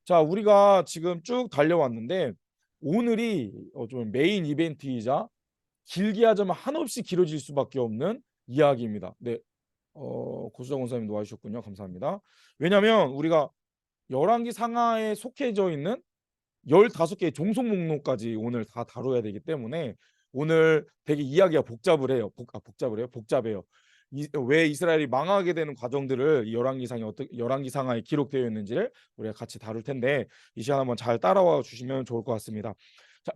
자, 우리가 지금 쭉 달려왔는데 오늘이 좀 메인 이벤트이자 길게 하자면 한없이 길어질 수밖에 없는 이야기입니다. 네, 고수정 원사님 도와주셨군요. 감사합니다. 왜냐하면 우리가 열왕기 상하에 속해져 있는 15개의 종속 목록까지 오늘 다 다뤄야 되기 때문에 오늘 되게 이야기가 복잡을 해요. 복잡해요. 왜 이스라엘이 망하게 되는 과정들을 이 열왕기상에 열왕기상하에 기록되어 있는지를 우리가 같이 다룰 텐데 이 시간 한번 잘 따라와 주시면 좋을 것 같습니다. 자,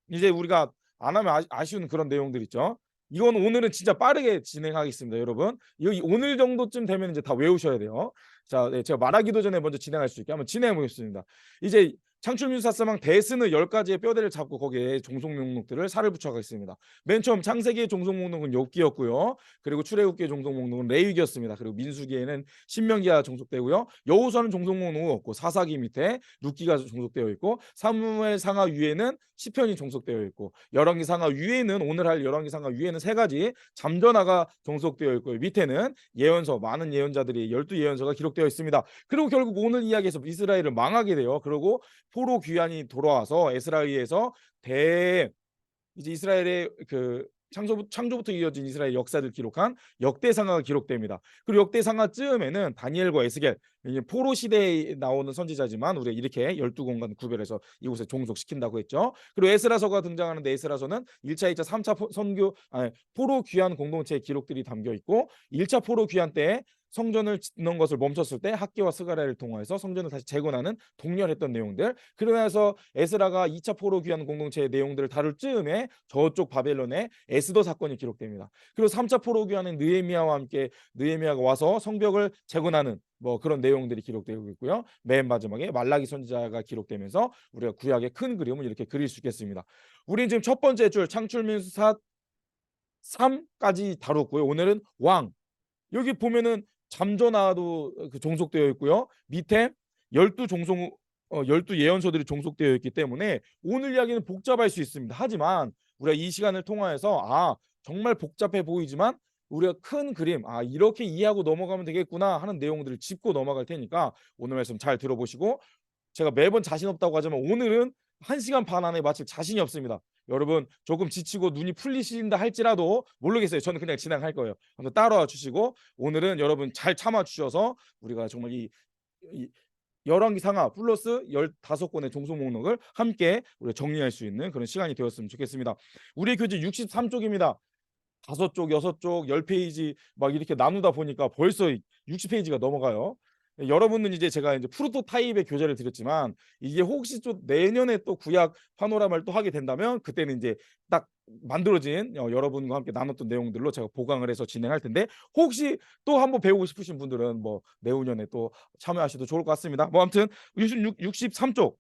이제 우리가 안 하면 아쉬운 그런 내용들 있죠. 이건 오늘은 진짜 빠르게 진행하겠습니다, 여러분. 오늘 정도쯤 되면 이제 다 외우셔야 돼요. 자, 네, 제가 말하기도 전에 먼저 진행할 수 있게 한번 진행해 보겠습니다. 이제 창출민사사망 대스는 10가지의 뼈대를 잡고 거기에 종속 목록들을 살을 붙여가겠습니다. 맨 처음 창세기의 종속 목록은 욥기였고요. 그리고 출애굽기의 종속 목록은 레위기였습니다. 그리고 민수기에는 신명기가 종속되고요. 여호수아는 종속 목록은 없고 사사기 밑에 룻기가 종속되어 있고 사무엘 상하 위에는 시편이 종속되어 있고 열왕기 상하 위에는 오늘 할 열왕기 상하 위에는 3가지 잠전하가 종속되어 있고 밑에는 예언서 많은 예언자들이 12예언서가 기록되어 있습니다. 그리고 결국 오늘 이야기에서 이스라엘을 망하게 돼요. 그리고 포로 귀환이 돌아와서 에스라엘에서 대 이제 이스라엘의 그 창조부터 이어진 이스라엘 역사를 기록한 역대상하가 기록됩니다. 그리고 역대상하쯤에는 다니엘과 에스겔 이제 포로 시대에 나오는 선지자지만 우리가 이렇게 12권간 구별해서 이곳에 종속시킨다고 했죠. 그리고 에스라서가 등장하는데 에스라서는 1차, 2차, 3차 선교 포로 귀환 공동체의 기록들이 담겨 있고 1차 포로 귀환 때 성전을 짓는 것을 멈췄을 때 학개와 스가랴를 통해서 성전을 다시 재건하는 독려했던 내용들. 그러면서 에스라가 2차 포로 귀환 공동체의 내용들을 다룰 즈음에 저쪽 바벨론의 에스더 사건이 기록됩니다. 그리고 3차 포로 귀환은 느헤미야와 함께 느헤미야가 와서 성벽을 재건하는 뭐 그런 내용들이 기록되고 있고요. 맨 마지막에 말라기 선지자가 기록되면서 우리가 구약의 큰 그림을 이렇게 그릴 수 있겠습니다. 우리는 지금 첫 번째 줄 창출민수사 3까지 다뤘고요. 오늘은 왕. 여기 보면은 잠전하도 그 종속되어 있고요. 밑에 12 종속 12 예언서들이 종속되어 있기 때문에 오늘 이야기는 복잡할 수 있습니다. 하지만 우리가 이 시간을 통하여서 정말 복잡해 보이지만 우리가 큰 그림 이렇게 이해하고 넘어가면 되겠구나 하는 내용들을 짚고 넘어갈 테니까 오늘 말씀 잘 들어보시고 제가 매번 자신 없다고 하지만 오늘은 1시간 반 안에 마칠 자신이 없습니다. 여러분 조금 지치고 눈이 풀리신다 할지라도 모르겠어요. 저는 그냥 진행할 거예요. 한번 따라와 주시고 오늘은 여러분 잘 참아 주셔서 우리가 정말 이 열왕기 상하 플러스 15권의 종속 목록을 함께 우리가 정리할 수 있는 그런 시간이 되었으면 좋겠습니다. 우리 교재 63쪽입니다. 5쪽, 6쪽, 10페이지 막 이렇게 나누다 보니까 벌써 60페이지가 넘어가요. 여러분은 이제 제가 이제 프로토타입의 교재를 드렸지만 이게 혹시 또 내년에 또 구약 파노라마를 또 하게 된다면 그때는 이제 딱 만들어진 여러분과 함께 나눴던 내용들로 제가 보강을 해서 진행할 텐데 혹시 또 한번 배우고 싶으신 분들은 뭐 내후년에 또 참여하셔도 좋을 것 같습니다. 뭐 아무튼 63쪽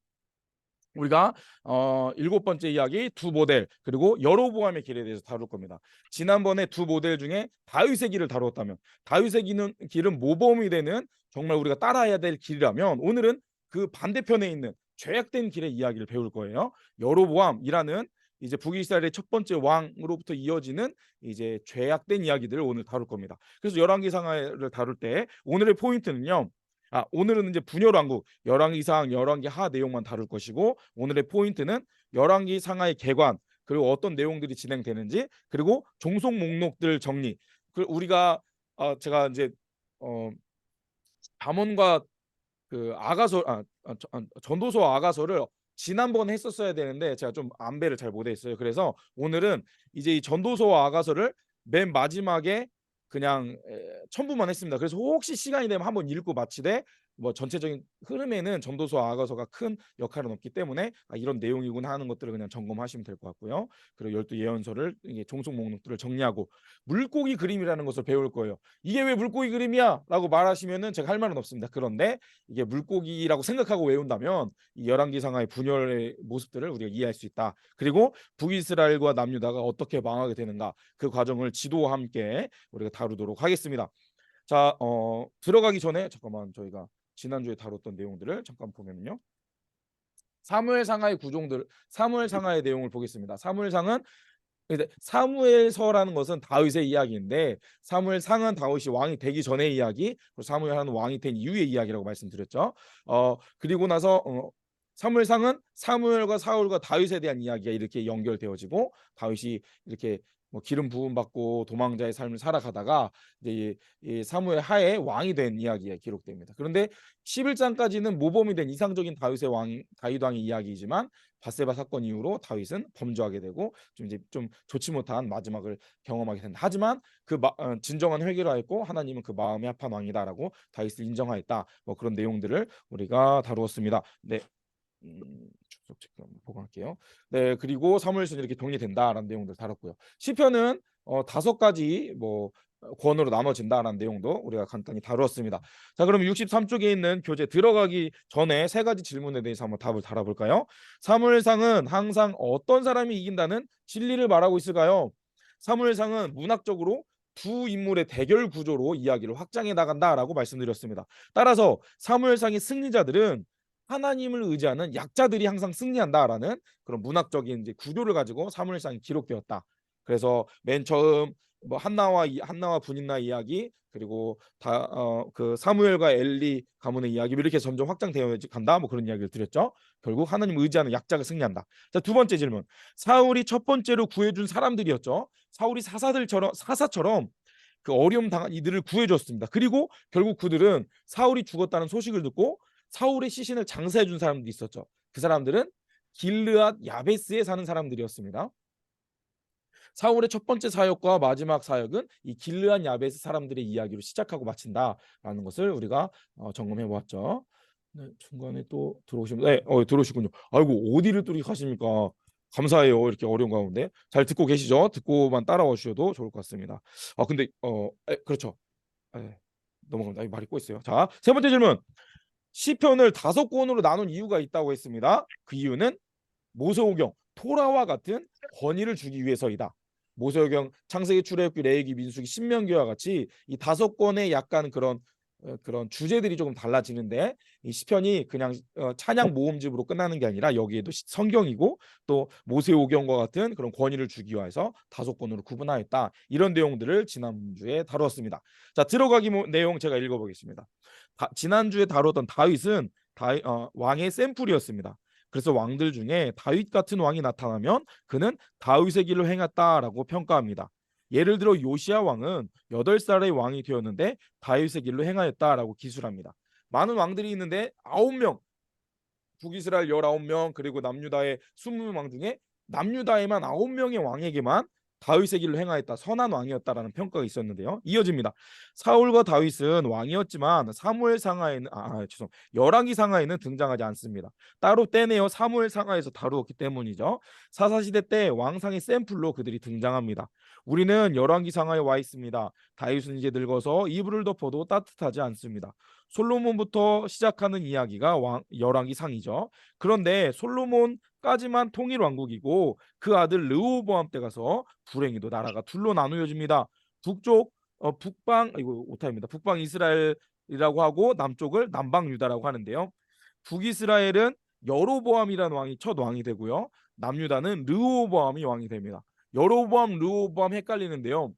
우리가 7번째 이야기 두 모델 그리고 여로보암의 길에 대해서 다룰 겁니다. 지난번에 두 모델 중에 다윗의 길을 다루었다면 다윗의 길은 모범이 되는 정말 우리가 따라야 될 길이라면 오늘은 그 반대편에 있는 죄악된 길의 이야기를 배울 거예요. 여로보암이라는 이제 북이스라엘의 첫 번째 왕으로부터 이어지는 이제 죄악된 이야기들을 오늘 다룰 겁니다. 그래서 열왕기상하를 다룰 때 오늘의 포인트는요. 오늘은 이제 분열 왕국 열왕기 상, 열왕기 하 내용만 다룰 것이고 오늘의 포인트는 열왕기 상하의 개관 그리고 어떤 내용들이 진행되는지 그리고 종속 목록들 정리. 우리가 제가 이제 어, 잠언과 그 아가서 전도서와 아가서를 지난번에 했었어야 되는데 제가 좀 안배를 잘 못했어요. 그래서 오늘은 이제 이 전도서와 아가서를 맨 마지막에 그냥 첨부만 했습니다. 그래서 혹시 시간이 되면 한번 읽고 마치되 뭐 전체적인 흐름에는 전도서와 아가서가 큰 역할은 없기 때문에 이런 내용이구나 하는 것들을 그냥 점검하시면 될 것 같고요. 그리고 12예언서를 이게 종속 목록들을 정리하고 물고기 그림이라는 것을 배울 거예요. 이게 왜 물고기 그림이야? 라고 말하시면은 제가 할 말은 없습니다. 그런데 이게 물고기라고 생각하고 외운다면 이 열왕기상하의 분열의 모습들을 우리가 이해할 수 있다. 그리고 북이스라엘과 남유다가 어떻게 망하게 되는가 그 과정을 지도와 함께 우리가 다루도록 하겠습니다. 자, 들어가기 전에 잠깐만 저희가 지난주에 다뤘던 내용들을 잠깐 보면요. 사무엘상하의 구종들, 사무엘상하의 내용을 보겠습니다. 사무엘상은 근데 사무엘서라는 것은 다윗의 이야기인데 사무엘상은 다윗이 왕이 되기 전의 이야기, 그리고 사무엘하는 왕이 된 이후의 이야기라고 말씀드렸죠. 그리고 나서 사무엘상은 사무엘과 사울과 다윗에 대한 이야기가 이렇게 연결되어지고 다윗이 이렇게 뭐 기름 부음 받고 도망자의 삶을 살아가다가 이제 이 사무엘 하에 왕이 된 이야기가 기록됩니다. 그런데 11장까지는 모범이 된 이상적인 다윗 왕의 이야기이지만 바세바 사건 이후로 다윗은 범죄하게 되고 좀 이제 좀 좋지 못한 마지막을 경험하게 된다. 하지만 진정한 회개를 하였고 하나님은 그 마음에 합한 왕이다라고 다윗을 인정하였다. 뭐 그런 내용들을 우리가 다루었습니다. 네. 주석 체크 한번 보강할게요. 네, 그리고 사무엘서는 이렇게 정리된다라는 내용들 다뤘고요. 시편은 5가지 뭐 권으로 나눠진다라는 내용도 우리가 간단히 다루었습니다. 자, 그럼 63쪽에 있는 교재 들어가기 전에 3가지 질문에 대해서 한번 답을 달아볼까요? 사무엘상은 항상 어떤 사람이 이긴다는 진리를 말하고 있을까요? 사무엘상은 문학적으로 두 인물의 대결 구조로 이야기를 확장해 나간다라고 말씀드렸습니다. 따라서 사무엘상의 승리자들은 하나님을 의지하는 약자들이 항상 승리한다라는 그런 문학적인 이제 구조를 가지고 사무엘상이 기록되었다. 그래서 맨 처음 뭐 한나와 분인나 이야기, 그리고 그 사무엘과 엘리 가문의 이야기, 이렇게 점점 확장되어 간다. 뭐 그런 이야기를 드렸죠. 결국 하나님 의지하는 약자가 승리한다. 자, 2번째 질문. 사울이 첫 번째로 구해준 사람들이었죠. 사울이 사사처럼 그 어려움 당한 이들을 구해줬습니다. 그리고 결국 그들은 사울이 죽었다는 소식을 듣고 사울의 시신을 장사해 준 사람들이 있었죠. 그 사람들은 길르앗 야베스에 사는 사람들이었습니다. 사울의 첫 번째 사역과 마지막 사역은 이 길르앗 야베스 사람들의 이야기로 시작하고 마친다라는 것을 우리가 점검해 보았죠. 네, 중간에 또 들어오시면 들어오시군요. 아이고, 어디를 또 이렇게 가십니까? 감사해요. 이렇게 어려운 가운데 잘 듣고 계시죠? 듣고만 따라와 주셔도 좋을 것 같습니다. 근데 그렇죠. 넘어갑니다. 말이 꼬였어요. 자, 3번째 질문. 시편을 5권으로 나눈 이유가 있다고 했습니다. 그 이유는 모세오경, 토라와 같은 권위를 주기 위해서이다. 모세오경, 창세기, 출애굽기, 레위기, 민수기, 신명기와 같이 이 5권의 약간 그런 주제들이 조금 달라지는데 이 시편이 그냥 찬양 모음집으로 끝나는 게 아니라 여기에도 성경이고 또 모세오경과 같은 그런 권위를 주기 위해서 5권으로 구분하였다. 이런 내용들을 지난주에 다루었습니다. 자, 들어가기 내용 제가 읽어보겠습니다. 지난주에 다루었던 다윗은 왕의 샘플이었습니다. 그래서 왕들 중에 다윗 같은 왕이 나타나면 그는 다윗의 길로 행했다라고 평가합니다. 예를 들어 요시야 왕은 8살의 왕이 되었는데 다윗의 길로 행하였다라고 기술합니다. 많은 왕들이 있는데 9명, 북이스라엘 19명, 그리고 남유다의 20왕 중에 남유다에만 9명의 왕에게만 다윗의 길로 행하였다, 선한 왕이었다라는 평가가 있었는데요. 이어집니다. 사울과 다윗은 왕이었지만 사무엘 상하에는 열왕기 상하에는 등장하지 않습니다. 따로 떼내어 사무엘 상하에서 다루었기 때문이죠. 사사시대 때 왕상의 샘플로 그들이 등장합니다. 우리는 열왕기 상하에 와 있습니다. 다윗은 이제 늙어서 이불을 덮어도 따뜻하지 않습니다. 솔로몬부터 시작하는 이야기가 열왕기 상이죠. 그런데 솔로몬까지만 통일 왕국이고 그 아들 르호보암 때 가서 불행히도 나라가 둘로 나누어집니다. 북방 이거 오타입니다. 북방 이스라엘이라고 하고 남쪽을 남방 유다라고 하는데요. 북이스라엘은 여로보암이라는 왕이 첫 왕이 되고요. 남유다는 르호보암이 왕이 됩니다. 여로보암, 르호보암 헷갈리는데요.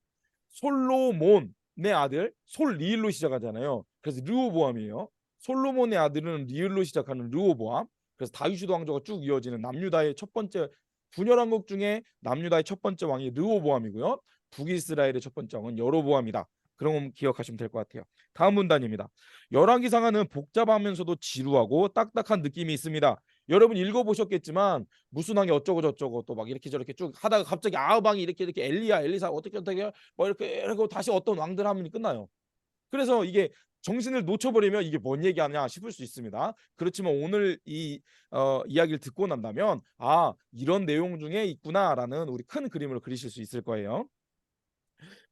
솔로몬의 아들 솔리일로 시작하잖아요. 그래서 르호보암이에요. 솔로몬의 아들은 리을로 시작하는 르호보암. 그래서 다윗 왕조가 쭉 이어지는 남유다의 첫 번째 분열왕국 중에 남유다의 첫 번째 왕이 르호보암이고요. 북이스라엘의 첫 번째 왕은 여로보암이다. 그럼 기억하시면 될 것 같아요. 다음 문단입니다. 열왕기상하는 복잡하면서도 지루하고 딱딱한 느낌이 있습니다. 여러분 읽어보셨겠지만 무슨 왕이 어쩌고 저쩌고 또 막 이렇게 저렇게 쭉 하다가 갑자기 아합왕이 이렇게 엘리야 엘리사 어떻게 뭐 이렇게 하고 다시 어떤 왕들 하면 끝나요. 그래서 이게 정신을 놓쳐버리면 이게 뭔 얘기하냐 싶을 수 있습니다. 그렇지만 오늘 이 이야기를 듣고 난다면 이런 내용 중에 있구나라는 우리 큰 그림을 그리실 수 있을 거예요.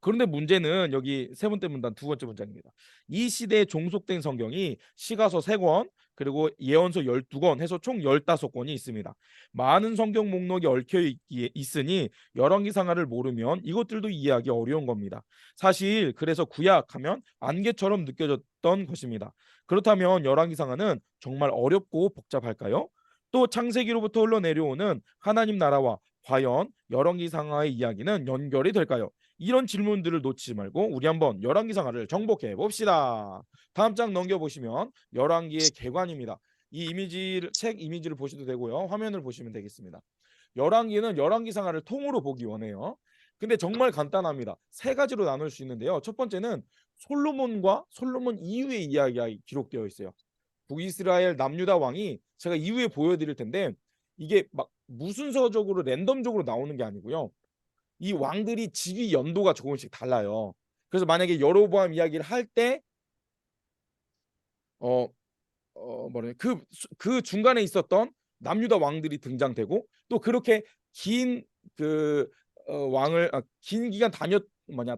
그런데 문제는 여기 3번째 문단 2번째 문장입니다. 이 시대에 종속된 성경이 시가서 3권 그리고 예언서 12권 해서 총 15권이 있습니다. 많은 성경 목록이 얽혀 있으니 열왕기상하를 모르면 이것들도 이해하기 어려운 겁니다. 사실 그래서 구약하면 안개처럼 느껴졌던 것입니다. 그렇다면 열왕기상하는 정말 어렵고 복잡할까요? 또 창세기로부터 흘러내려오는 하나님 나라와 과연 열왕기상하의 이야기는 연결이 될까요? 이런 질문들을 놓치지 말고 우리 한번 열왕기상하를 정복해 봅시다. 다음 장 넘겨보시면 열왕기의 개관입니다. 이 이미지를 책 이미지를 보셔도 되고요. 화면을 보시면 되겠습니다. 열왕기는 열왕기상하를 통으로 보기 원해요. 근데 정말 간단합니다. 세 가지로 나눌 수 있는데요. 첫 번째는 솔로몬과 솔로몬 이후의 이야기가 기록되어 있어요. 북이스라엘 남유다 왕이 제가 이후에 보여드릴 텐데 이게 막 무순서적으로 랜덤적으로 나오는 게 아니고요. 이 왕들이 즉위 연도가 조금씩 달라요. 그래서 만약에 여로보암 이야기를 할때 어, 뭐래 그 중간에 있었던 남유다 왕들이 등장되고 또 그렇게 긴 그 왕을 긴 기간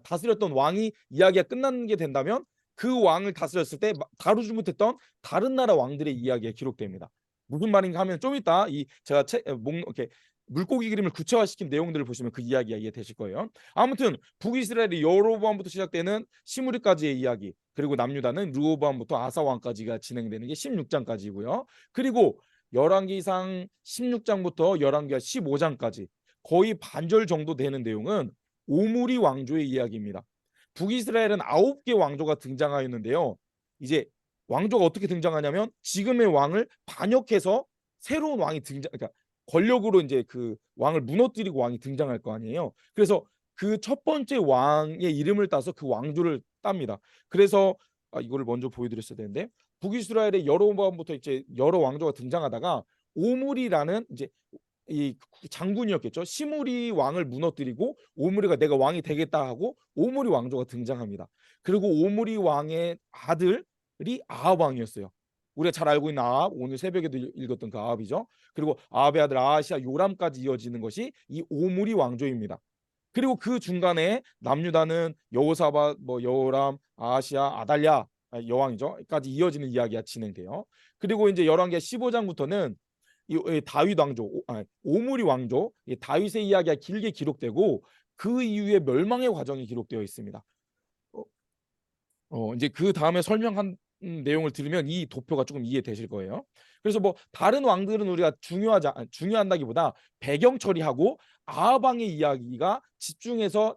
다스렸던 왕이 이야기가 끝나는 게 된다면 그 왕을 다스렸을 때 다루지 못했던 다른 나라 왕들의 이야기가 기록됩니다. 무슨 말인가 하면 좀 이따 이 제가 이렇게 물고기 그림을 구체화시킨 내용들을 보시면 그 이야기가 이해되실 거예요. 아무튼 북이스라엘이 여로보암부터 시작되는 시므리까지의 이야기, 그리고 남유다는 르호보암부터 아사 왕까지가 진행되는 게 16장까지고요. 그리고 열왕기상 16장부터 열왕기하 15장까지 거의 반절 정도 되는 내용은 오므리 왕조의 이야기입니다. 북이스라엘은 9개 왕조가 등장하였는데요. 이제 왕조가 어떻게 등장하냐면 지금의 왕을 반역해서 새로운 왕이 그러니까 권력으로 이제 그 왕을 무너뜨리고 왕이 등장할 거 아니에요. 그래서 그 첫 번째 왕의 이름을 따서 그 왕조를 땁니다. 그래서 이거를 먼저 보여드렸어야 되는데 북이스라엘의 여로보암부터 이제 여러 왕조가 등장하다가 오므리라는 이제 이 장군이었겠죠. 시므리 왕을 무너뜨리고 오므리가 내가 왕이 되겠다 하고 오므리 왕조가 등장합니다. 그리고 오므리 왕의 아들이 아합 왕이었어요. 우리가 잘 알고 있는 아합, 오늘 새벽에도 읽었던 그 아합이죠. 그리고 아합의 아들 아하시아 요람까지 이어지는 것이 이 오므리 왕조입니다. 그리고 그 중간에 남유다는 여호사밧, 여호람, 아하시아, 아달랴 여왕이죠.까지 이어지는 이야기가 진행돼요. 그리고 이제 열왕기하 15장부터는 이 다윗 왕조, 오므리 왕조, 이 다윗의 이야기가 길게 기록되고 그 이후에 멸망의 과정이 기록되어 있습니다. 이제 그 다음에 설명한 내용을 들으면 이 도표가 조금 이해되실 거예요. 그래서 다른 왕들은 우리가 중요한다기보다 배경 처리하고 아합 왕의 이야기가 집중해서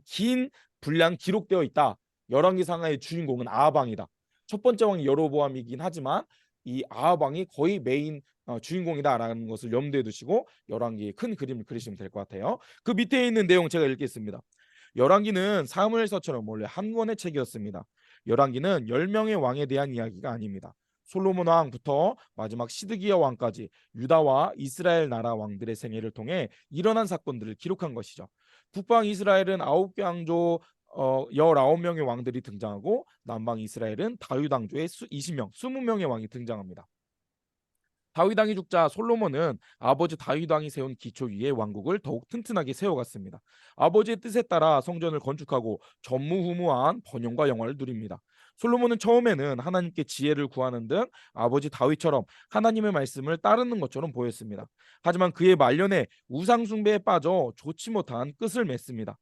긴 분량 기록되어 있다. 열왕기상하의 주인공은 아합 왕이다. 첫 번째 왕이 여로보암이긴 하지만 이 아합 왕이 거의 메인 주인공이다라는 것을 염두에 두시고 열왕기의 큰 그림을 그리시면 될 것 같아요. 그 밑에 있는 내용 제가 읽겠습니다. 열왕기는 사무엘서처럼 원래 한 권의 책이었습니다. 열왕기는 10명의 왕에 대한 이야기가 아닙니다. 솔로몬 왕부터 마지막 시드기야 왕까지 유다와 이스라엘 나라 왕들의 생애를 통해 일어난 사건들을 기록한 것이죠. 북방 이스라엘은 9개 왕조 19명의 왕들이 등장하고 남방 이스라엘은 다윗 왕조의 20명, 20명의 왕이 등장합니다. 다윗 왕이 죽자 솔로몬은 아버지 다윗 왕이 세운 기초 위에 왕국을 더욱 튼튼하게 세워갔습니다. 아버지의 뜻에 따라 성전을 건축하고 전무후무한 번영과 영화를 누립니다. 솔로몬은 처음에는 하나님께 지혜를 구하는 등 아버지 다윗처럼 하나님의 말씀을 따르는 것처럼 보였습니다. 하지만 그의 말년에 우상 숭배에 빠져 좋지 못한 끝을 맺습니다.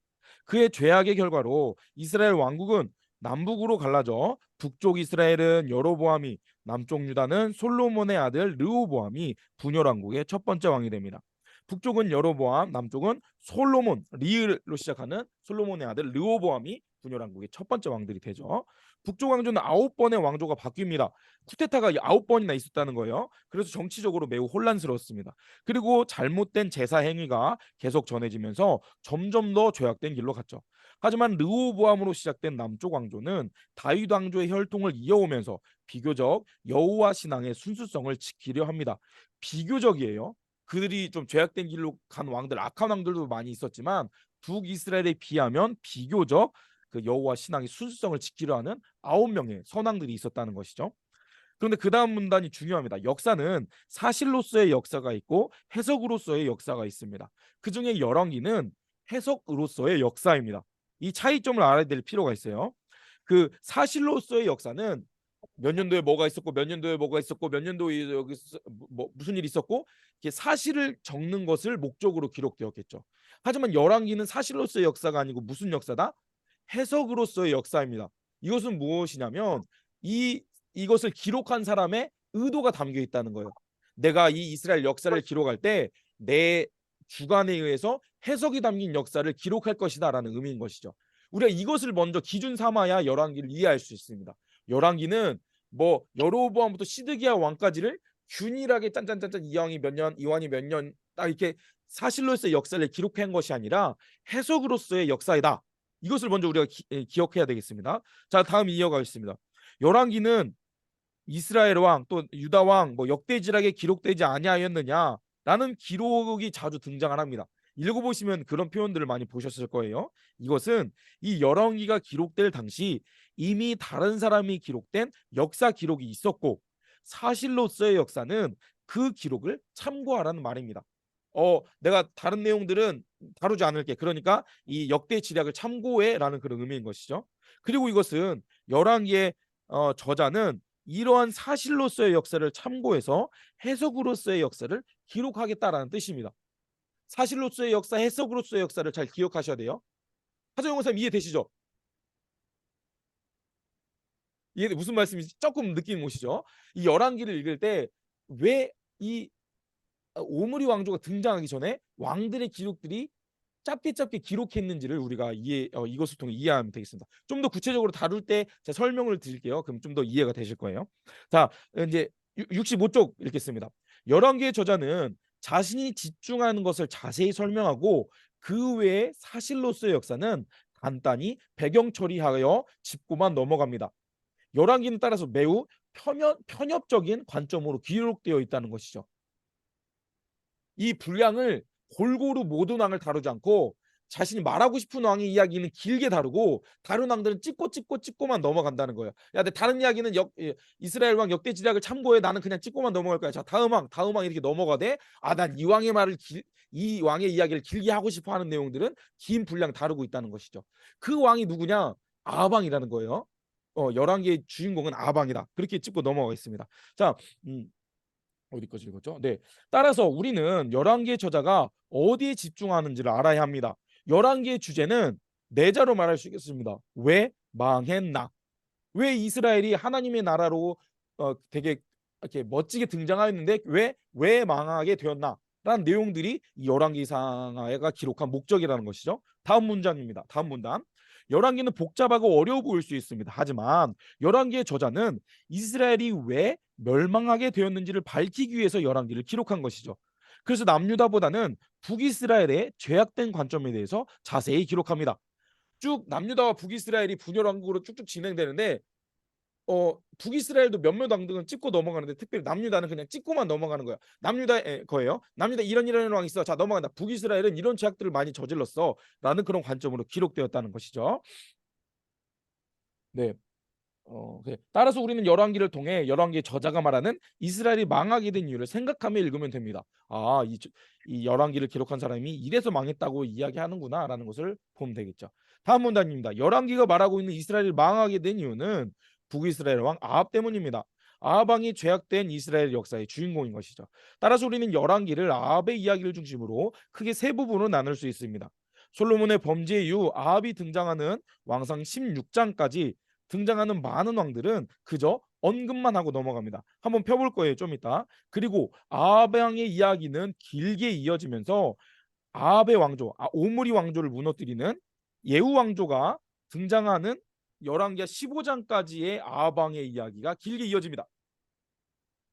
그의 죄악의 결과로 이스라엘 왕국은 남북으로 갈라져 북쪽 이스라엘은 여로보암이, 남쪽 유다는 솔로몬의 아들 르호보암이 분열 왕국의 첫 번째 왕이 됩니다. 북쪽은 여로보암, 남쪽은 솔로몬, 리을로 시작하는 솔로몬의 아들 르호보암이 분열 왕국의 첫 번째 왕들이 되죠. 북쪽 왕조는 9번의 왕조가 바뀝니다. 쿠데타가 9번이나 있었다는 거예요. 그래서 정치적으로 매우 혼란스러웠습니다. 그리고 잘못된 제사 행위가 계속 전해지면서 점점 더 죄악된 길로 갔죠. 하지만 르호보암으로 시작된 남쪽 왕조는 다윗 왕조의 혈통을 이어오면서 비교적 여호와 신앙의 순수성을 지키려 합니다. 비교적이에요. 그들이 좀 죄악된 길로 간 왕들, 악한 왕들도 많이 있었지만 북이스라엘에 비하면 비교적 그 여호와 신앙의 순수성을 지키려 하는 9명의 선왕들이 있었다는 것이죠. 그런데 그 다음 문단이 중요합니다. 역사는 사실로서의 역사가 있고 해석으로서의 역사가 있습니다. 그 중에 열왕기는 해석으로서의 역사입니다. 이 차이점을 알아야 될 필요가 있어요. 그 사실로서의 역사는 몇 년도에 뭐가 있었고 몇 년도에 뭐가 있었고 몇 년도에 여기 무슨 일이 있었고 이게 사실을 적는 것을 목적으로 기록되었겠죠. 하지만 열왕기는 사실로서의 역사가 아니고 무슨 역사다? 해석으로서의 역사입니다. 이것은 무엇이냐면 이것을 기록한 사람의 의도가 담겨 있다는 거예요. 내가 이 이스라엘 역사를 기록할 때 내 주관에 의해서 해석이 담긴 역사를 기록할 것이다라는 의미인 것이죠. 우리가 이것을 먼저 기준 삼아야 열왕기를 이해할 수 있습니다. 열왕기는 뭐 여로보암부터 시드기야 왕까지를 균일하게 짠짠짠짠 이 왕이 몇 년, 이 왕이 몇 년 딱 이렇게 사실로서의 역사를 기록한 것이 아니라 해석으로서의 역사이다. 이것을 먼저 우리가 기억해야 되겠습니다. 자, 다음 이어가겠습니다. 열왕기는 이스라엘 왕 또 유다 왕 뭐 역대지락에 기록되지 아니하였느냐라는 기록이 자주 등장을 합니다. 읽어보시면 그런 표현들을 많이 보셨을 거예요. 이것은 이 열왕기가 기록될 당시 이미 다른 사람이 기록된 역사 기록이 있었고 사실로서의 역사는 그 기록을 참고하라는 말입니다. 내가 다른 내용들은 다루지 않을게. 그러니까 이 역대 지략을 참고해라는 그런 의미인 것이죠. 그리고 이것은 열왕기의 저자는 이러한 사실로서의 역사를 참고해서 해석으로서의 역사를 기록하겠다라는 뜻입니다. 사실로서의 역사, 해석으로서의 역사를 잘 기억하셔야 돼요. 하정용 원사님 이해되시죠? 이게 무슨 말씀인지 조금 느낌 오시죠? 이 열왕기를 읽을 때 왜 이 오므리 왕조가 등장하기 전에 왕들의 기록들이 짧게 기록했는지를 우리가 이것을 통해 이해하면 되겠습니다. 좀 더 구체적으로 다룰 때 제가 설명을 드릴게요. 그럼 좀 더 이해가 되실 거예요. 자, 이제 65쪽 읽겠습니다. 열왕기의 저자는 자신이 집중하는 것을 자세히 설명하고 그 외의 사실로서의 역사는 간단히 배경 처리하여 짚고만 넘어갑니다. 열왕기는 따라서 매우 편협적인 관점으로 기록되어 있다는 것이죠. 이 분량을 골고루 모든 왕을 다루지 않고 자신이 말하고 싶은 왕의 이야기는 길게 다루고 다른 왕들은 찍고만 넘어간다는 거예요. 야, 근데 다른 이야기는 이스라엘 왕 역대 지략을 참고해. 나는 그냥 찍고만 넘어갈 거야. 자, 다음 왕 이렇게 넘어가되 난 이 왕의 이 왕의 이야기를 길게 하고 싶어 하는 내용들은 긴 분량 다루고 있다는 것이죠. 그 왕이 누구냐? 아방이라는 거예요. 열왕기의 주인공은 아방이다. 그렇게 짚고 넘어가겠습니다. 자, 어디까지 읽었죠? 네. 따라서 우리는 열왕기의 저자가 어디에 집중하는지를 알아야 합니다. 열왕기의 주제는 네 자로 말할 수 있겠습니다. 왜 망했나? 왜 이스라엘이 하나님의 나라로 되게 이렇게 멋지게 등장하였는데 왜 망하게 되었나? 라는 내용들이 이 열왕기상하가 기록한 목적이라는 것이죠. 다음 문장입니다. 다음 문단. 열왕기는 복잡하고 어려워 보일 수 있습니다. 하지만 열왕기의 저자는 이스라엘이 왜 멸망하게 되었는지를 밝히기 위해서 열왕기를 기록한 것이죠. 그래서 남유다보다는 북이스라엘의 죄악된 관점에 대해서 자세히 기록합니다. 쭉 남유다와 북이스라엘이 분열 왕국으로 쭉쭉 진행되는데 북이스라엘도 몇몇 왕들은 찍고 넘어가는데 특별히 남유다는 그냥 찍고만 넘어가는 거야. 남유다 이런 왕이 있어. 자, 넘어간다. 북이스라엘은 이런 죄악들을 많이 저질렀어. 라는 그런 관점으로 기록되었다는 것이죠. 네. 따라서 우리는 열왕기를 통해 열왕기의 저자가 말하는 이스라엘이 망하게 된 이유를 생각하며 읽으면 됩니다. 이 열왕기를 기록한 사람이 이래서 망했다고 이야기하는구나라는 것을 보면 되겠죠. 다음 문단입니다. 열왕기가 말하고 있는 이스라엘이 망하게 된 이유는 북이스라엘 왕 아합 때문입니다. 아합 왕이 죄악된 이스라엘 역사의 주인공인 것이죠. 따라서 우리는 열왕기를 아합의 이야기를 중심으로 크게 세 부분으로 나눌 수 있습니다. 솔로몬의 범죄 이후 아합이 등장하는 왕상 16장까지 등장하는 많은 왕들은 그저 언급만 하고 넘어갑니다. 한번 펴볼 거예요, 좀 이따. 그리고 아합 왕의 이야기는 길게 이어지면서 아합의 왕조, 오므리 왕조를 무너뜨리는 예후 왕조가 등장하는 열왕기하 15장까지의 아합 왕의 이야기가 길게 이어집니다.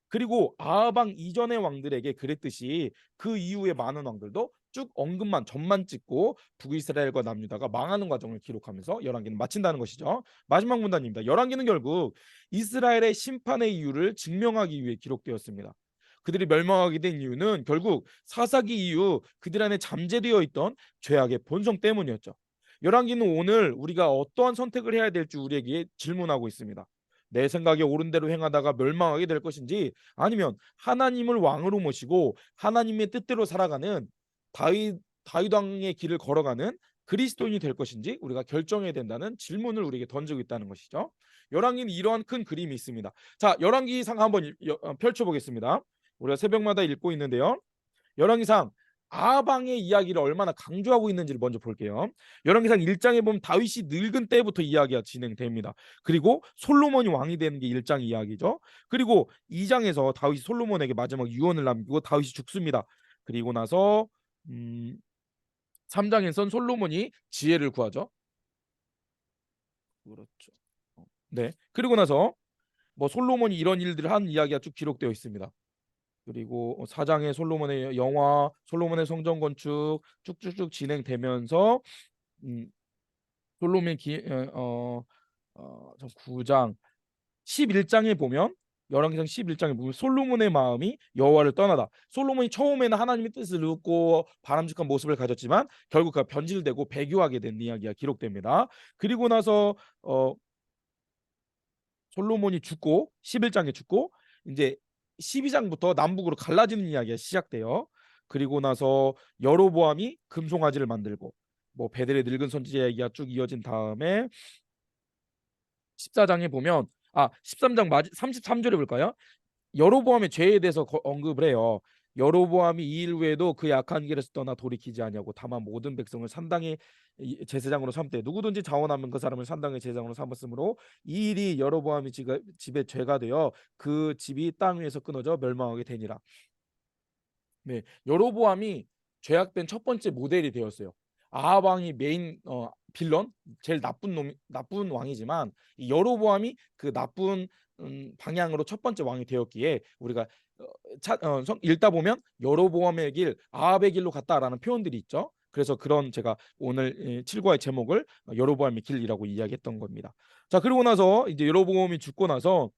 그리고 아합 왕 이전의 왕들에게 그랬듯이 그 이후의 많은 왕들도 쭉 언급만 점만 찍고 북이스라엘과 남유다가 망하는 과정을 기록하면서 열왕기는 마친다는 것이죠. 마지막 문단입니다. 열왕기는 결국 이스라엘의 심판의 이유를 증명하기 위해 기록되었습니다. 그들이 멸망하게 된 이유는 결국 사사기 이후 그들 안에 잠재되어 있던 죄악의 본성 때문이었죠. 열왕기는 오늘 우리가 어떠한 선택을 해야 될지 우리에게 질문하고 있습니다. 내 생각에 옳은 대로 행하다가 멸망하게 될 것인지 아니면 하나님을 왕으로 모시고 하나님의 뜻대로 살아가는 다윗 왕의 길을 걸어가는 그리스도인이 될 것인지 우리가 결정해야 된다는 질문을 우리에게 던지고 있다는 것이죠. 열왕기는 이러한 큰 그림이 있습니다. 자, 열왕기상 한번 펼쳐보겠습니다. 우리가 새벽마다 읽고 있는데요. 열왕기상 아방의 이야기를 얼마나 강조하고 있는지를 먼저 볼게요. 열왕기상 1장에 보면 다윗이 늙은 때부터 이야기가 진행됩니다. 그리고 솔로몬이 왕이 되는 게 1장 이야기죠. 그리고 2장에서 다윗이 솔로몬에게 마지막 유언을 남기고 다윗이 죽습니다. 그리고 나서 음, 3장에선 솔로몬이 지혜를 구하죠. 그렇죠. 네. 그리고 나서 뭐 솔로몬이 이런 일들을 한 이야기가 쭉 기록되어 있습니다. 그리고 4장에 솔로몬의 영화, 솔로몬의 성전 건축 쭉쭉쭉 진행되면서 음, 솔로몬 9장 11장에 보면 열왕기상 11장에 보면 솔로몬의 마음이 여호와를 떠나다. 솔로몬이 처음에는 하나님의 뜻을 듣고 바람직한 모습을 가졌지만 결국 그가 변질되고 배교하게 된 이야기가 기록됩니다. 그리고 나서 어, 솔로몬이 죽고 11장에 죽고 이제 12장부터 남북으로 갈라지는 이야기가 시작돼요. 그리고 나서 여로보암이 금송아지를 만들고 뭐 베델의 늙은 선지자 이야기가 쭉 이어진 다음에 14장에 보면 13장 33절에 볼까요? 여로보암의 죄에 대해서 언급을 해요. 여로보암이 이 일 후에도 그 약한 길에서 떠나 돌이키지 아니하고 다만 모든 백성을 산당의 제사장으로 삼되 누구든지 자원하면 그 사람을 산당의 제사장으로 삼았으므로 이 일이 여로보암이 집의 죄가 되어 그 집이 땅 위에서 끊어져 멸망하게 되니라. 네, 여로보암이 죄악된 첫 번째 모델이 되었어요. 아합 왕이 메인 빌런, 제일 나쁜 왕이지만 이 여로보암이 그 나쁜 방향으로 첫 번째 왕이 되었기에 우리가 읽다 보면 여로보암의 길, 아합의 길로 갔다라는 표현들이 있죠. 그래서 그런 제가 오늘 7과의 제목을 여로보암의 길이라고 이야기했던 겁니다. 자, 그리고 나서 이제 여로보암이 죽고 나서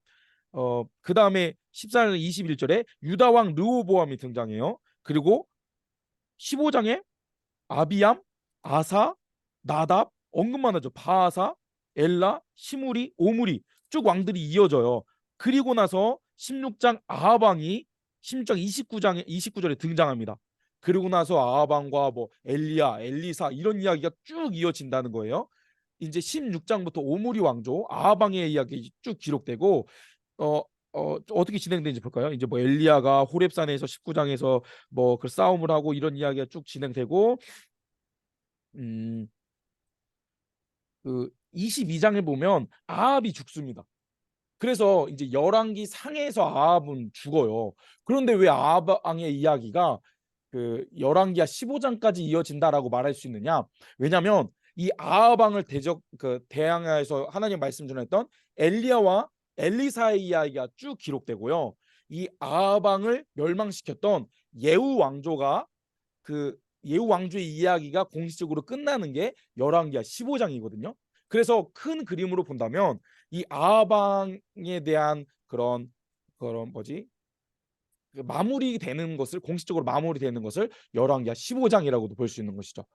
그 다음에 14절 21절에 유다 왕 르호보암이 등장해요. 그리고 15장에 아비암, 아사, 나답 언급만 하죠. 바아사, 엘라, 시무리, 오므리 쭉 왕들이 이어져요. 그리고 나서 16장 아합 왕이 16장 29절에 등장합니다. 그리고 나서 아합 왕과 뭐 엘리야, 엘리사 이런 이야기가 쭉 이어진다는 거예요. 이제 16장부터 오므리 왕조 아합 왕의 이야기 쭉 기록되고 어떻게 진행되는지 볼까요? 이제 뭐 엘리야가 호렙산에서 19장에서 뭐 그 싸움을 하고 이런 이야기가 쭉 진행되고 음, 그 22장에 보면 아합이 죽습니다. 그래서 이제 열왕기 상에서 아합은 죽어요. 그런데 왜 아합 왕의 이야기가 그 열왕기하 15장까지 이어진다라고 말할 수 있느냐? 왜냐하면 이 아합 왕을 대항해서 하나님 말씀 전했던 엘리야와 엘리사의 이야기가 쭉 기록되고요. 이 아합 왕을 멸망시켰던 예후 왕조가 그 예후 왕조의 이야기가 공식적으로 끝나는 게 열왕기하 15장이거든요. 그래서 큰 그림으로 본다면 이 아합 왕에 대한 그런 뭐지? 그 마무리되는 것을 공식적으로 마무리되는 것을 열왕기하 15장이라고도 볼 수 있는 것이죠.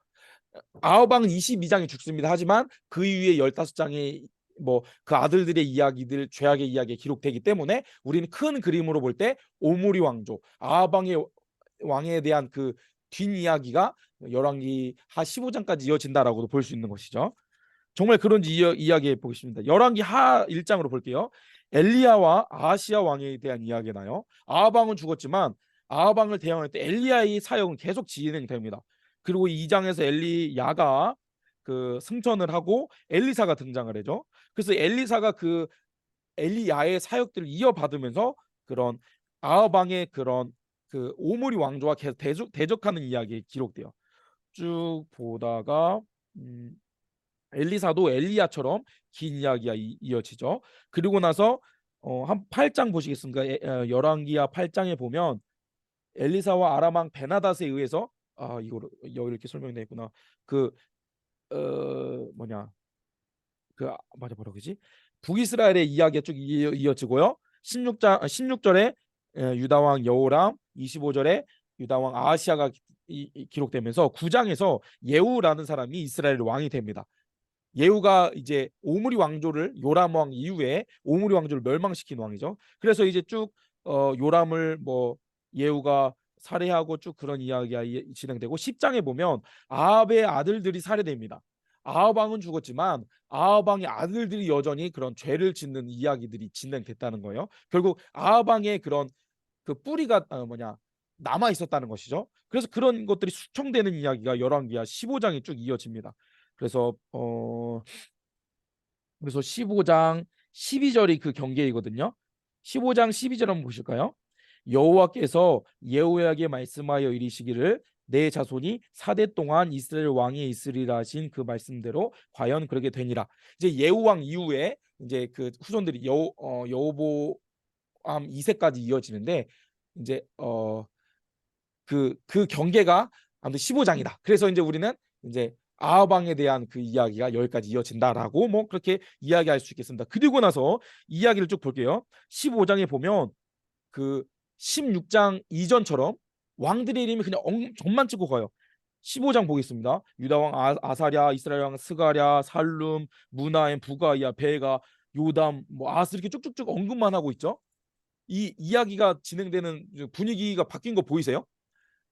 아합왕은 22장에 죽습니다. 하지만 그 이후에 15장에 뭐 그 아들들의 이야기들 죄악의 이야기가 기록되기 때문에 우리는 큰 그림으로 볼 때 오므리 왕조 아합왕의 왕에 대한 그 뒷이야기가 열왕기하 15장까지 이어진다라고도 볼 수 있는 것이죠. 정말 그런지 이야기해 보겠습니다. 열왕기 하 1장으로 볼게요. 엘리야와 아하시아 왕에 대한 이야기가 나요. 아합 왕은 죽었지만 아합 왕을 대항할 때 엘리야의 사역은 계속 진행됩니다. 그리고 2장에서 엘리야가 그 승천을 하고 엘리사가 등장을 하죠. 그래서 엘리사가 그 엘리야의 사역들을 이어받으면서 그런 아합 왕의 그런 그 오므리 왕조와 계속 대적하는 이야기 기록돼요. 쭉 보다가 엘리사도 엘리야처럼 긴 이야기가 이어지죠. 그리고 나서 한 8장 보시겠습니까? 열왕기하 8장에 보면 엘리사와 아람 왕 베나닷에 의해서 이거를 여기 이렇게 설명되어 있구나. 그 뭐냐 맞아 뭐라 그러지? 북이스라엘의 이야기가 쭉 이어지고요. 16절에 유다 왕 여호람, 25절에 유다 왕 아하시아가 기록되면서 9장에서 예후라는 사람이 이스라엘 왕이 됩니다. 예후가 이제 오므리 왕조를 요람 왕 이후에 오므리 왕조를 멸망시킨 왕이죠. 그래서 이제 쭉 요람을 뭐 예후가 살해하고 쭉 그런 이야기가 진행되고 10장에 보면 아합의 아들들이 살해됩니다. 아합 왕은 죽었지만 아합 왕의 아들들이 여전히 그런 죄를 짓는 이야기들이 진행됐다는 거예요. 결국 아합 왕의 그런 그 뿌리가 남아 있었다는 것이죠. 그래서 그런 것들이 수청되는 이야기가 열왕기하 15장이 쭉 이어집니다. 그래서 15장 12절이 그 경계이거든요. 15장 12절 한번 보실까요? 여호와께서 예후야에게 말씀하여 이르시기를 내 자손이 4대 동안 이스라엘 왕이 있으리라 하신 그 말씀대로 과연 그렇게 되니라. 이제 예후 왕 이후에 이제 그 후손들이 여호보암 2세까지 이어지는데 이제 그 경계가 아무튼 15장이다. 그래서 이제 우리는 이제 아하방에 대한 그 이야기가 여기까지 이어진다라고 뭐 그렇게 이야기할 수 있겠습니다. 그리고 나서 이야기를 쭉 볼게요. 15장에 보면 그 16장 이전처럼 왕들의 이름이 그냥 정만 찍고 가요. 15장 보겠습니다. 유다 왕 아사랴, 이스라엘 왕 스가랴, 살룸, 무나엠, 부가이야, 베가, 요담, 뭐 아스 이렇게 쭉쭉쭉 언급만 하고 있죠. 이 이야기가 진행되는 분위기가 바뀐 거 보이세요?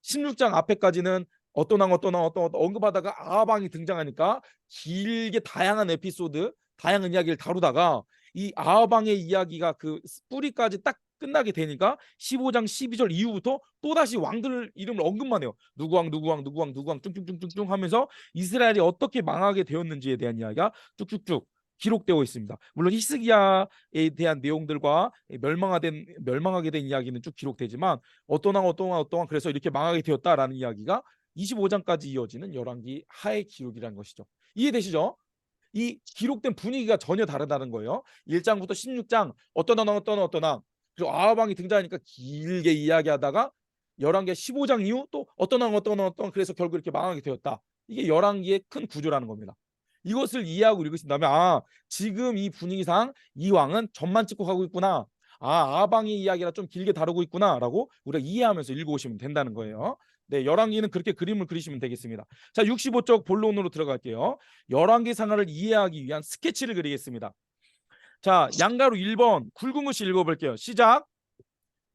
16장 앞에까지는 어떤 언급하다가 아하방이 등장하니까 길게 다양한 에피소드, 다양한 이야기를 다루다가 이 아하방의 이야기가 그 뿌리까지 딱 끝나게 되니까 15장 12절 이후부터 또다시 왕들 이름을 언급만 해요. 누구왕 뚱뚱뚱뚱뚱 하면서 이스라엘이 어떻게 망하게 되었는지에 대한 이야기가 쭉쭉쭉 기록되어 있습니다. 물론 히스기야에 대한 내용들과 멸망하게 된 이야기는 쭉 기록되지만 어떠한 그래서 이렇게 망하게 되었다라는 이야기가 25장까지 이어지는 열왕기 하의 기록이라는 것이죠. 이해되시죠? 이 기록된 분위기가 전혀 다르다는 거예요. 1장부터 16장 어떠나 그리고 아하방이 등장하니까 길게 이야기하다가 열왕기 15장 이후 또 어떠나 그래서 결국 이렇게 망하게 되었다. 이게 열왕기의 큰 구조라는 겁니다. 이것을 이해하고 읽으신다면 지금 이 분위기상 이 왕은 전만 찍고 가고 있구나. 아하방의 이야기라 좀 길게 다루고 있구나라고 우리가 이해하면서 읽어오시면 된다는 거예요. 네, 열왕기는 그렇게 그림을 그리시면 되겠습니다. 자, 65쪽 본론으로 들어갈게요. 열왕기 상하를 이해하기 위한 스케치를 그리겠습니다. 자, 양가로 1번 굵은 글씨 읽어볼게요. 시작.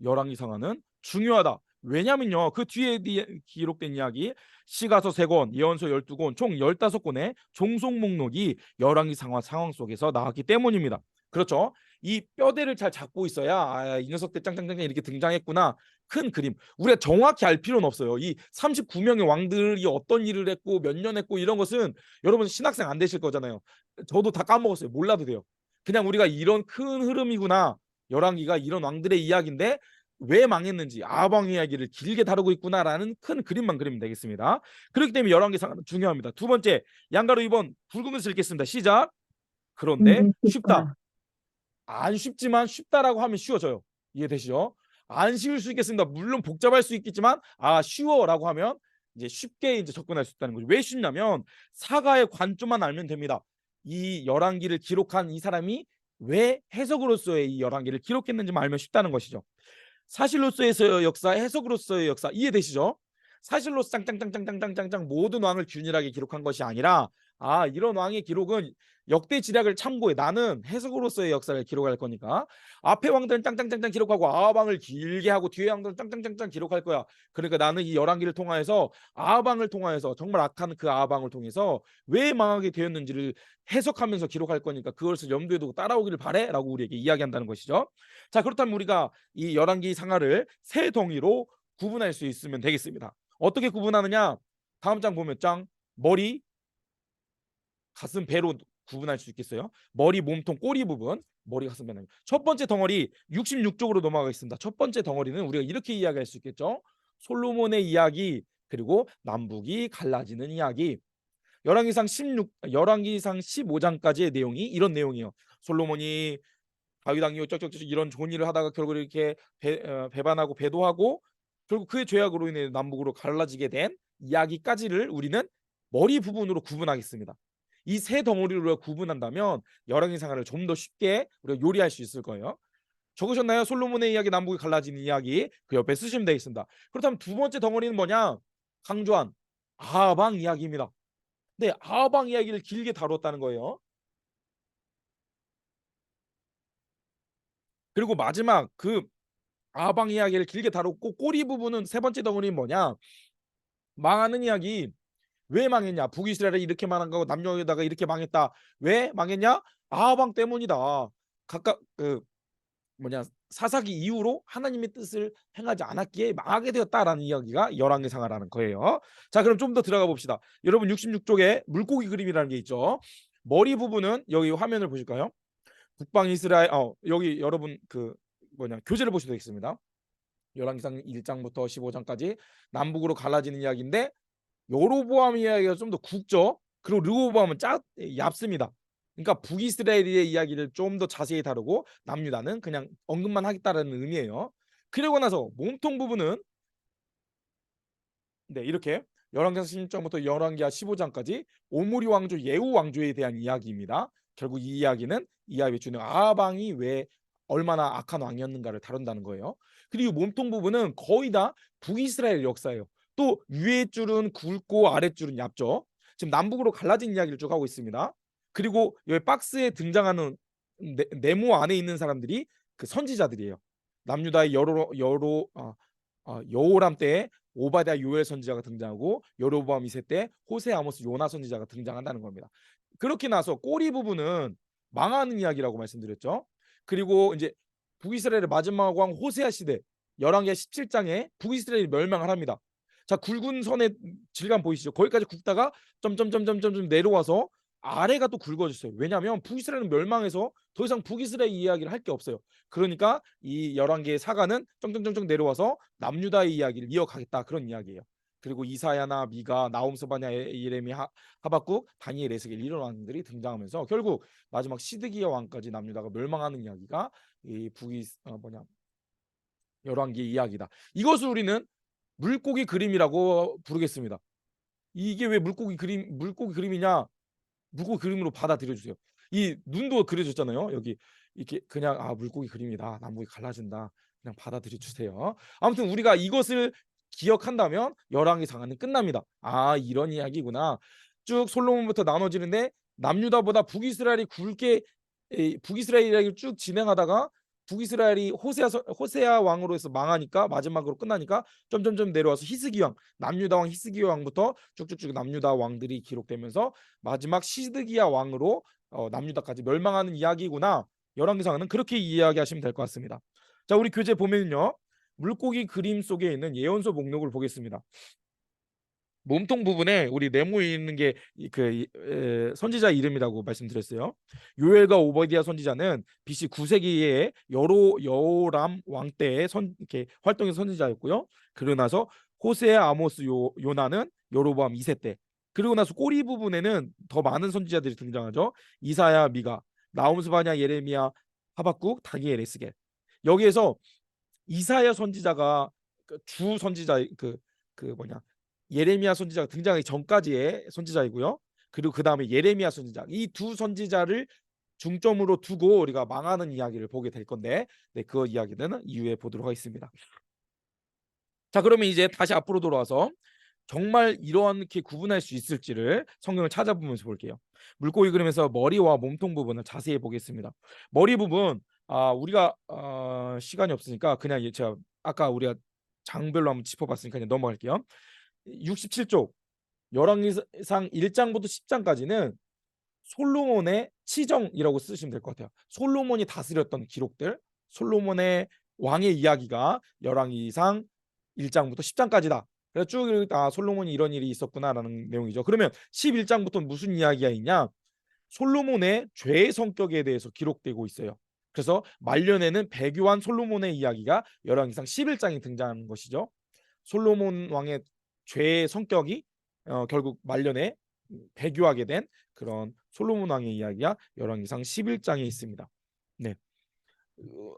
열왕기 상하는 중요하다. 왜냐면요. 그 뒤에 기록된 이야기 시가서 3권, 예언서 12권, 총 15권의 종속 목록이 열왕기 상황 속에서 나왔기 때문입니다. 그렇죠? 이 뼈대를 잘 잡고 있어야 이 녀석들 짱짱짱 이렇게 등장했구나. 큰 그림. 우리가 정확히 알 필요는 없어요. 이 39명의 왕들이 어떤 일을 했고 몇 년 했고 이런 것은 여러분 신학생 안 되실 거잖아요. 저도 다 까먹었어요. 몰라도 돼요. 그냥 우리가 이런 큰 흐름이구나. 열왕기가 이런 왕들의 이야기인데 왜 망했는지 아방 이야기를 길게 다루고 있구나라는 큰 그림만 그리면 되겠습니다. 그렇기 때문에 열왕기 상은 중요합니다. 두 번째 양가로 2번 굵은 글씨 읽겠습니다. 시작. 그런데 쉽다. 안 쉽지만 쉽다라고 하면 쉬워져요. 이해되시죠? 안 쉬울 수 있겠습니다. 물론 복잡할 수 있겠지만 쉬워라고 하면 이제 쉽게 이제 접근할 수 있다는 거죠. 왜 쉽냐면 사가의 관점만 알면 됩니다. 이 열왕기를 기록한 이 사람이 왜 해석으로서의 이 열왕기를 기록했는지만 알면 쉽다는 것이죠. 사실로서의 역사, 해석으로서의 역사 이해되시죠? 사실로서 짱짱짱짱짱짱짱 모든 왕을 균일하게 기록한 것이 아니라 이런 왕의 기록은 역대 지략을 참고해. 나는 해석으로서의 역사를 기록할 거니까 앞에 왕들은 짱짱짱짱 기록하고 아하방을 길게 하고 뒤에 왕들은 짱짱짱짱 기록할 거야. 그러니까 나는 이 열왕기를 통하여서 아하방을 통하여서 정말 악한 그 아하방을 통해서 왜 망하게 되었는지를 해석하면서 기록할 거니까 그것을 염두에 두고 따라오기를 바래라고 우리에게 이야기한다는 것이죠. 자, 그렇다면 우리가 이 열왕기 상하를 세 덩이로 구분할 수 있으면 되겠습니다. 어떻게 구분하느냐? 다음 장 보면 머리, 가슴, 배로 구분할 수 있겠어요? 머리, 몸통, 꼬리 부분, 머리, 가슴, 배. 첫 번째 덩어리 66쪽으로 넘어가겠습니다. 첫 번째 덩어리는 우리가 이렇게 이야기할 수 있겠죠? 솔로몬의 이야기 그리고 남북이 갈라지는 이야기. 열왕기상 15장까지의 내용이 이런 내용이에요. 솔로몬이 다윗 왕이 쩍쩍쩍 이런 좋은 일을 하다가 결국 이렇게 배반하고 배도하고 결국 그의 죄악으로 인해 남북으로 갈라지게 된 이야기까지를 우리는 머리 부분으로 구분하겠습니다. 이 세 덩어리로 구분한다면 열왕기 상하를 좀 더 쉽게 우리가 요리할 수 있을 거예요. 적으셨나요? 솔로몬의 이야기, 남북이 갈라지는 이야기 그 옆에 쓰시면 되겠습니다. 그렇다면 두 번째 덩어리는 뭐냐? 강조한 아하방 이야기입니다. 네, 아하방 이야기를 길게 다뤘다는 거예요. 그리고 마지막 그 아방 이야기를 길게 다뤘고 꼬리 부분은 세 번째 덩어리는 뭐냐? 망하는 이야기. 왜 망했냐? 북이스라엘이 이렇게 망한 거고 남녀에다가 이렇게 망했다. 왜 망했냐? 아방 때문이다. 각각 사사기 이후로 하나님의 뜻을 행하지 않았기에 망하게 되었다라는 이야기가 열왕기 상하라는 거예요. 자, 그럼 좀 더 들어가 봅시다. 여러분 66쪽에 물고기 그림이라는 게 있죠. 머리 부분은 여기 화면을 보실까요? 북방 이스라엘 여기 여러분 교재를 보시면 되겠습니다. 열왕기상 1장부터 15장까지 남북으로 갈라지는 이야기인데 여로보암 이야기가 좀 더 굵죠. 그리고 르호보암은 얇습니다. 그러니까 북이스라엘의 이야기를 좀 더 자세히 다루고 남유다는 그냥 언급만 하겠다라는 의미예요. 그리고 나서 몸통 부분은 네, 이렇게 열왕기상 16장부터 열왕기하 15장까지 오므리 왕조 예후 왕조에 대한 이야기입니다. 결국 이 이야기는 이야기의 주인공 아합 왕이 왜 얼마나 악한 왕이었는가를 다룬다는 거예요. 그리고 몸통 부분은 거의 다 북이스라엘 역사예요. 또 위에 줄은 굵고 아랫줄은 얇죠. 지금 남북으로 갈라진 이야기를 쭉 하고 있습니다. 그리고 여기 박스에 등장하는 네모 안에 있는 사람들이 그 선지자들이에요. 남유다의 여호람 때에 오바댜 요엘 선지자가 등장하고 여로보암 2세 때 호세 아모스 요나 선지자가 등장한다는 겁니다. 그렇게 나서 꼬리 부분은 망하는 이야기라고 말씀드렸죠. 그리고 이제 북이스라엘의 마지막 왕 호세아 시대 열왕기하 17장에 북이스라엘이 멸망을 합니다. 자, 굵은 선의 질감 보이시죠? 거기까지 굵다가 점점점점점 내려와서 아래가 또 굵어졌어요. 왜냐하면 북이스라엘은 멸망해서 더 이상 북이스라엘 이야기를 할 게 없어요. 그러니까 이 열왕기의 사가는 쩡쩡쩡쩡 내려와서 남유다의 이야기를 이어가겠다, 그런 이야기예요. 그리고 이사야나 미가, 나홈, 스바냐, 예레미, 하박국, 다니엘, 에스겔 이런 왕들이 등장하면서 결국 마지막 시드기야 왕까지 남유다가 멸망하는 이야기가 이 열왕기의 이야기다. 이것을 우리는 물고기 그림이라고 부르겠습니다. 이게 왜 물고기 그림이냐? 물고기 그림으로 받아들여 주세요. 이 눈도 그려졌잖아요. 여기 이렇게 그냥 물고기 그림이다. 남북이 갈라진다. 그냥 받아들여 주세요. 아무튼 우리가 이것을 기억한다면 열왕기상은 끝납니다. 이런 이야기구나. 쭉 솔로몬부터 나눠지는데 남유다보다 북이스라엘 이야기를 쭉 진행하다가 북이스라엘이 호세아 왕으로 해서 망하니까 마지막으로 끝나니까 점점점 내려와서 히스기 왕, 남유다 왕 히스기 왕부터 쭉쭉쭉 남유다 왕들이 기록되면서 마지막 시드기야 왕으로 남유다까지 멸망하는 이야기구나. 열왕기상은 그렇게 이야기하시면 될 것 같습니다. 자, 우리 교재 보면요, 물고기 그림 속에 있는 예언서 목록을 보겠습니다. 몸통 부분에 우리 네모에 있는 게 선지자 이름이라고 말씀드렸어요. 요엘과 오버디아 선지자는 BC 9세기에 여호람 왕 때에 이렇게 활동의 선지자였고요. 그러고 나서 호세아, 아모스, 요나는 여로보암 2세 때. 그리고 나서 꼬리 부분에는 더 많은 선지자들이 등장하죠. 이사야, 미가, 나홈, 스바냐, 예레미야, 하박국, 다니엘, 에스겔. 여기에서 이사야 선지자가 주 선지자 예레미야 선지자가 등장하기 전까지의 선지자이고요. 그리고 그 다음에 예레미야 선지자, 이 두 선지자를 중점으로 두고 우리가 망하는 이야기를 보게 될 건데, 네, 그 이야기는 이후에 보도록 하겠습니다. 자, 그러면 이제 다시 앞으로 돌아와서 정말 이렇게 구분할 수 있을지를 성경을 찾아보면서 볼게요. 물고기 그림에서 머리와 몸통 부분을 자세히 보겠습니다. 머리 부분, 우리가 시간이 없으니까 그냥 제가 아까 우리가 장별로 한번 짚어봤으니까 그냥 넘어갈게요. 67쪽 열왕기상 1장부터 10장까지는 솔로몬의 치정이라고 쓰시면 될 것 같아요. 솔로몬이 다스렸던 기록들, 솔로몬의 왕의 이야기가 열왕기상 1장부터 10장까지다. 그래서 쭉 솔로몬이 이런 일이 있었구나라는 내용이죠. 그러면 11장부터 무슨 이야기가 있냐? 솔로몬의 죄의 성격에 대해서 기록되고 있어요. 그래서 말년에는 배교한 솔로몬의 이야기가 열왕기상 11장에 등장하는 것이죠. 솔로몬 왕의 죄의 성격이 결국 말년에 배교하게 된 그런 솔로몬 왕의 이야기가 열왕기상 11장에 있습니다. 네.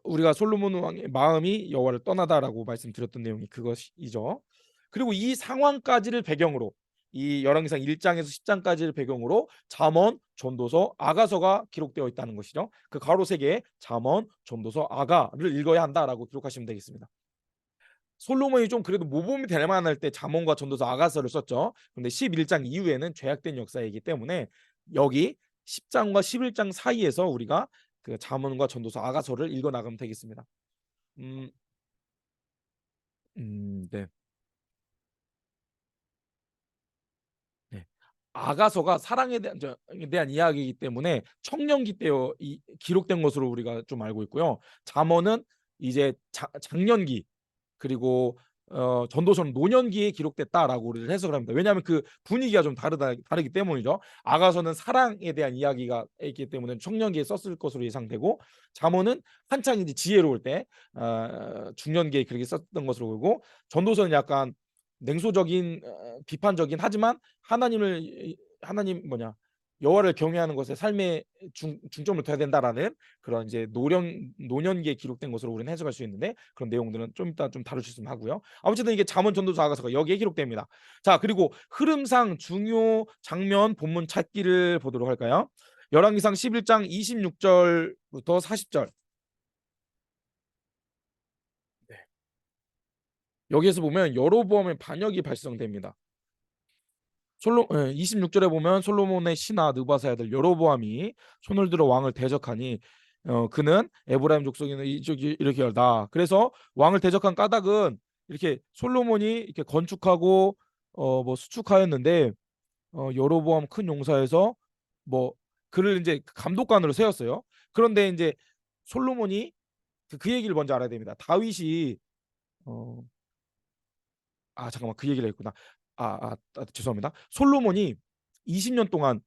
우리가 솔로몬 왕의 마음이 여호와를 떠나다라고 말씀드렸던 내용이 그것이죠. 그리고 이 상황까지를 배경으로 이 열왕기상 1장에서 10장까지를 배경으로 잠언, 전도서, 아가서가 기록되어 있다는 것이죠. 그 가로 세 개의 잠언, 전도서, 아가를 읽어야 한다라고 기록하시면 되겠습니다. 솔로몬이 좀 그래도 모범이 될 만할 때 잠언과 전도서, 아가서를 썼죠. 근데 11장 이후에는 죄악된 역사이기 때문에 여기 10장과 11장 사이에서 우리가 그 잠언과 전도서, 아가서를 읽어 나가면 되겠습니다. 음, 네. 네. 아가서가 사랑에 대한 이야기이기 때문에 청년기 때 기록된 것으로 우리가 좀 알고 있고요. 잠언은 이제 장년기, 그리고 전도서는 노년기에 기록됐다라고 우리를 해석을 합니다. 왜냐하면 그 분위기가 좀 다르기 때문이죠. 아가서는 사랑에 대한 이야기가 있기 때문에 청년기에 썼을 것으로 예상되고, 잠언은 한창 이제 지혜로울 때 중년기에 그렇게 썼던 것으로 보고, 전도서는 약간 냉소적인 비판적인, 하지만 하나님 여호와를 경외하는 것에 삶의 중점을 둬야 된다라는 그런 이제 노년기에 기록된 것으로 우리는 해석할 수 있는데, 그런 내용들은 좀 이따 좀 다루셨으면 하고요. 아무튼 이게 잠언, 전도서, 아가서가 여기에 기록됩니다. 자, 그리고 흐름상 중요 장면 본문 찾기를 보도록 할까요? 열왕기상 11장 26절부터 40절. 여기에서 보면 여로보암의 반역이 발생됩니다. 26절에 보면 솔로몬의 신하 느바사의 아들 여로보암이 손을 들어 왕을 대적하니 그는 에브라임 족속에는 이쪽이 이렇게 열다. 그래서 왕을 대적한 까닭은 이렇게 솔로몬이 이렇게 건축하고 뭐 수축하였는데, 여로보암 큰 용사에서 뭐 그를 이제 감독관으로 세웠어요. 그런데 이제 솔로몬이 그 얘기를 먼저 알아야 됩니다. 다윗이 어, 잠깐만, 그 얘기를 했구나. 죄송합니다. 솔로몬이 20년 동안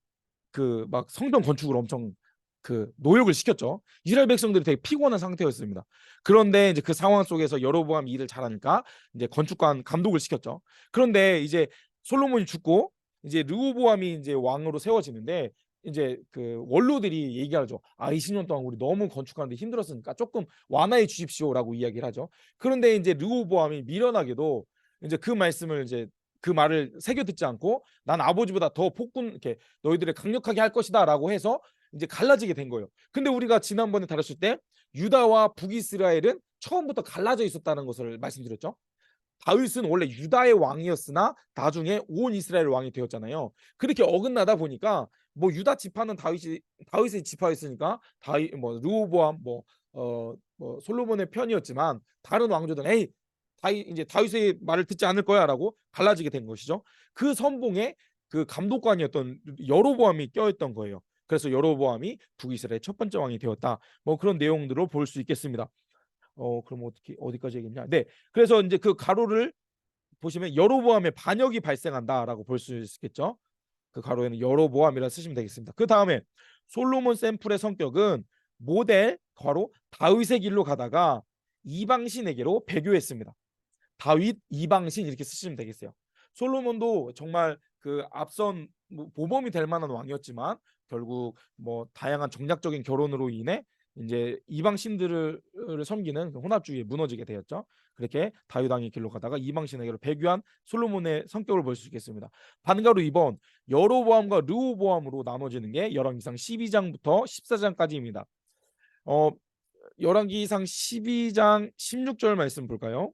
그 막 성전 건축을 엄청 그 노역을 시켰죠. 이스라엘 백성들이 되게 피곤한 상태였습니다. 그런데 이제 그 상황 속에서 여로보암이 일을 잘하니까 이제 건축관 감독을 시켰죠. 그런데 이제 솔로몬이 죽고 이제 르호보암이 이제 왕으로 세워지는데, 이제 그 원로들이 얘기하죠. 20년 동안 우리 너무 건축하는데 힘들었으니까 조금 완화해 주십시오라고 이야기를 하죠. 그런데 이제 르호보암이 미련하게도 이제 그 말씀을 이제 그 말을 새겨 듣지 않고, 난 아버지보다 더 폭군 이렇게 너희들을 강력하게 할 것이다라고 해서 이제 갈라지게 된 거예요. 근데 우리가 지난번에 다뤘을 때 유다와 북이스라엘은 처음부터 갈라져 있었다는 것을 말씀드렸죠. 다윗은 원래 유다의 왕이었으나 나중에 온 이스라엘 왕이 되었잖아요. 그렇게 어긋나다 보니까 뭐 유다 지파는 다윗의 지파였으니까 다윗 뭐 르호보암 뭐 솔로몬의 편이었지만, 다른 왕조들은 에이 이제 다윗의 말을 듣지 않을 거야라고 갈라지게 된 것이죠. 그 선봉에 그 감독관이었던 여로보암이 껴있던 거예요. 그래서 여로보암이 북이스라엘 첫 번째 왕이 되었다. 뭐 그런 내용들을 볼 수 있겠습니다. 그럼 어디까지 얘기했냐? 네. 그래서 이제 그 가로를 보시면 여로보암의 반역이 발생한다라고 볼 수 있겠죠. 그 가로에는 여로보암이라 쓰시면 되겠습니다. 그 다음에 솔로몬 샘플의 성격은 모델 가로 다윗의 길로 가다가 이방신에게로 배교했습니다. 다윗 이방신 이렇게 쓰시면 되겠어요. 솔로몬도 정말 그 앞선 뭐 모범이 될 만한 왕이었지만, 결국 뭐 다양한 정략적인 결혼으로 인해 이제 이방 신들을 섬기는 그 혼합주의에 무너지게 되었죠. 그렇게 다윗 왕의 길로 가다가 이방 신에게로 배교한 솔로몬의 성격을 볼 수 있겠습니다. 반가로 2번 여로보암과 르호보암으로 나눠지는 게 열왕기상 12장부터 14장까지입니다. 열왕기상 12장 16절 말씀 볼까요?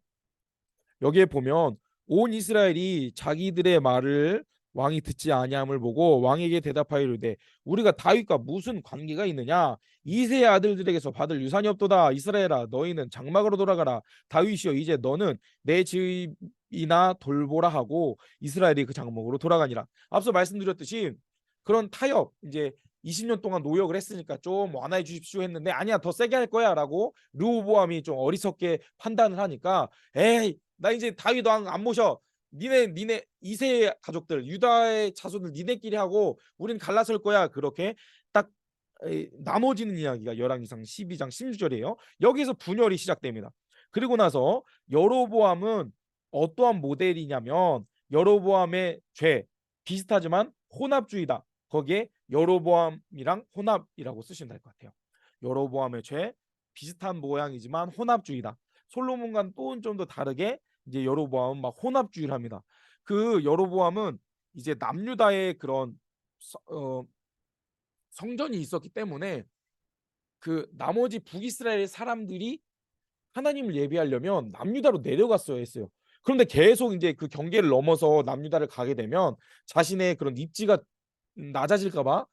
여기에 보면 온 이스라엘이 자기들의 말을 왕이 듣지 아니함을 보고 왕에게 대답하여 이르되 우리가 다윗과 무슨 관계가 있느냐? 이새의 아들들에게서 받을 유산이 없도다. 이스라엘아, 너희는 장막으로 돌아가라. 다윗이여, 이제 너는 내 집이나 돌보라 하고 이스라엘이 그 장막으로 돌아가니라. 앞서 말씀드렸듯이 그런 타협, 이제 20년 동안 노역을 했으니까 좀 완화해 주십시오 했는데, 아니야 더 세게 할 거야 라고 르호보암이 좀 어리석게 판단을 하니까, 에이 나 이제 다윗 왕 안 모셔. 니네 이세 가족들 유다의 자손들 니네끼리 하고 우린 갈라설 거야. 그렇게 딱 나눠지는 이야기가 열왕기상 12장 16절이에요. 여기서 분열이 시작됩니다. 그리고 나서 여로보암은 어떠한 모델이냐면, 여로보암의 죄 비슷하지만 혼합주의다. 거기에 여로보암이랑 혼합이라고 쓰시면 될 것 같아요. 여로보암의 죄 비슷한 모양이지만 혼합주의다. 솔로몬과는 또 좀 더 다르게 이제 여로보암은 막 혼합주의를 합니다. 그 여로보암은 이제 남유다의 그런 성전이 있었기 때문에 그 나머지 북이스라엘 사람들이 하나님을 예배하려면 남유다로 내려갔어야 했어요. 그런데 계속 이제 그 경계를 넘어서 남유다를 가게 되면 자신의 그런 입지가 낮아질까봐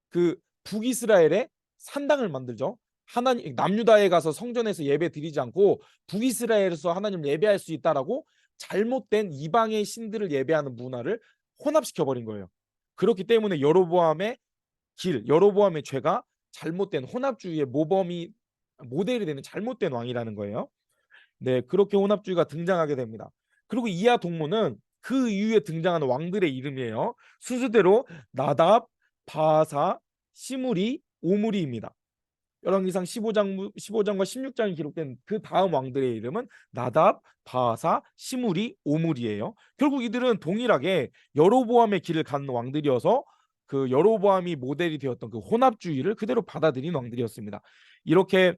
그 북이스라엘에 산당을 만들죠. 하나님 남유다에 가서 성전에서 예배 드리지 않고 북이스라엘에서 하나님을 예배할 수 있다라고 잘못된 이방의 신들을 예배하는 문화를 혼합시켜 버린 거예요. 그렇기 때문에 여로보암의 죄가 잘못된 혼합주의의 모델이 되는 잘못된 왕이라는 거예요. 네, 그렇게 혼합주의가 등장하게 됩니다. 그리고 이하 동문은 그 이후에 등장하는 왕들의 이름이에요. 순서대로 나답, 바사, 시므리, 오므리입니다. 열왕기상 15장과 16장이 기록된 그 다음 왕들의 이름은 나답, 바사, 시므리, 오므리예요. 결국 이들은 동일하게 여로보암의 길을 가는 왕들이어서 그 여로보암이 모델이 되었던 그 혼합주의를 그대로 받아들인 왕들이었습니다. 이렇게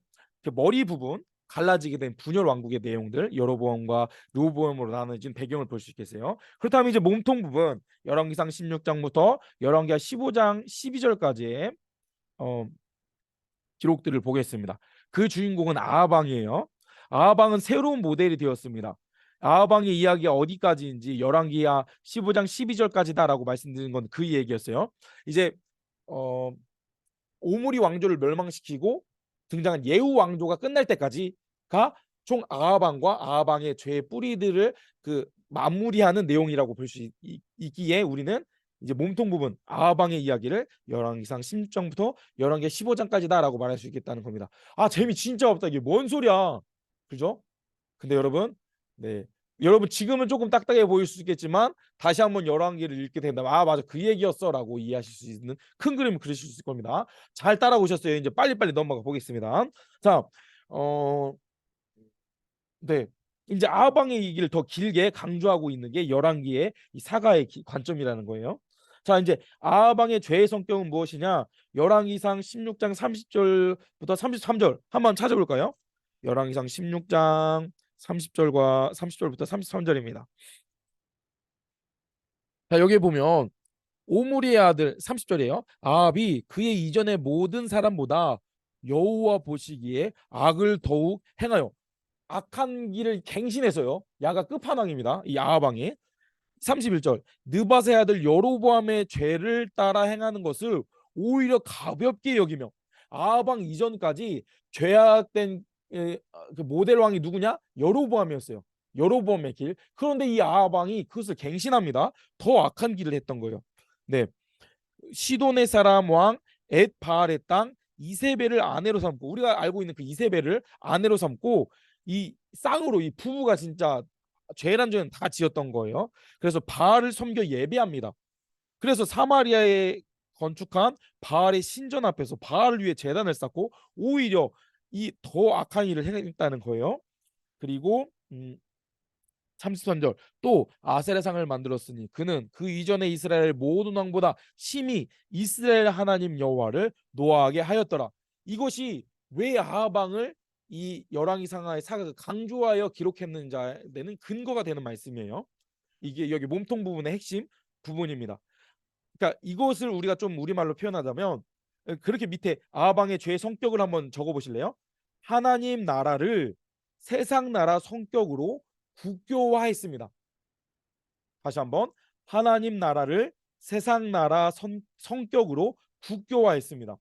머리 부분 갈라지게 된 분열 왕국의 내용들, 여로보암과 르호보암으로 나눠진 배경을 볼 수 있겠어요. 그렇다면 이제 몸통 부분 열왕기상 16장부터 열왕기하 15장 12절까지의 기록들을 보겠습니다. 그 주인공은 아하방이에요. 아하방은 새로운 모델이 되었습니다. 아하방의 이야기가 어디까지인지 열왕기하 15장 12절까지다라고 말씀드린 건 그 얘기였어요. 이제 어, 오므리 왕조를 멸망시키고 등장한 예후 왕조가 끝날 때까지가 총 아하방과 아하방의 죄의 뿌리들을 그 마무리하는 내용이라고 볼 수 있기에 우리는 이제 몸통 부분 아하방의 이야기를 열왕기상 16장부터 열왕기 15장까지다라고 말할 수 있겠다는 겁니다. 아 재미 진짜 없다. 이게 뭔 소리야? 그죠? 근데 여러분, 네. 여러분 지금은 조금 딱딱해 보일 수 있겠지만 다시 한번 열왕기를 읽게 된다면 아 맞아 그 얘기였어라고 이해하실 수 있는 큰 그림을 그리실 수 있을 겁니다. 잘 따라오셨어요. 이제 빨리빨리 넘어가 보겠습니다. 자, 어, 네. 이제 아방의 얘기를 더 길게 강조하고 있는 게 열왕기의 이 사가의 관점이라는 거예요. 자, 이제 아방의 죄의 성격은 무엇이냐? 열왕기상 16장 30절부터 33절 한번 찾아볼까요? 열왕기상 16장 30절부터 33절입니다. 자, 여기 보면 오므리의 아들 30절이에요. 아합이 그의 이전의 모든 사람보다 여호와 보시기에 악을 더욱 행하여 악한 길을 갱신해서요. 야가 끝판왕입니다. 이 아하방이 31절 느바세 아들 여로보암의 죄를 따라 행하는 것을 오히려 가볍게 여기며 아하방 이전까지 죄악된 그 모델 왕이 누구냐? 여로보암이었어요. 여로보암의 길. 그런데 이 아하방이 그것을 갱신합니다. 더 악한 길을 했던 거예요. 네, 시돈의 사람 왕 엣바알의 땅 이세벨을 아내로 삼고 우리가 알고 있는 그 이세벨을 아내로 삼고 이 쌍으로 이 부부가 진짜 죄란 죄는 다 지었던 거예요. 그래서 바알을 섬겨 예배합니다. 그래서 사마리아에 건축한 바알의 신전 앞에서 바알을 위해 제단을 쌓고 오히려 이 더 악한 일을 행했다는 거예요. 그리고 33절 또 아세라상을 만들었으니 그는 그 이전에 이스라엘 모든 왕보다 심히 이스라엘 하나님 여호와를 노하게 하였더라. 이것이 왜 아하방을 이 열왕기 상하의 사가가 강조하여 기록했는지는 근거가 되는 말씀이에요. 이게 여기 몸통 부분의 핵심 부분입니다. 그러니까 이것을 우리가 좀 우리말로 표현하자면 그렇게 밑에 아하방의 죄의 성격을 한번 적어 보실래요? 하나님 나라를 세상 나라 성격으로 국교화했습니다. 다시 한번 하나님 나라를 세상 나라 성격으로 국교화했습니다.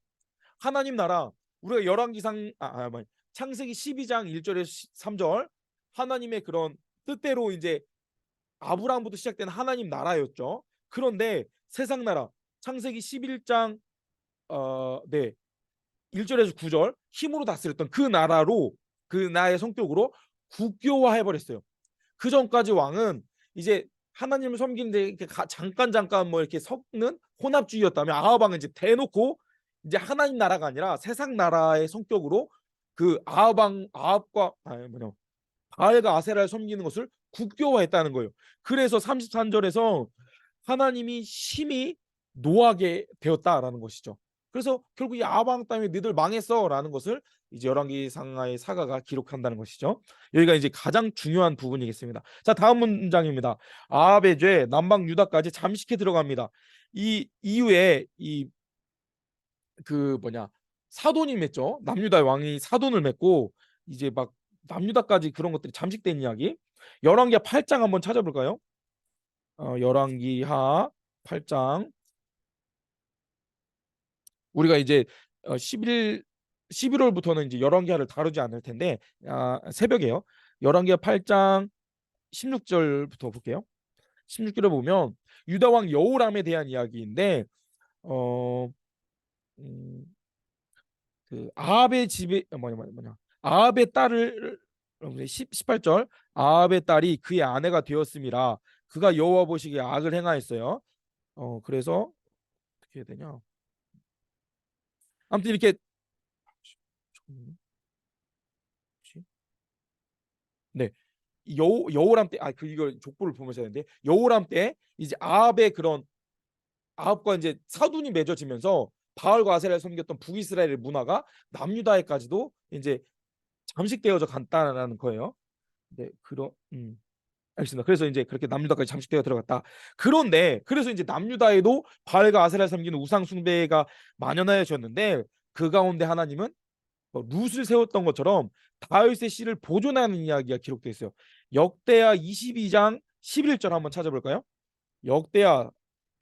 하나님 나라 우리가 열왕기상 창세기 12장 1절에서 3절 하나님의 그런 뜻대로 이제 아브라함부터 시작된 하나님 나라였죠. 그런데 세상 나라 창세기 11장 네 1절에서 9절 힘으로 다스렸던 그 나라로 그 나라의 성격으로 국교화해 버렸어요. 그 전까지 왕은 이제 하나님을 섬기는데 이렇게 잠깐 뭐 이렇게 섞는 혼합주의였다면 아하방은 이제 대놓고 이제 하나님 나라가 아니라 세상 나라의 성격으로 그 아합과 아니 뭐냐 바알과 아세라를 섬기는 것을 국교화했다는 거예요. 그래서 33절에서 하나님이 심히 노하게 되었다라는 것이죠. 그래서 결국 이 아방 땅에 너희들 망했어라는 것을 이제 열왕기 상하의 사가가 기록한다는 것이죠. 여기가 이제 가장 중요한 부분이겠습니다. 자, 다음 문장입니다. 아합의 죄 남방 유다까지 잠식해 들어갑니다. 이 이후에 이 그 뭐냐 사돈이 맺죠. 남유다 왕이 사돈을 맺고 이제 막 남유다까지 그런 것들이 잠식된 이야기. 열왕기하 8장 한번 찾아볼까요? 열왕기하 8장 우리가 이제 11월부터는 이제 열왕기하를 다루지 않을 텐데 새벽에요. 열왕기하 8장 16절부터 볼게요. 16절에 보면 유다 왕 여호람에 대한 이야기인데 어, 음, 그 아합의 집에 아합의 딸을 여러분들 18절 아합의 딸이 그의 아내가 되었음이라 그가 여호와 보시기에 악을 행하였어요. 그래서 어떻게 해야 되냐? 아무튼 이렇게 네. 여호람 때 이거 족보를 보면서 했는데 여호람 때 이제 아합의 그런 아합과 이제 사돈이 맺어지면서 바알과 아세라를 섬겼던 북이스라엘의 문화가 남유다에까지도 이제 잠식되어져 간다라는 거예요. 네, 알겠습니다. 그래서 이제 그렇게 남유다까지 잠식되어 들어갔다. 그런데 그래서 이제 남유다에도 바알과 아세라를 섬기는 우상 숭배가 만연하여졌는데 그 가운데 하나님은 룻을 세웠던 것처럼 다윗의 씨를 보존하는 이야기가 기록되어 있어요. 역대하 22장 11절 한번 찾아볼까요? 역대하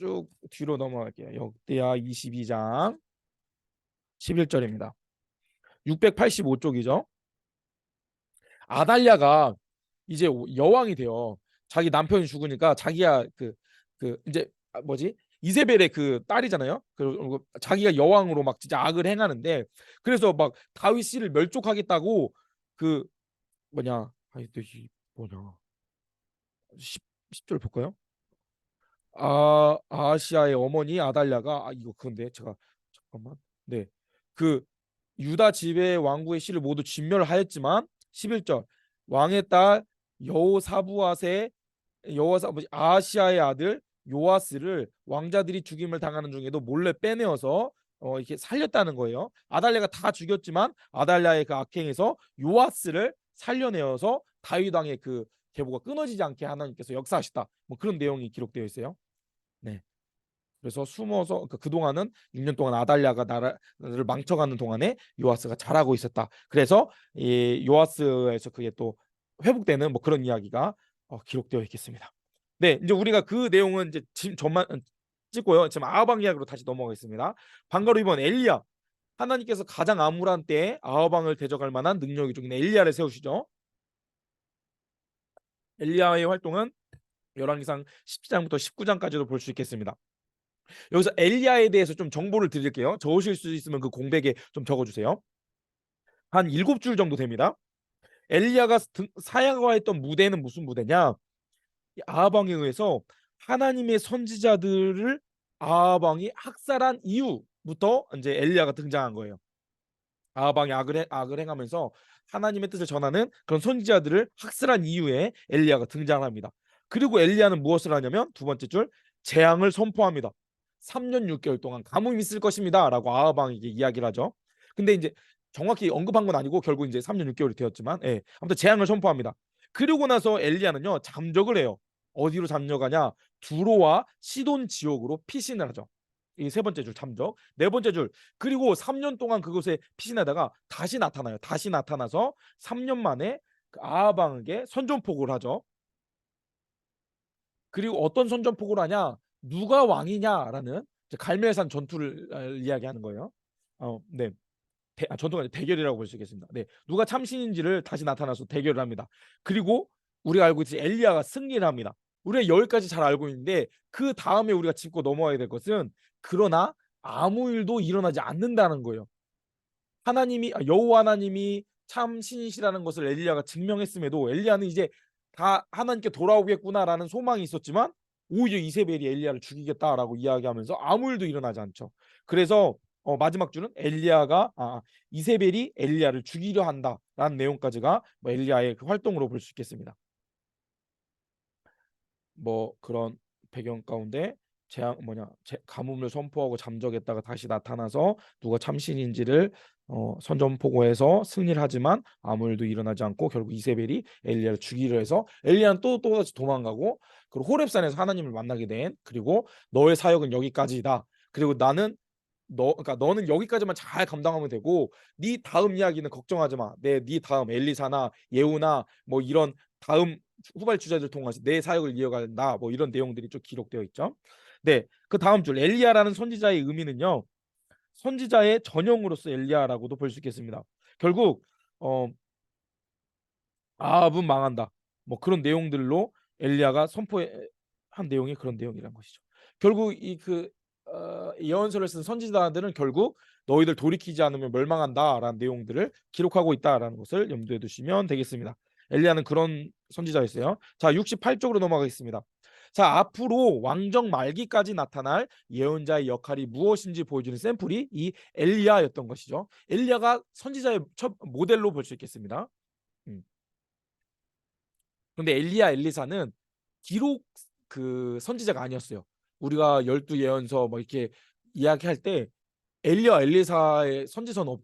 쭉 뒤로 넘어갈게요. 역대하 22장 11절입니다. 685쪽이죠. 아달랴가 이제 여왕이 돼요. 자기 남편이 죽으니까 자기가 이제 뭐지? 이세벨의 그 딸이잖아요. 그리고 자기가 여왕으로 막 진짜 악을 행하는데 그래서 막 다윗 씨를 멸족하겠다고 그 뭐냐? 뭐냐? 10절 볼까요? 아시아의 어머니 아달랴가 이거 그건데 제가 잠깐만. 네. 그 유다 지배 왕국의 씨를 모두 진멸하였지만 11절 왕의 딸 여호사부앗의 아시아의 아들 요아스를 왕자들이 죽임을 당하는 중에도 몰래 빼내어서 이렇게 살렸다는 거예요. 아달랴가 다 죽였지만 아달랴의 그 악행에서 요아스를 살려내어서 다윗 왕의 그 계보가 끊어지지 않게 하나님께서 역사하셨다. 뭐 그런 내용이 기록되어 있어요. 네. 그래서 숨어서 그동안은 6년 동안 아달랴가 나라를 망쳐가는 동안에 요아스가 잘하고 있었다. 그래서 이 요아스에서 그게 또 회복되는 뭐 그런 이야기가 기록되어 있겠습니다. 네, 이제 우리가 그 내용은 이제 지금 전만 찍고요. 지금 아하방 이야기로 다시 넘어가겠습니다. 방가로 이번 엘리야 하나님께서 가장 암울한 때에 아하방을 대적할 만한 능력이 중인 엘리야를 세우시죠. 엘리야의 활동은 열왕기상 17장부터 19장까지도 볼 수 있겠습니다. 여기서 엘리야에 대해서 좀 정보를 드릴게요. 적으실 수 있으면 그 공백에 좀 적어주세요. 한 7줄 정도 됩니다. 엘리야가 사야가했던 무대는 무슨 무대냐? 아하방에 의해서 하나님의 선지자들을 아하방이 학살한 이후부터 이제 엘리야가 등장한 거예요. 아하방이 악을 행하면서 하나님의 뜻을 전하는 그런 선지자들을 학살한 이후에 엘리야가 등장합니다. 그리고 엘리야는 무엇을 하냐면 두 번째 줄 재앙을 선포합니다. 3년 6개월 동안 가뭄이 있을 것입니다라고 아하방에게 이야기를 하죠. 근데 이제 정확히 언급한 건 아니고 결국 이제 3년 6개월이 되었지만 아무튼 재앙을 선포합니다. 그리고 나서 엘리야는요 잠적을 해요. 어디로 잠적하냐? 두로와 시돈 지옥으로 피신을 하죠. 이 세 번째 줄 잠적. 네 번째 줄 그리고 3년 동안 그곳에 피신하다가 다시 나타나요. 다시 나타나서 3년 만에 그 아하방에게 선전포고를 하죠. 그리고 어떤 선전포고를 하냐? 누가 왕이냐라는 갈멜산 전투를 이야기하는 거예요. 네. 전투가 아니라 대결이라고 볼 수 있겠습니다. 네. 누가 참신인지를 다시 나타나서 대결을 합니다. 그리고 우리가 알고 있듯이 엘리야가 승리를 합니다. 우리가 여기까지 잘 알고 있는데 그 다음에 우리가 짚고 넘어가야 될 것은 그러나 아무 일도 일어나지 않는다는 거예요. 여호와 하나님이 참 신이시라는 것을 엘리야가 증명했음에도 엘리야는 이제 다 하나님께 돌아오겠구나라는 소망이 있었지만 오히려 이세벨이 엘리야를 죽이겠다라고 이야기하면서 아무 일도 일어나지 않죠. 그래서 마지막 줄은 이세벨이 엘리야를 죽이려 한다라는 내용까지가 뭐 엘리야의 그 활동으로 볼 수 있겠습니다. 뭐 그런 배경 가운데 가뭄을 선포하고 잠적했다가 다시 나타나서 누가 참신인지를 선전포고해서 승리를 하지만 아무 일도 일어나지 않고 결국 이세벨이 엘리야를 죽이려 해서 엘리야는 또다시 도망가고 그리고 호렙산에서 하나님을 만나게 된 그리고 너의 사역은 여기까지다. 그리고 그러니까 너는 여기까지만 잘 감당하면 되고 네 다음 이야기는 걱정하지 마. 네 다음 엘리사나 예후나 뭐 이런 다음 후발주자들 통해서 내 사역을 이어간다. 뭐 이런 내용들이 좀 기록되어 있죠. 네, 그 다음 줄 엘리야라는 선지자의 의미는요. 선지자의 전형으로서 엘리야라고도 볼 수 있겠습니다. 결국 아합은 망한다. 뭐 그런 내용들로 엘리야가 선포한 내용이 그런 내용이란 것이죠. 결국 예언서를 쓴 선지자들은 결국 너희들 돌이키지 않으면 멸망한다라는 내용들을 기록하고 있다라는 것을 염두에 두시면 되겠습니다. 엘리야는 그런 선지자였어요. 자, 68쪽으로 넘어가겠습니다. 자, 앞으로 왕정 말기까지 나타날 예언자의 역할이 무엇인지 보여주는 샘플이 이 엘리야였던 것이죠. 엘리야가 선지자의 첫 모델로 볼 수 있겠습니다. 음. 그런데 엘리야 엘리사는 기록 그 선지자가 아니었어요. 우리가 열두 예언서 뭐 이렇게 이야기할 때 엘리야 엘리사의 선지서는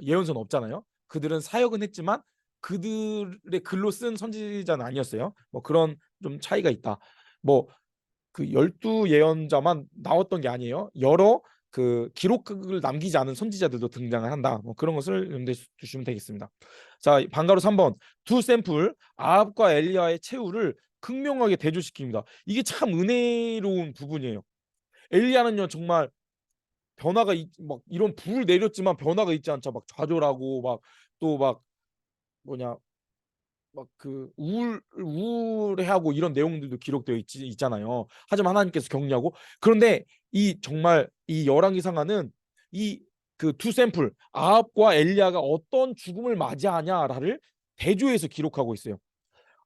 예언서는 없잖아요. 그들은 사역은 했지만 그들의 글로 쓴 선지자는 아니었어요. 뭐 그런 좀 차이가 있다. 뭐 그 열두 예언자만 나왔던 게 아니에요. 여러 그 기록을 남기지 않은 선지자들도 등장을 한다. 뭐 그런 것을 염두에 두시면 되겠습니다. 자, 방가로 3번 두 샘플 아합과 엘리야의 최후를 극명하게 대조시킵니다. 이게 참 은혜로운 부분이에요. 엘리야는요 정말 막 이런 불 내렸지만 변화가 있지 않자 막 좌절하고 막 또 막 뭐냐 막 그 우울해하고 이런 내용들도 기록되어 있잖아요. 하지만 하나님께서 격려하고 그런데 이 정말 이 열왕기상하는 이 그 두 샘플 아합과 엘리야가 어떤 죽음을 맞이하냐를 대조해서 기록하고 있어요.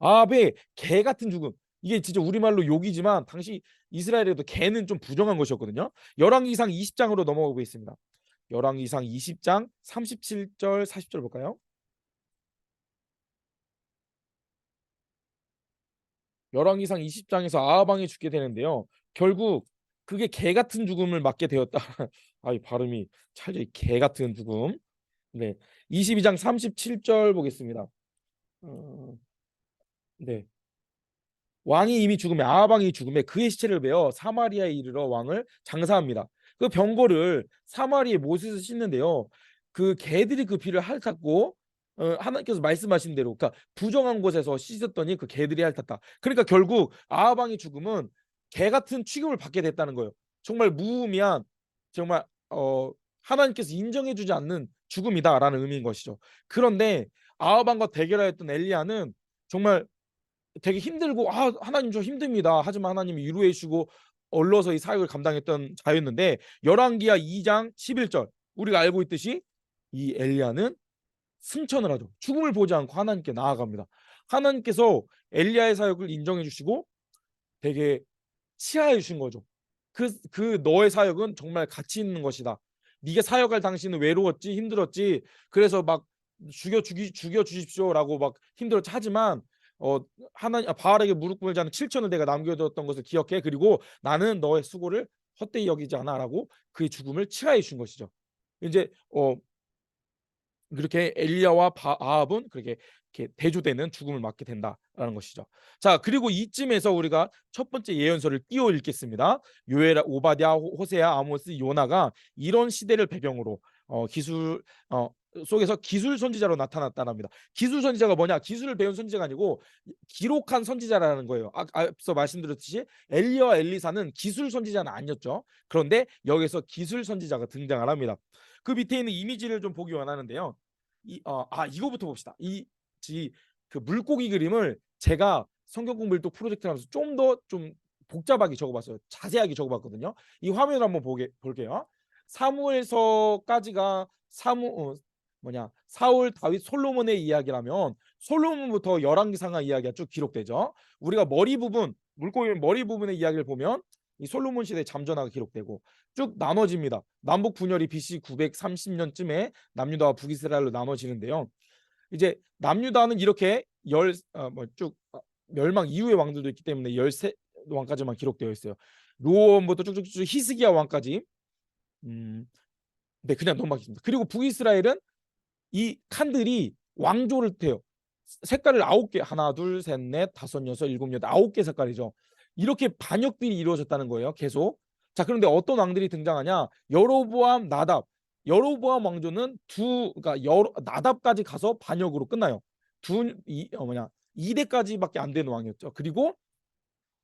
아합의 개 같은 죽음. 이게 진짜 우리말로 욕이지만 당시 이스라엘에도 개는 좀 부정한 것이었거든요. 열왕기상 20장으로 넘어가 보겠습니다. 열왕기상 20장 37절 40절 볼까요? 열왕기상 20장에서 아하방이 죽게 되는데요. 결국 그게 개 같은 죽음을 맞게 되었다. 아이 발음이 찰져 개 같은 죽음. 네. 22장 37절 보겠습니다. 어, 네. 왕이 이미 죽음에 아하방이 죽음에 그의 시체를 베어 사마리아에 이르러 왕을 장사합니다. 그 병거를 사마리아의 못에서 씻는데요. 그 개들이 그 피를 핥았고 하나님께서 말씀하신 대로 그러니까 부정한 곳에서 씻었더니 그 개들이 핥았다. 그러니까 결국 아하방의 죽음은 개 같은 취급을 받게 됐다는 거예요. 정말 무의미한 정말 하나님께서 인정해주지 않는 죽음이다라는 의미인 것이죠. 그런데 아하방과 대결하였던 엘리야는 정말 되게 힘들고 하나님 저 힘듭니다. 하지만 하나님이 위로해 주시고 얼러서 이 사역을 감당했던 자였는데 열왕기하 2장 11절 우리가 알고 있듯이 이 엘리야는 승천을 하죠. 죽음을 보지 않고 하나님께 나아갑니다. 하나님께서 엘리야의 사역을 인정해 주시고 되게 치하해 주신 거죠. 그 너의 사역은 정말 가치 있는 것이다. 네가 사역할 당시는 외로웠지 힘들었지. 그래서 막 죽여 주십시오라고 막 힘들었지. 하지만 하나님 바알에게 무릎 꿇지 않은 7천을 내가 남겨두었던 것을 기억해. 그리고 나는 너의 수고를 헛되이 여기지 않아라고 그의 죽음을 치하해 준 것이죠. 이제 그렇게 엘리야와 아합은 그렇게 이렇게 대조되는 죽음을 맞게 된다라는 것이죠. 자, 그리고 이쯤에서 우리가 첫 번째 예언서를 띄워 읽겠습니다. 요엘, 오바댜, 호세아, 아모스, 요나가 이런 시대를 배경으로 기술 속에서 기술 선지자로 나타났다랍니다. 기술 선지자가 뭐냐? 기술을 배운 선지자가 아니고 기록한 선지자라는 거예요. 앞서 말씀드렸듯이 엘리야와 엘리사는 기술 선지자는 아니었죠. 그런데 여기서 기술 선지자가 등장을 합니다. 그 밑에 있는 이미지를 좀 보기 원하는데요. 이거부터 봅시다. 그 물고기 그림을 제가 성경 공부를 또 프로젝트를 하면서 좀 더 좀 복잡하게 적어봤어요. 자세하게 적어봤거든요. 이 화면을 한번 볼게요. 사무엘서까지가 사울, 다윗, 솔로몬의 이야기라면 솔로몬부터 열왕기상하 이야기가 쭉 기록되죠. 우리가 물고기 머리 부분의 이야기를 보면 이 솔로몬 시대 잠전화가 기록되고 쭉 나눠집니다. 남북 분열이 BC 930년쯤에 남유다와 북이스라엘로 나눠지는데요. 이제 남유다는 이렇게 쭉 멸망 이후의 왕들도 있기 때문에 13왕까지만 기록되어 있어요. 로원부터 쭉쭉쭉 히스기야 왕까지. 네, 그냥 넘어가겠습니다. 그리고 북이스라엘은 이 칸들이 왕조를 태요. 색깔을 9개, 하나, 둘, 셋, 넷, 다섯, 여섯, 일곱, 여덟, 9개 색깔이죠. 이렇게 반역들이 이루어졌다는 거예요. 계속. 자, 그런데 어떤 왕들이 등장하냐? 여로보암, 나답. 여로보암 왕조는 그러니까 나답까지 가서 반역으로 끝나요. 2대까지밖에 안 되는 왕이었죠. 그리고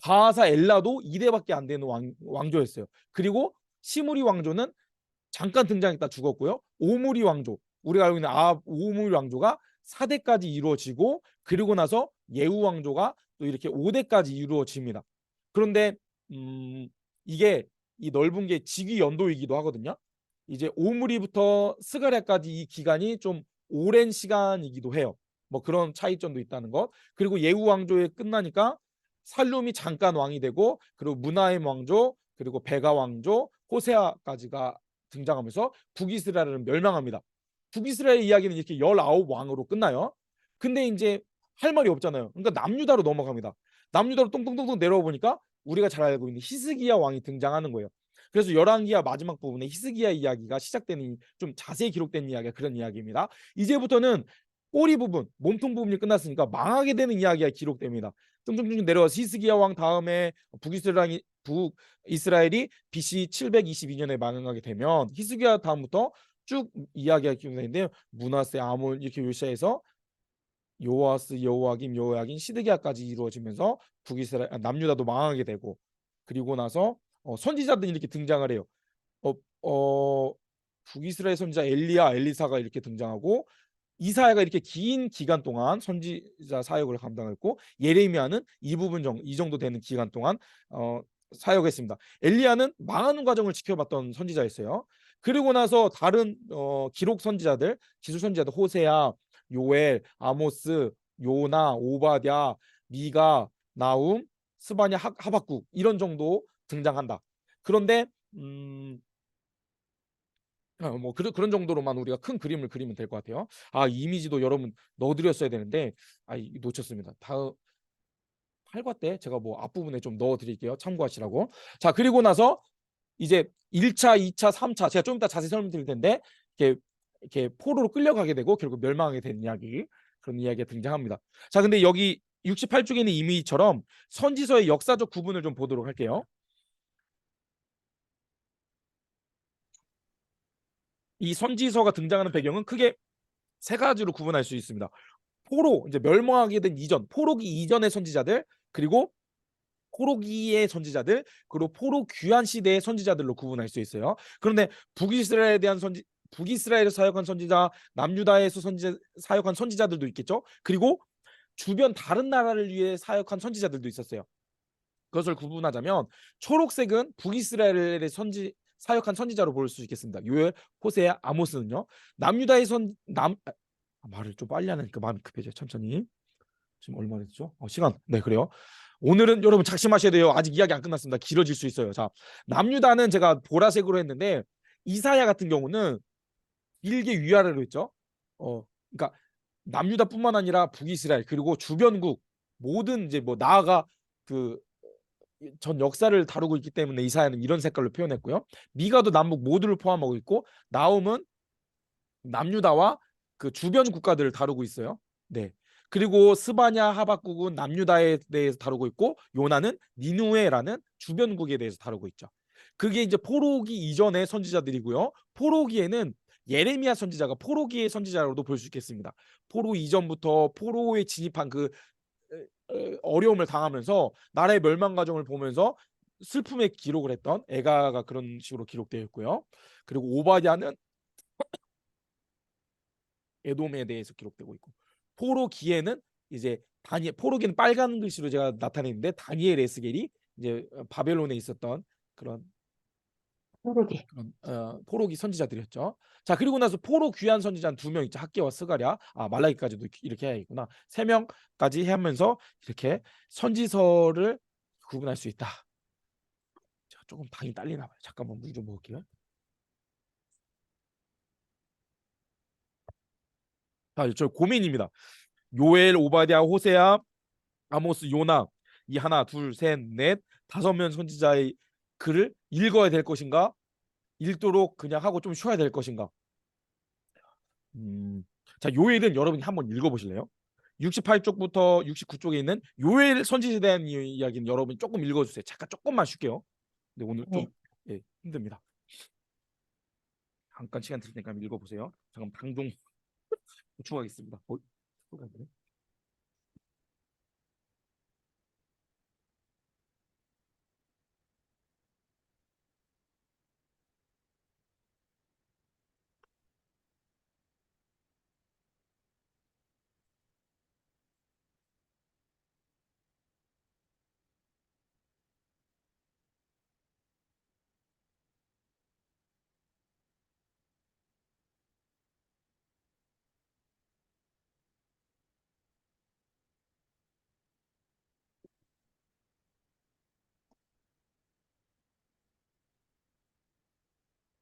바하사 엘라도 2대밖에 안 되는 왕조였어요. 그리고 시므리 왕조는 잠깐 등장했다 죽었고요. 오므리 왕조, 우리가 알고 있는 오므리 왕조가 4대까지 이루어지고 그리고 나서 예후 왕조가 또 이렇게 5대까지 이루어집니다. 그런데 이게 이 넓은 게 직위 연도이기도 하거든요. 이제 오므리부터 스가랴까지 이 기간이 좀 오랜 시간이기도 해요. 뭐 그런 차이점도 있다는 것. 그리고 예후 왕조에 끝나니까 살룸이 잠깐 왕이 되고, 그리고 문하임 왕조, 그리고 베가 왕조, 호세아까지가 등장하면서 북이스라엘은 멸망합니다. 북이스라엘 이야기는 이렇게 19왕으로 끝나요. 근데 이제 할 말이 없잖아요. 그러니까 남유다로 넘어갑니다. 남유다로 똥똥똥똥 내려와 보니까 우리가 잘 알고 있는 히스기야 왕이 등장하는 거예요. 그래서 열왕기야 마지막 부분에 히스기야 이야기가 시작되는, 좀 자세히 기록된 이야기가 그런 이야기입니다. 이제부터는 꼬리 부분, 몸통 부분이 끝났으니까 망하게 되는 이야기가 기록됩니다. 뚱뚱뚱 내려와서 히스기야 왕 다음에 북이스라엘이 BC 722년에 망하게 되면 히스기야 다음부터 쭉 이야기가 기록되는데, 문하세, 아몬 이렇게 묘시해서 요아스, 여호와김, 여호야긴, 시드기야까지 이루어지면서 남유다도 망하게 되고, 그리고 나서 선지자들이 이렇게 등장을 해요. 어, 어, 북이스라엘 선지자 엘리야, 엘리사가 이렇게 등장하고, 이사야가 이렇게 긴 기간 동안 선지자 사역을 감당했고, 예레미야는 이 정도 되는 기간 동안 어, 사역했습니다. 엘리야는 망하는 과정을 지켜봤던 선지자였어요. 그리고 나서 다른 기록 선지자들, 기술 선지자들, 호세야, 요엘, 아모스, 요나, 오바댜, 미가, 나움, 스바냐, 하박국 이런 정도 등장한다. 그런데 뭐 그런 정도로만 우리가 큰 그림을 그리면 될 것 같아요. 이미지도 여러분 넣어드렸어야 되는데 놓쳤습니다. 다음 8과 때 제가 뭐 앞부분에 좀 넣어드릴게요. 참고하시라고. 자, 그리고 나서 이제 1차, 2차, 3차 제가 좀 이따 자세히 설명드릴 텐데, 이렇게 포로로 끌려가게 되고 결국 멸망하게 되는 이야기, 그런 이야기가 등장합니다. 자, 근데 여기 68쪽에 있는 이미지처럼 선지서의 역사적 구분을 좀 보도록 할게요. 이 선지서가 등장하는 배경은 크게 세 가지로 구분할 수 있습니다. 이제 멸망하게 된 이전, 포로기 이전의 선지자들, 그리고 포로기의 선지자들, 그리고 포로 귀환 시대의 선지자들로 구분할 수 있어요. 그런데 북이스라엘에 대한 북이스라엘에서 사역한 선지자, 남유다에서 사역한 선지자들도 있겠죠. 그리고 주변 다른 나라를 위해 사역한 선지자들도 있었어요. 그것을 구분하자면 초록색은 북이스라엘의 사역한 선지자로 볼 수 있겠습니다. 요엘, 호세야, 아모스는요. 남유다의 말을 좀 빨리 하니까 마음이 급해져요. 천천히. 지금 얼마 됐죠? 시간. 네, 그래요. 오늘은 여러분 작심하셔야 돼요. 아직 이야기 안 끝났습니다. 길어질 수 있어요. 자, 남유다는 제가 보라색으로 했는데, 이사야 같은 경우는 길게 위아래로 했죠. 그러니까 남유다뿐만 아니라 북이스라엘, 그리고 주변국 모든, 이제 뭐 나아가 그 전 역사를 다루고 있기 때문에 이사야는 이런 색깔로 표현했고요. 미가도 남북 모두를 포함하고 있고, 나움은 남유다와 그 주변 국가들을 다루고 있어요. 네. 그리고 스바냐, 하박국은 남유다에 대해서 다루고 있고, 요나는 니누에라는 주변국에 대해서 다루고 있죠. 그게 이제 포로기 이전의 선지자들이고요. 포로기에는 예레미야 선지자가 포로기의 선지자로도 볼 수 있겠습니다. 포로 이전부터 포로에 진입한 그 어려움을 당하면서 나라의 멸망 과정을 보면서 슬픔의 기록을 했던 애가가 그런 식으로 기록되어 있고요. 그리고 오바댜는 에돔에 대해서 기록되고 있고, 포로기에는 이제 포로기는 빨간 글씨로 제가 나타냈는데, 다니엘 에스겔이 이제 바벨론에 있었던 그런 모르게. 포로기 선지자들이었죠. 자, 그리고 나서 포로 귀한 선지자 두 명 있죠. 학개와 스가랴, 말라기까지도 이렇게 해야겠구나. 세 명까지 하면서 이렇게 선지서를 구분할 수 있다. 제가 조금 당이 딸리나 봐요. 잠깐만 물 좀 먹을게요. 저 고민입니다. 요엘, 오바댜, 호세아, 아모스, 요나, 이 하나, 둘, 셋, 넷, 다섯 명 선지자의 글을 읽어야 될 것인가? 읽도록 그냥 하고 좀 쉬어야 될 것인가? 음, 자, 요엘은 여러분이 한번 읽어보실래요? 68쪽부터 69쪽에 있는 요엘 선지자에 대한 이야기는 여러분이 조금 읽어주세요. 잠깐 조금만 쉴게요. 근데 오늘 좀 네. 힘듭니다. 잠깐 시간 드릴 테니까 읽어보세요. 잠깐 방송 보충하겠습니다.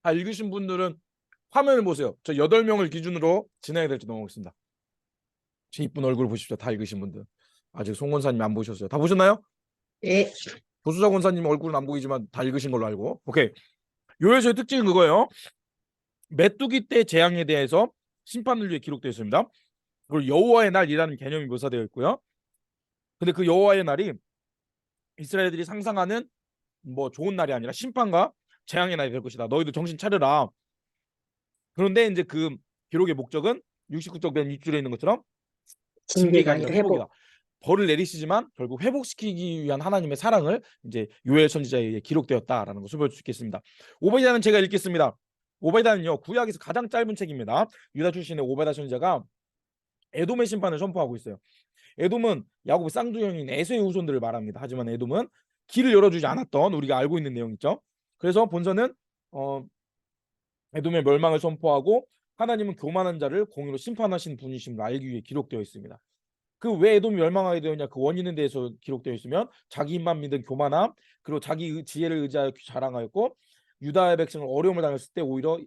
다 읽으신 분들은 화면을 보세요. 저 8명을 기준으로 진행이 될지 넘어가겠습니다. 제 이쁜 얼굴 보십시오. 다 읽으신 분들. 아직 송 권사님 안 보셨어요. 다 보셨나요? 예. 조수자 권사님 얼굴은 안 보이지만 다 읽으신 걸로 알고. 오케이. 요에서의 특징은 그거예요. 메뚜기 때 재앙에 대해서 심판을 위해 기록되어 있습니다. 그리고 여호와의 날이라는 개념이 묘사되어 있고요. 근데 그 여호와의 날이 이스라엘들이 상상하는 뭐 좋은 날이 아니라 심판과 재앙의 날이 될 것이다. 너희도 정신 차려라. 그런데 이제 그 기록의 목적은 69쪽 맨 윗줄에 있는 것처럼 징계가 아니라 회복이다. 벌을 내리시지만 결국 회복시키기 위한 하나님의 사랑을 이제 요엘 선지자에 의해 기록되었다라는 것을 볼 수 있겠습니다. 오베다는 제가 읽겠습니다. 오베다는요 구약에서 가장 짧은 책입니다. 유다 출신의 오베다 선지자가 에돔의 심판을 선포하고 있어요. 에돔은 야곱의 쌍둥이인 에서의 후손들을 말합니다. 하지만 에돔은 길을 열어주지 않았던 우리가 알고 있는 내용 있죠. 그래서 본서는 에돔의 멸망을 선포하고 하나님은 교만한 자를 공의로 심판하신 분이심을 알기 위해 기록되어 있습니다. 그 왜 에돔이 멸망하게 되었냐 그 원인에 대해서 기록되어 있으면 자기 힘만 믿은 교만함 그리고 자기 지혜를 의지하여 자랑하였고 유다의 백성을 어려움을 당했을 때 오히려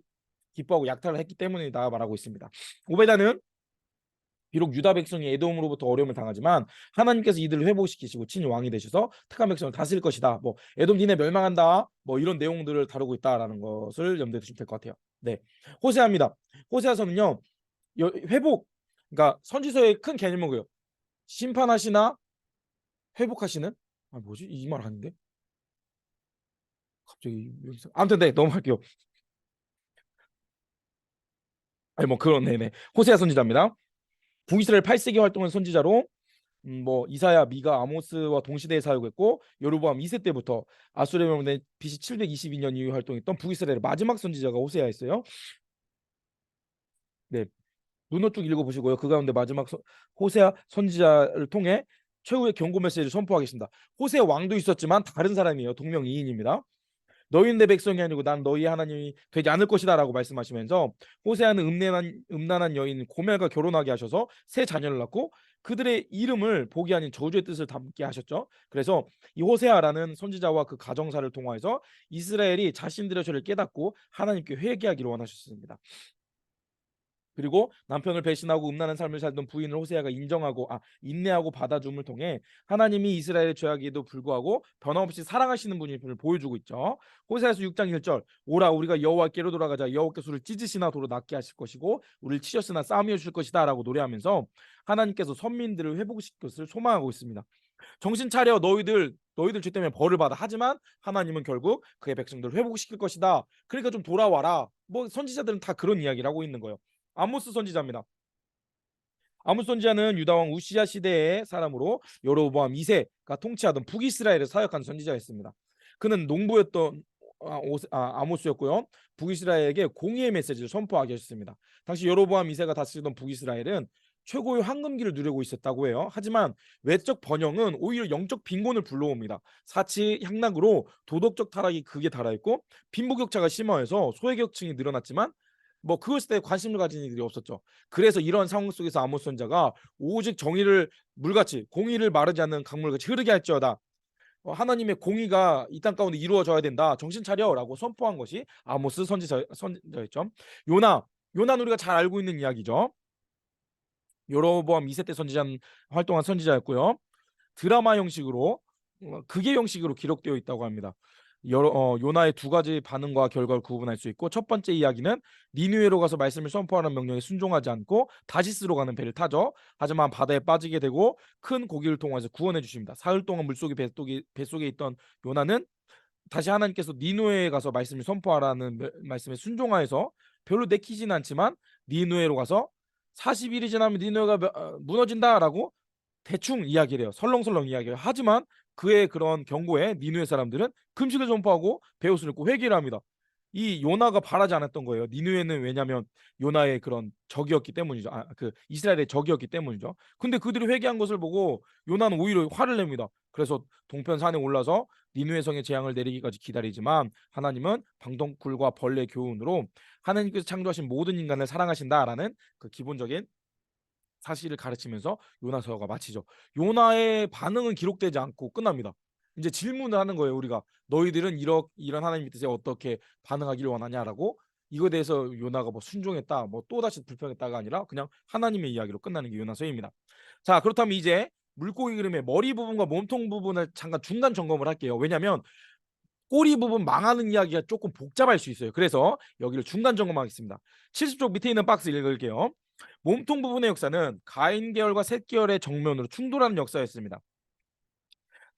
기뻐하고 약탈을 했기 때문이다 말하고 있습니다. 오베다는 비록 유다 백성이 에돔으로부터 어려움을 당하지만 하나님께서 이들을 회복시키시고 친히 왕이 되셔서 택한 백성을 다스릴 것이다. 뭐 에돔 니네 멸망한다. 뭐 이런 내용들을 다루고 있다라는 것을 염두에 두시면 될 것 같아요. 네, 호세아입니다. 호세아서는요 회복 그러니까 선지서의 큰 개념은 그요 심판하시나 회복하시는 아 뭐지 이 말 아닌데 갑자기 여기서 아무튼 네 넘어갈게요. 아니 뭐 그런 네네 호세아 선지자입니다. 북이스라엘 8세기 활동한 선지자로 뭐 이사야, 미가, 아모스와 동시대에 사역했고 여로보암 2세 때부터 아수르에 멸망된 BC 722년 이후 활동했던 북이스라엘의 마지막 선지자가 호세아였어요. 네, 눈으로 쭉 읽어보시고요. 그 가운데 마지막 호세아 선지자를 통해 최후의 경고 메시지를 선포하겠습니다. 호세아 왕도 있었지만 다른 사람이에요. 동명이인입니다. 너희는 내 백성이 아니고 난 너희 하나님이 되지 않을 것이다 라고 말씀하시면서 호세아는 음란한 여인 고멜과 결혼하게 하셔서 세 자녀를 낳고 그들의 이름을 복이 아닌 저주의 뜻을 담게 하셨죠. 그래서 이 호세아라는 선지자와 그 가정사를 통하여서 이스라엘이 자신들의 죄를 깨닫고 하나님께 회개하기를 원하셨습니다. 그리고 남편을 배신하고 음란한 삶을 살던 부인을 호세아가 인내하고 받아줌을 통해 하나님이 이스라엘의 죄악에도 불구하고 변함없이 사랑하시는 분임을 보여주고 있죠. 호세아서 6장 1절 오라 우리가 여호와께로 돌아가자 여호와께서 우리를 찢으시나 도로 낫게 하실 것이고 우리를 치셨으나 싸매어 주실 것이다 라고 노래하면서 하나님께서 선민들을 회복시킬 것을 소망하고 있습니다. 정신 차려 너희들 죄 때문에 벌을 받아. 하지만 하나님은 결국 그의 백성들을 회복시킬 것이다. 그러니까 좀 돌아와라. 뭐 선지자들은 다 그런 이야기를 하고 있는 거예요. 아모스 선지자입니다. 아모스 선지자는 유다 왕 우시야 시대의 사람으로 여로보암 2세가 통치하던 북이스라엘에 사역한 선지자였습니다. 그는 농부였던 아모스였고요. 북이스라엘에게 공의의 메시지를 선포하게 하셨습니다. 당시 여로보암 2세가 다스리던 북이스라엘은 최고의 황금기를 누리고 있었다고 해요. 하지만 외적 번영은 오히려 영적 빈곤을 불러옵니다. 사치 향락으로 도덕적 타락이 극에 달하였고 빈부격차가 심화해서 소외계층이 늘어났지만 뭐 그것에 대해 관심을 가진 이들이 없었죠. 그래서 이런 상황 속에서 아모스 선지자가 오직 정의를 물같이 공의를 마르지 않는 강물같이 흐르게 할지어다. 하나님의 공의가 이 땅 가운데 이루어져야 된다. 정신 차려라고 선포한 것이 아모스 선지자였죠. 요나는 우리가 잘 알고 있는 이야기죠. 여로보암 2세 때 활동한 선지자였고요. 드라마 형식으로 극의 형식으로 기록되어 있다고 합니다. 요나의 두 가지 반응과 결과를 구분할 수 있고 첫 번째 이야기는 니느웨로 가서 말씀을 선포하는 명령에 순종하지 않고 다시스로 가는 배를 타죠. 하지만 바다에 빠지게 되고 큰 고기를 통해서 구원해 주십니다. 사흘 동안 물속에 뱃속에 있던 요나는 다시 하나님께서 니느웨에 가서 말씀을 선포하라는 말씀에 순종하여서 별로 내키지는 않지만 니느웨로 가서 40일이 지나면 니느웨가 무너진다라고 대충 이야기를 해요. 설렁설렁 이야기를 해요. 하지만 그의 그런 경고에 니느웨 사람들은 금식을 선포하고 베옷을 입고 회개를 합니다. 이 요나가 바라지 않았던 거예요. 니느웨는 왜냐하면 요나의 그런 적이었기 때문이죠. 그 이스라엘의 적이었기 때문이죠. 근데 그들이 회개한 것을 보고 요나는 오히려 화를 냅니다. 그래서 동편 산에 올라서 니느웨 성에 재앙을 내리기까지 기다리지만 하나님은 방동굴과 벌레 교훈으로 하나님께서 창조하신 모든 인간을 사랑하신다라는 그 기본적인 사실을 가르치면서 요나서가 마치죠. 요나의 반응은 기록되지 않고 끝납니다. 이제 질문을 하는 거예요. 우리가 너희들은 이런 하나님의 뜻에 어떻게 반응하기를 원하냐라고. 이거에 대해서 요나가 뭐 순종했다, 뭐 또다시 불평했다가 아니라 그냥 하나님의 이야기로 끝나는 게 요나서입니다. 자, 그렇다면 이제 물고기 그림의 머리 부분과 몸통 부분을 잠깐 중간 점검을 할게요. 왜냐하면 꼬리 부분 망하는 이야기가 조금 복잡할 수 있어요. 그래서 여기를 중간 점검하겠습니다. 70쪽 밑에 있는 박스 읽을게요. 몸통 부분의 역사는 가인 계열과 셋 계열의 정면으로 충돌하는 역사였습니다.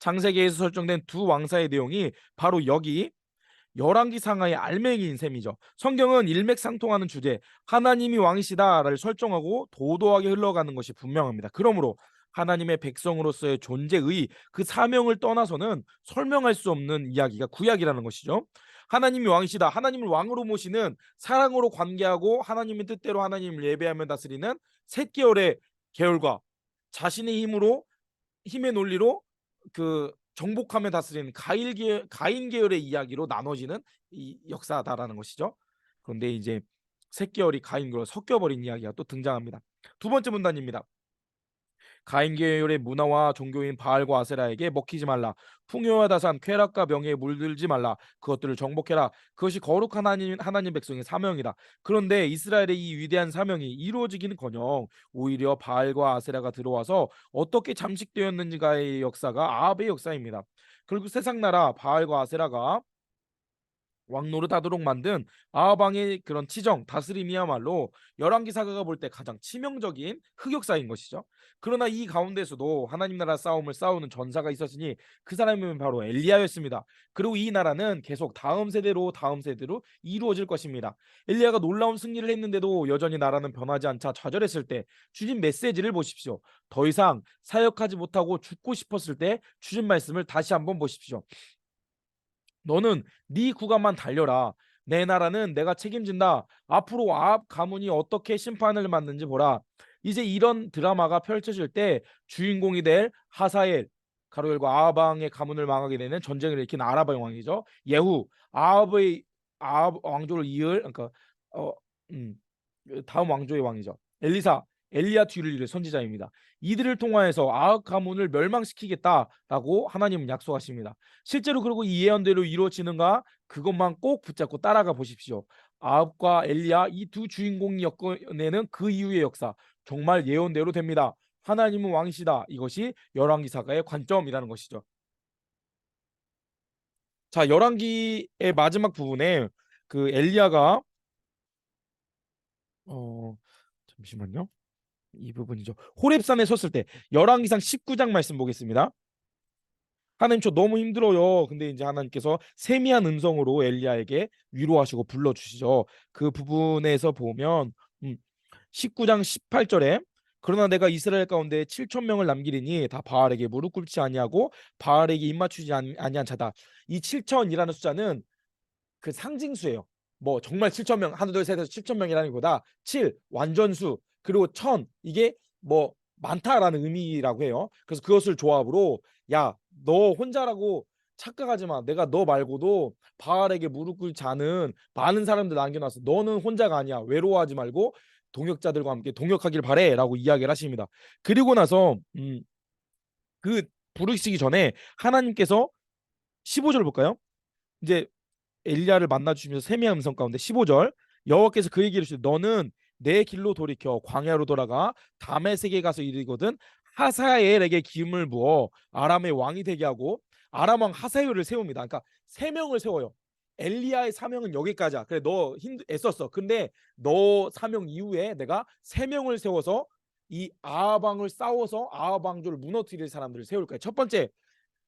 창세기에서 설정된 두 왕사의 내용이 바로 여기 열왕기 상하의 알맹이인 셈이죠. 성경은 일맥상통하는 주제, 하나님이 왕이시다를 설정하고 도도하게 흘러가는 것이 분명합니다. 그러므로 하나님의 백성으로서의 존재의 그 사명을 떠나서는 설명할 수 없는 이야기가 구약이라는 것이죠. 하나님이 왕이시다, 하나님을 왕으로 모시는, 사랑으로 관계하고 하나님의 뜻대로 하나님을 예배하며 다스리는 셋 계열의 계열과 자신의 힘의 논리로 그 정복하며 다스리는 가인 계열의 이야기로 나눠지는 이 역사다라는 것이죠. 그런데 이제 셋 계열이 가인 계열로 섞여버린 이야기가 또 등장합니다. 두 번째 문단입니다. 가인 계열의 문화와 종교인 바알과 아세라에게 먹히지 말라. 풍요와 다산, 쾌락과 명예에 물들지 말라. 그것들을 정복해라. 그것이 거룩한 하나님 백성의 사명이다. 그런데 이스라엘의 이 위대한 사명이 이루어지기는커녕 오히려 바알과 아세라가 들어와서 어떻게 잠식되었는지가의 역사가 아합의 역사입니다. 결국 세상 나라 바알과 아세라가 왕노릇하도록 만든 아합왕의 그런 치정 다스림이야말로 열왕기 사가가 볼 때 가장 치명적인 흑역사인 것이죠. 그러나 이 가운데서도 하나님 나라 싸움을 싸우는 전사가 있었으니 그 사람은 바로 엘리야였습니다. 그리고 이 나라는 계속 다음 세대로 이루어질 것입니다. 엘리야가 놀라운 승리를 했는데도 여전히 나라는 변하지 않자 좌절했을 때 주신 메시지를 보십시오. 더 이상 사역하지 못하고 죽고 싶었을 때 주신 말씀을 다시 한번 보십시오. 너는 네 구간만 달려라. 내 나라는 내가 책임진다. 앞으로 아합 가문이 어떻게 심판을 받는지 보라. 이제 이런 드라마가 펼쳐질 때 주인공이 될 하사엘, 가로 열고 아합 왕의 가문을 망하게 되는 전쟁을 일으킨 아랍 왕이죠. 예후, 아합 왕조를 이을, 그러니까 어, 음, 다음 왕조의 왕이죠. 엘리사, 엘리야 뒤를 이을 선지자입니다. 이들을 통하여서 아합 가문을 멸망시키겠다라고 하나님은 약속하십니다. 실제로 그리고 이 예언대로 이루어지는가 그것만 꼭 붙잡고 따라가 보십시오. 아합과 엘리야 이 두 주인공이 엮어내는 그 이후의 역사 정말 예언대로 됩니다. 하나님은 왕이시다. 이것이 열왕기사가의 관점이라는 것이죠. 자, 열왕기의 마지막 부분에 그 엘리야가 잠시만요. 이 부분이죠. 호렙산에 섰을 때 열왕기상 19장 말씀 보겠습니다. 하나님 저 너무 힘들어요. 근데 이제 하나님께서 세미한 음성으로 엘리야에게 위로하시고 불러주시죠. 그 부분에서 보면 19장 18절에 그러나 내가 이스라엘 가운데 7천 명을 남기리니 다 바알에게 무릎 꿇지 아니하고 바알에게 입맞추지 아니한 자다. 이 7천이라는 숫자는 그 상징수예요. 뭐 정말 7천 명 하나 둘 셋에서 7천 명이라는 것보다 7 완전수 그리고 1000 이게 뭐 많다라는 의미라고 해요. 그래서 그것을 조합으로 야 너 혼자라고 착각하지 마. 내가 너 말고도 바알에게 무릎 꿇지 않은 많은 사람들 남겨놨어. 너는 혼자가 아니야. 외로워하지 말고 동역자들과 함께 동역하길 바래라고 이야기를 하십니다. 그리고 나서 그 부르시기 전에 하나님께서 15절 볼까요? 이제 엘리야를 만나 주시면서 세미한 음성 가운데 15절 여호와께서 그에게 이르시되 너는 내 길로 돌이켜 광야로 돌아가 다메섹에 가서 이르거든 하사엘에게 기름을 부어 아람의 왕이 되게 하고 아람 왕 하사엘을 세웁니다. 그러니까 세 명을 세워요. 엘리야의 사명은 여기까지야. 그래 너 애썼어. 근데 너 사명 이후에 내가 세 명을 세워서 이 아합 왕을 싸워서 아합 왕조를 무너뜨릴 사람들을 세울 거야. 첫 번째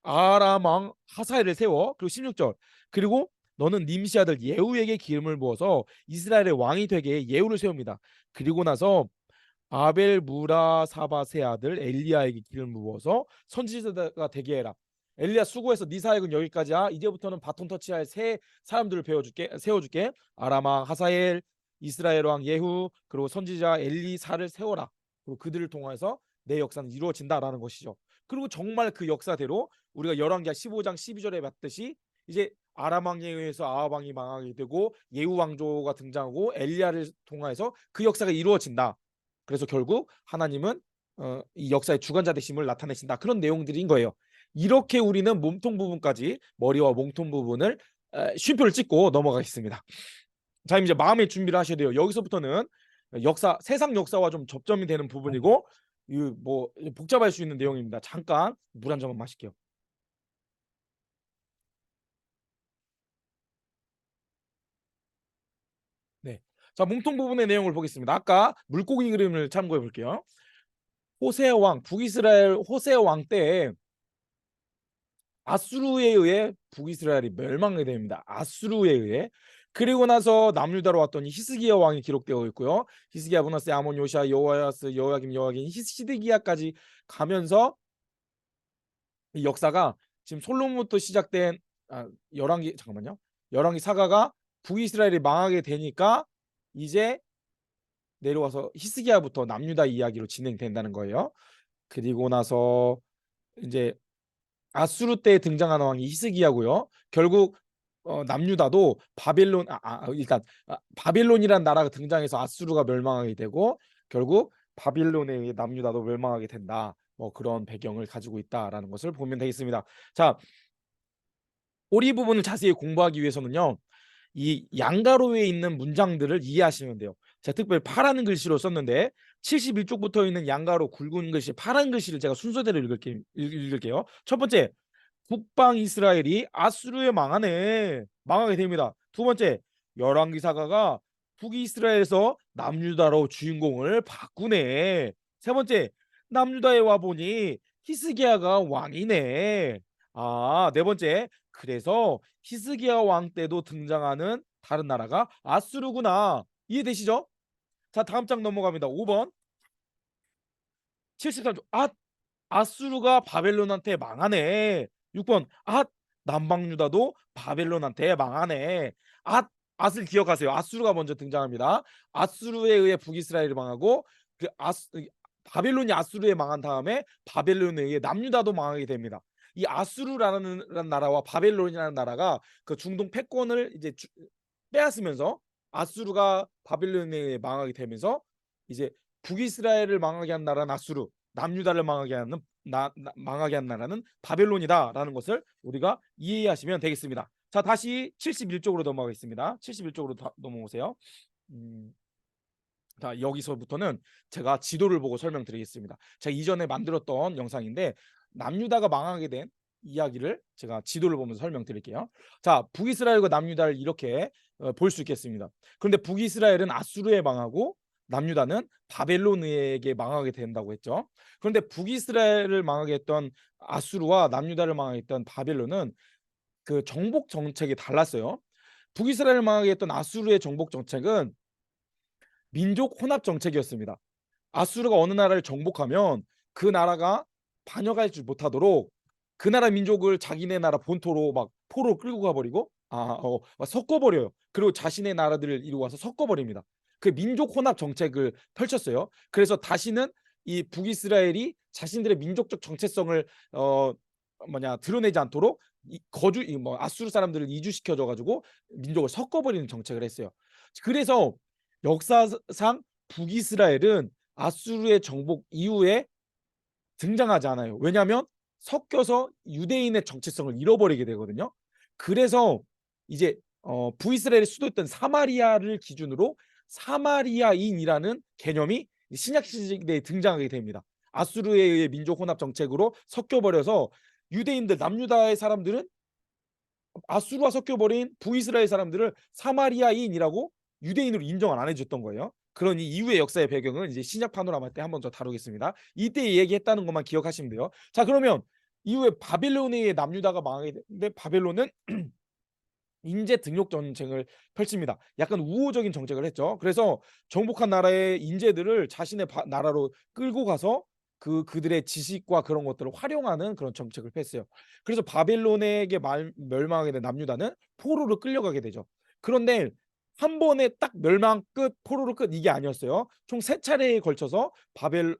아람 왕 하사엘을 세워. 그리고 16절 그리고 너는 님시 아들 예후에게 기름을 부어서 이스라엘의 왕이 되게 예후를 세웁니다. 그리고 나서 아벨 무라사바세 아들 엘리야에게 기름을 부어서 선지자가 되게 해라. 엘리야 수고해서 네 사역은 여기까지야. 이제부터는 바톤 터치할 새 사람들을 세워줄게. 아람 왕 하사엘, 이스라엘 왕 예후, 그리고 선지자 엘리사를 세워라. 그리고 그들을 통해서 내 역사는 이루어진다라는 것이죠. 그리고 정말 그 역사대로 우리가 열왕기하 15장 12절에 봤듯이 이제 아람 왕에 의해서 아합 왕이 망하게 되고 예후 왕조가 등장하고 엘리야를 통해서 그 역사가 이루어진다. 그래서 결국 하나님은 이 역사의 주관자 되심을 나타내신다. 그런 내용들인 거예요. 이렇게 우리는 몸통 부분까지 머리와 몸통 부분을 쉼표를 찍고 넘어가겠습니다. 자, 이제 마음의 준비를 하셔야 돼요. 여기서부터는 역사, 세상 역사와 좀 접점이 되는 부분이고 뭐 복잡할 수 있는 내용입니다. 잠깐 물 한 잔만 마실게요. 네. 자, 몸통 부분의 내용을 보겠습니다. 아까 물고기 그림을 참고해 볼게요. 호세 왕, 북이스라엘 호세 왕 때에 아수르에 의해 북이스라엘이 멸망하게 됩니다. 아수르에 의해. 그리고 나서 남유다로 왔더니 히스기야 왕이 기록되어 있고요. 히스기야, 브나세, 아몬, 요시야, 여호야스, 여호야김, 여호야긴, 시드기야까지 가면서 이 역사가 지금 솔로몬부터 시작된 열왕기, 잠깐만요. 열왕기 사가가 북이스라엘이 망하게 되니까 이제 내려와서 히스기야부터 남유다 이야기로 진행된다는 거예요. 그리고 나서 이제 아수르 때 등장하는 왕이 히스기야고요. 결국 남유다도 일단 바벨론이란 나라가 등장해서 아수르가 멸망하게 되고 결국 바빌론에 의해 남유다도 멸망하게 된다. 뭐 그런 배경을 가지고 있다라는 것을 보면 되겠습니다. 자, 오리 부분을 자세히 공부하기 위해서는요. 이 양가로에 있는 문장들을 이해하시면 돼요. 제가 특별히 파란 글씨로 썼는데 71쪽부터 있는 양가로 굵은 글씨, 파란 글씨를 제가 순서대로 읽을게요. 첫 번째, 북방 이스라엘이 아수르에 망하게 됩니다. 두 번째, 열왕기사가가 북이스라엘에서 남유다로 주인공을 바꾸네. 세 번째, 남유다에 와 보니 히스기야가 왕이네. 네 번째, 그래서 히스기야 왕 때도 등장하는 다른 나라가 아수르구나. 이해되시죠? 자, 다음 장 넘어갑니다. 5번 73조. 아수르가 바벨론한테 망하네. 6번 남방유다도 바벨론한테 망하네. 앗을 기억하세요. 아수르가 먼저 등장합니다. 아수르에 의해 북이스라엘이 망하고 바벨론이 아수르에 망한 다음에 바벨론에 의해 남유다도 망하게 됩니다. 이 아수르라는 나라와 바벨론이라는 나라가 그 중동 패권을 이제 빼앗으면서 아수르가 바벨론에 의해 망하게 되면서 이제 북이스라엘을 망하게 한 나라는 아수르, 남유다를 망하게 한 나라는 바벨론이다라는 것을 우리가 이해하시면 되겠습니다. 자, 다시 71쪽으로 넘어가겠습니다. 71쪽으로 넘어오세요. 자, 여기서부터는 제가 지도를 보고 설명드리겠습니다. 제가 이전에 만들었던 영상인데 남유다가 망하게 된 이야기를 제가 지도를 보면서 설명드릴게요. 자, 북이스라엘과 남유다를 이렇게 볼 수 있겠습니다. 그런데 북이스라엘은 아수르에 망하고 남유다는 바벨론에게 망하게 된다고 했죠. 그런데 북이스라엘을 망하게 했던 아수르와 남유다를 망하게 했던 바벨론은 그 정복 정책이 달랐어요. 북이스라엘을 망하게 했던 아수르의 정복 정책은 민족 혼합 정책이었습니다. 아수르가 어느 나라를 정복하면 그 나라가 반역하지 못하도록 그 나라 민족을 자기네 나라 본토로 막 포로 끌고 가버리고 섞어버려요. 그리고 자신의 나라들을 이루고 와서 섞어버립니다. 그 민족 혼합 정책을 펼쳤어요. 그래서 다시는 이 북이스라엘이 자신들의 민족적 정체성을 드러내지 않도록 아수르 사람들을 이주시켜줘 가지고 민족을 섞어버리는 정책을 했어요. 그래서 역사상 북이스라엘은 아수르의 정복 이후에 등장하지 않아요. 왜냐하면 섞여서 유대인의 정체성을 잃어버리게 되거든요. 그래서 이제 북이스라엘의 수도였던 사마리아를 기준으로 사마리아인이라는 개념이 신약 시대에 등장하게 됩니다. 아수르에 의해 민족 혼합 정책으로 섞여버려서 유대인들 남유다의 사람들은 아수르와 섞여버린 북이스라엘 사람들을 사마리아인이라고 유대인으로 인정을 안 해줬던 거예요. 그러니 이후의 역사의 배경은 이제 신약 파노라마 때 한번 더 다루겠습니다. 이때 얘기했다는 것만 기억하시면 돼요. 자, 그러면 이후에 바벨론에 의해 남유다가 망하게 되는데 바벨론은 인재 등록 정책을 펼칩니다. 약간 우호적인 정책을 했죠. 그래서 정복한 나라의 인재들을 자신의 나라로 끌고 가서 그들의 지식과 그런 것들을 활용하는 그런 정책을 폈어요. 그래서 바벨론에게 멸망하게 된 남유다는 포로로 끌려가게 되죠. 그런데 한 번에 딱 멸망 끝, 포로로 끝 이게 아니었어요. 총 3차례에 걸쳐서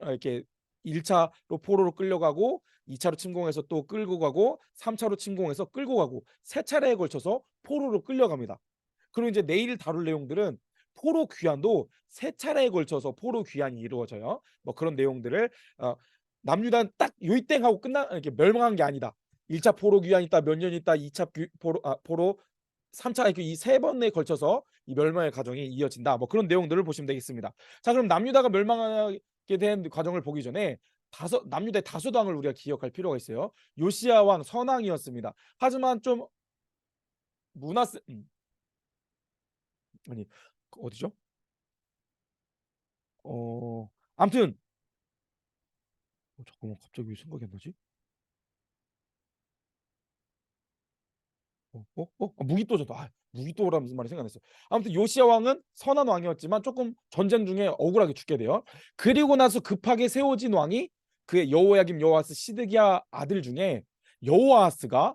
이렇게 1차로 포로로 끌려가고 2차로 침공해서 또 끌고 가고 3차로 침공해서 끌고 가고 3차례에 걸쳐서 포로로 끌려갑니다. 그리고 이제 내일 다룰 내용들은 포로 귀환도 3차례에 걸쳐서 포로 귀환이 이루어져요. 뭐 그런 내용들을 남유다는 딱 요이땡 하고 이렇게 멸망한 게 아니다. 1차 포로 귀환 있다 몇 년 있다 2차 포로 3차 이 세 번에 걸쳐서 이 멸망의 과정이 이어진다. 뭐 그런 내용들을 보시면 되겠습니다. 자, 그럼 남유다가 멸망하게 된 과정을 보기 전에 남유다의 다소당을 우리가 기억할 필요가 있어요. 요시야 왕 선왕이었습니다. 하지만 좀 문화세 아니 어디죠? 아무튼 잠깐만 갑자기 왜 생각이 안 나지? 무기또죠. 무기또라는 무슨 말이 생각났어. 아무튼 요시야 왕은 선한 왕이었지만 조금 전쟁 중에 억울하게 죽게 돼요. 그리고 나서 급하게 세워진 왕이 그의 여호야김, 여호아스, 시드기야 아들 중에 여호아스가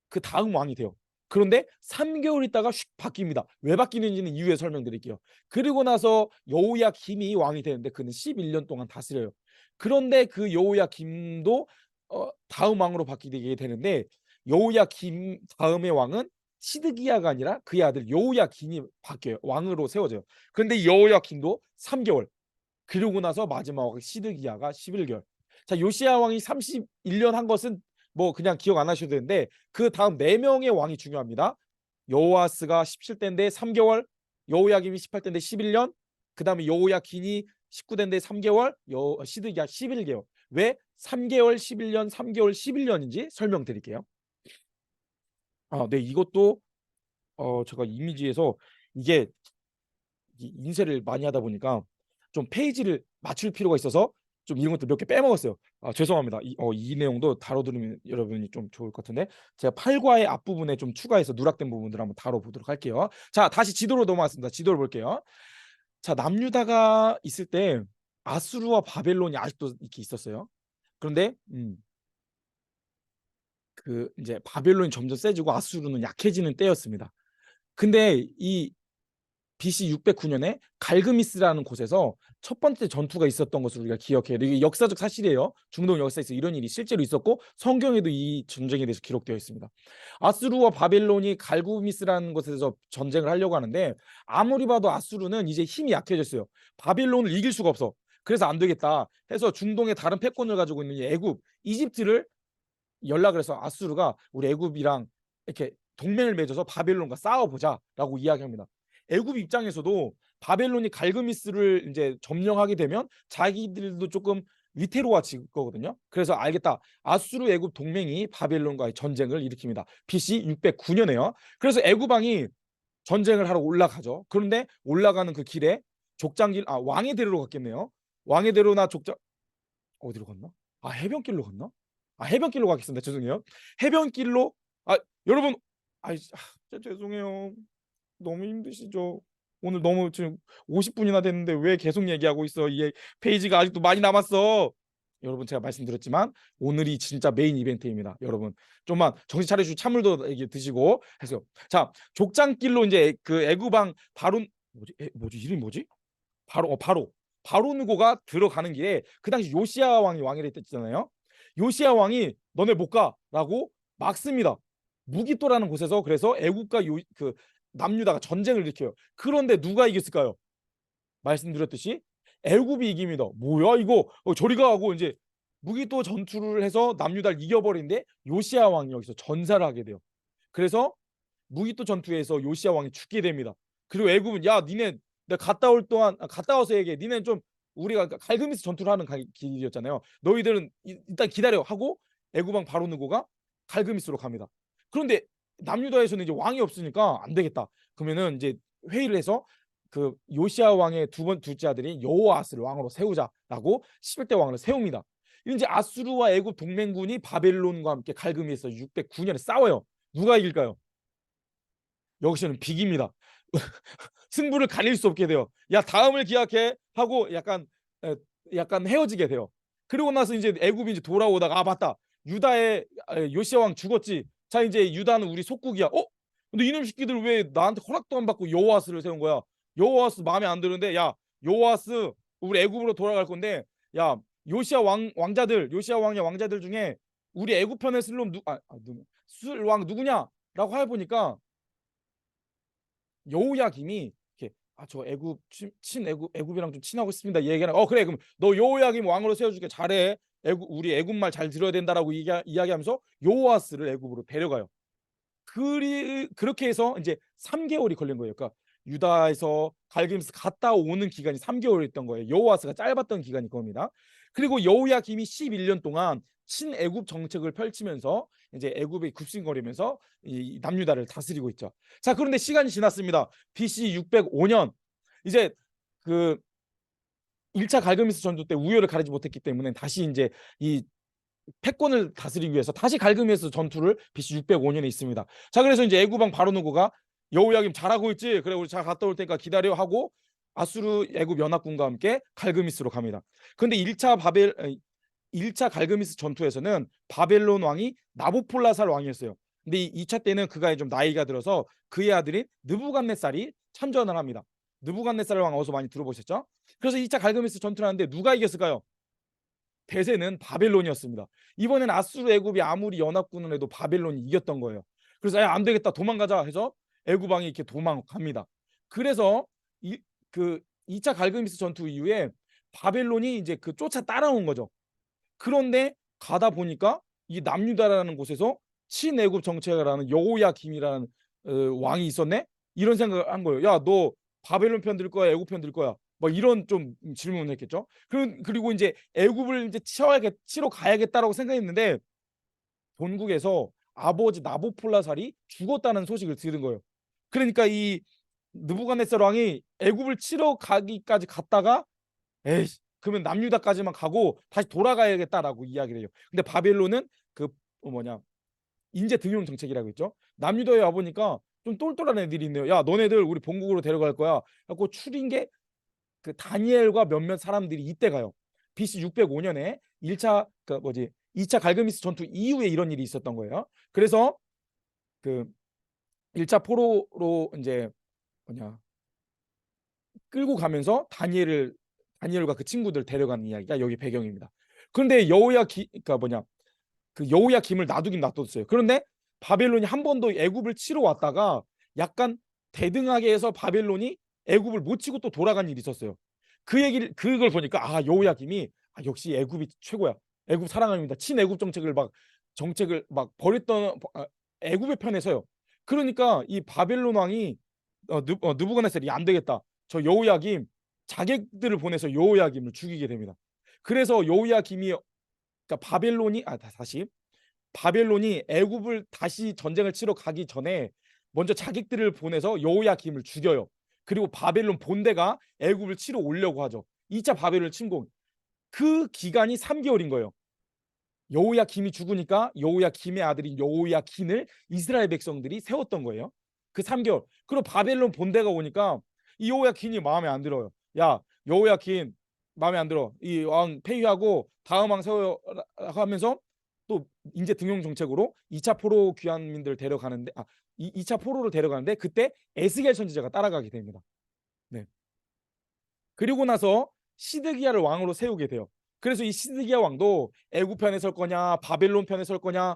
그 다음 왕이 돼요. 그런데 3개월 있다가 슉 바뀝니다. 왜 바뀌는지는 이후에 설명드릴게요. 그리고 나서 여호야김이 왕이 되는데 그는 11년 동안 다스려요. 그런데 그 여호야김도 다음 왕으로 바뀌게 되는데 여호야김 다음의 왕은 시드기야가 아니라 그의 아들 여호야김이 바뀌어요. 왕으로 세워져요. 그런데 여호야김도 3개월. 그러고 나서 마지막 시드기야가 11개월. 자, 요시야 왕이 31년 한 것은 뭐 그냥 기억 안 하셔도 되는데 그 다음 4명의 왕이 중요합니다. 여호아스가 17대인데 3개월, 여호야김이 18대인데 11년, 그 다음에 여호야긴이 19대인데 3개월, 시드기야 11개월. 왜 3개월 11년, 3개월 11년인지 설명드릴게요. 네, 이것도 제가 이미지에서 이게 인쇄를 많이 하다 보니까 좀 페이지를 맞출 필요가 있어서 좀 이런 것들 몇 개 빼먹었어요. 죄송합니다. 이 내용도 다뤄드리면 여러분이 좀 좋을 것 같은데 제가 8과의 앞부분에 좀 추가해서 누락된 부분들 한번 다뤄보도록 할게요. 자, 다시 지도로 넘어왔습니다. 지도를 볼게요. 자, 남유다가 있을 때 아수르와 바벨론이 아직도 이렇게 있었어요. 그런데 그 이제 바벨론이 점점 세지고 아수르는 약해지는 때였습니다. 근데 이 BC 609년에 갈그미스라는 곳에서 첫 번째 전투가 있었던 것을 우리가 기억해요. 이게 역사적 사실이에요. 중동 역사에서 이런 일이 실제로 있었고 성경에도 이 전쟁에 대해서 기록되어 있습니다. 아수르와 바벨론이 갈그미스라는 곳에서 전쟁을 하려고 하는데 아무리 봐도 아수르는 이제 힘이 약해졌어요. 바벨론을 이길 수가 없어. 그래서 안 되겠다 해서 중동의 다른 패권을 가지고 있는 애굽, 이집트를 연락을 해서 아수르가 우리 애굽이랑 이렇게 동맹을 맺어서 바벨론과 싸워보자라고 이야기합니다. 애굽 입장에서도 바벨론이 갈그미스를 이제 점령하게 되면 자기들도 조금 위태로워질 거거든요. 그래서 알겠다. 아수르 애굽 동맹이 바벨론과의 전쟁을 일으킵니다. BC 609년에요. 그래서 애굽 왕이 전쟁을 하러 올라가죠. 그런데 올라가는 그 길에 왕의 대로로 갔겠네요. 왕의 대로나 어디로 갔나? 해변길로 갔나? 해변길로 가겠습니다. 죄송해요. 해변길로 여러분 죄송해요. 너무 힘드시죠? 오늘 너무 지금 50분이나 됐는데 왜 계속 얘기하고 있어? 이 페이지가 아직도 많이 남았어. 여러분 제가 말씀드렸지만 오늘이 진짜 메인 이벤트입니다. 여러분 좀만 정신 차려주시고 찬물도 드시고 해서 자 족장길로 이제 그 애구방 뭐지 이름이 뭐지? 바로 누고가 들어가는 길에 그 당시 요시야 왕이 왕이 됐잖아요. 요시야 왕이 너네 못 가라고 막습니다. 무기또라는 곳에서 그래서 애국과 그 남유다가 전쟁을 일으켜요. 그런데 누가 이겼을까요? 말씀드렸듯이 애굽이 이깁니다. 뭐야 이거 저리가 하고 이제 무기또 전투를 해서 남유다를 이겨버린데 요시야 왕이 여기서 전사를 하게 돼요. 그래서 무기또 전투에서 요시야 왕이 죽게 됩니다. 그리고 애굽은 야 니네 내가 갔다 올 동안 갔다 와서 얘기해. 니네 좀 우리가 갈그미스 전투를 하는 길이었잖아요. 너희들은 일단 기다려 하고 애굽왕 바로누고가 갈그미스로 갑니다. 그런데 남유다에서는 이제 왕이 없으니까 안 되겠다. 그러면은 이제 회의를 해서 그 요시야 왕의 둘째 아들인 여호아스를 왕으로 세우자라고 11대 왕을 세웁니다. 이제 아수르와 애굽 동맹군이 바벨론과 함께 갈그미에서 609년에 싸워요. 누가 이길까요? 여기서는 빅입니다. 승부를 가릴 수 없게 돼요. 야 다음을 기약해 하고 약간 헤어지게 돼요. 그리고 나서 이제 애굽이 이제 돌아오다가 맞다. 유다의 요시야 왕 죽었지. 자 이제 유다는 우리 속국이야. 근데 이놈 새끼들 왜 나한테 허락도 안 받고 여호와스를 세운 거야? 여호와스 마음에 안 드는데 야 여호와스 우리 애굽으로 돌아갈 건데 야 요시야 요시야 왕의 왕자들 중에 우리 애굽 편에 쓸 왕 누구냐라고 해보니까 여호야김이 이렇게 저 애굽 애굽이랑 좀 친하고 있습니다. 얘기하는 그래 그럼 너 여호야김 왕으로 세워줄게 잘해. 우리 애굽 말 잘 들어야 된다라고 이야기하면서 여호와스를 애굽으로 데려가요. 그렇게 해서 이제 3개월이 걸린 거예요. 그러니까 유다에서 갈기면서 갔다 오는 기간이 3개월이었던 거예요. 여호와스가 짧았던 기간이 겁니다. 그리고 여호야김이 11년 동안 친애굽 정책을 펼치면서 이제 애굽에 굽신거리면서 이 남유다를 다스리고 있죠. 자, 그런데 시간이 지났습니다. BC 605년 이제 그 1차 갈그미스 전투 때 우열을 가리지 못했기 때문에 다시 이제 이 패권을 다스리기 위해서 다시 갈그미스 전투를 BC 605년에 있습니다. 자, 그래서 이제 애굽왕 바로누고가 여호야김 잘하고 있지? 그래, 우리 잘 갔다 올 테니까 기다려 하고 아수르 애굽 연합군과 함께 갈그미스로 갑니다. 근데 1차 갈그미스 전투에서는 바벨론 왕이 나보폴라살 왕이었어요. 근데 2차 때는 그가 좀 나이가 들어서 그의 아들인 느부갓네살이 참전을 합니다. 느부갓네살 왕 어서 많이 들어보셨죠? 그래서 2차 갈그미스 전투를 하는데 누가 이겼을까요? 대세는 바벨론이었습니다. 이번엔 아수르 애굽이 아무리 연합군을 해도 바벨론이 이겼던 거예요. 그래서 안 되겠다, 도망가자 해서 애굽 왕이 이렇게 도망갑니다. 그래서 그 2차 갈그미스 전투 이후에 바벨론이 이제 그 쫓아 따라온 거죠. 그런데 가다 보니까 이 남유다라는 곳에서 친애굽 정책을 하는 여호야김이라는 왕이 있었네. 이런 생각을 한 거예요. 야, 너 바벨론 편 들 거야, 애굽 편 들 거야? 뭐 이런 좀 질문을 했겠죠. 그리고 이제 애굽을 이제 치러 가야겠다라고 생각했는데 본국에서 아버지 나보폴라살이 죽었다는 소식을 들은 거예요. 그러니까 이 느부갓네살 왕이 애굽을 치러 가기까지 갔다가 에이, 그러면 남유다까지만 가고 다시 돌아가야겠다라고 이야기를 해요. 근데 바벨론은 그 뭐냐, 인재 등용 정책이라고 있죠. 남유다에 와 보니까 좀 똘똘한 애들이 있네요. 야, 너네들 우리 본국으로 데려갈 거야. 그래서 추린 게 그 다니엘과 몇몇 사람들이 이때 가요. BC 605년에 2차 갈그미스 전투 이후에 이런 일이 있었던 거예요. 그래서 그 1차 포로로 이제 뭐냐 끌고 가면서 다니엘과 그 친구들 데려가는 이야기가 여기 배경입니다. 그런데 여호야김을 놔두긴 놔뒀어요. 그런데 바벨론이 한 번 더 애굽을 치러 왔다가 약간 대등하게 해서 바벨론이 애굽을 못 치고 또 돌아간 일이 있었어요. 그걸 보니까 여호야김이 역시 애굽이 최고야. 애굽 사랑합니다. 친애굽 정책을 막 벌였던 애굽의 편에 서요. 그러니까 이 바벨론 왕이 느부갓네살이 안 되겠다. 저 여호야김 자객들을 보내서 여호야김을 죽이게 됩니다. 그래서 여호야김이 그러니까 바벨론이 애굽을 다시 전쟁을 치러 가기 전에 먼저 자객들을 보내서 여호야김을 죽여요. 그리고 바벨론 본대가 애굽을 치러 오려고 하죠. 2차 바벨론 침공. 그 기간이 3개월인 거예요. 여호야김이 죽으니까 여호야김의 아들인 여호야긴을 이스라엘 백성들이 세웠던 거예요. 그 3개월. 그리고 바벨론 본대가 오니까 이 여호야긴이 마음에 안 들어요. 야, 여호야긴 마음에 안 들어. 이 왕 폐위하고 다음 왕 세워 하면서 또 인재 등용 정책으로 2차 포로 귀환민들 데려가는데 2차 포로를 데려가는데 그때 에스겔 선지자가 따라가게 됩니다. 네. 그리고 나서 시드기야를 왕으로 세우게 돼요. 그래서 이 시드기야 왕도 애굽 편에 설 거냐 바벨론 편에 설 거냐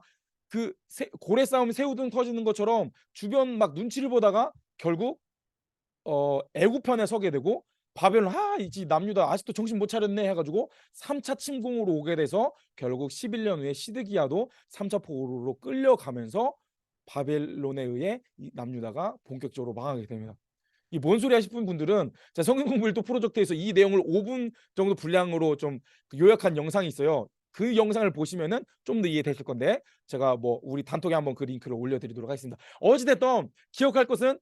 그 고래 싸움 새우등 터지는 것처럼 주변 막 눈치를 보다가 결국 애굽 편에 서게 되고 바벨론 이지 남유다 아직도 정신 못 차렸네 해가지고 3차 침공으로 오게 돼서 결국 11년 후에 시드기야도 3차 포로로 끌려가면서 바벨론에 의해 이 남유다가 본격적으로 망하게 됩니다. 이 뭔 소리야 싶은 분들은 자, 성경 공부 1도 프로젝트에서 이 내용을 5분 정도 분량으로 좀 요약한 영상이 있어요. 그 영상을 보시면은 좀 더 이해되실 건데 제가 뭐 우리 단톡에 한번 그 링크를 올려드리도록 하겠습니다. 어찌됐든 기억할 것은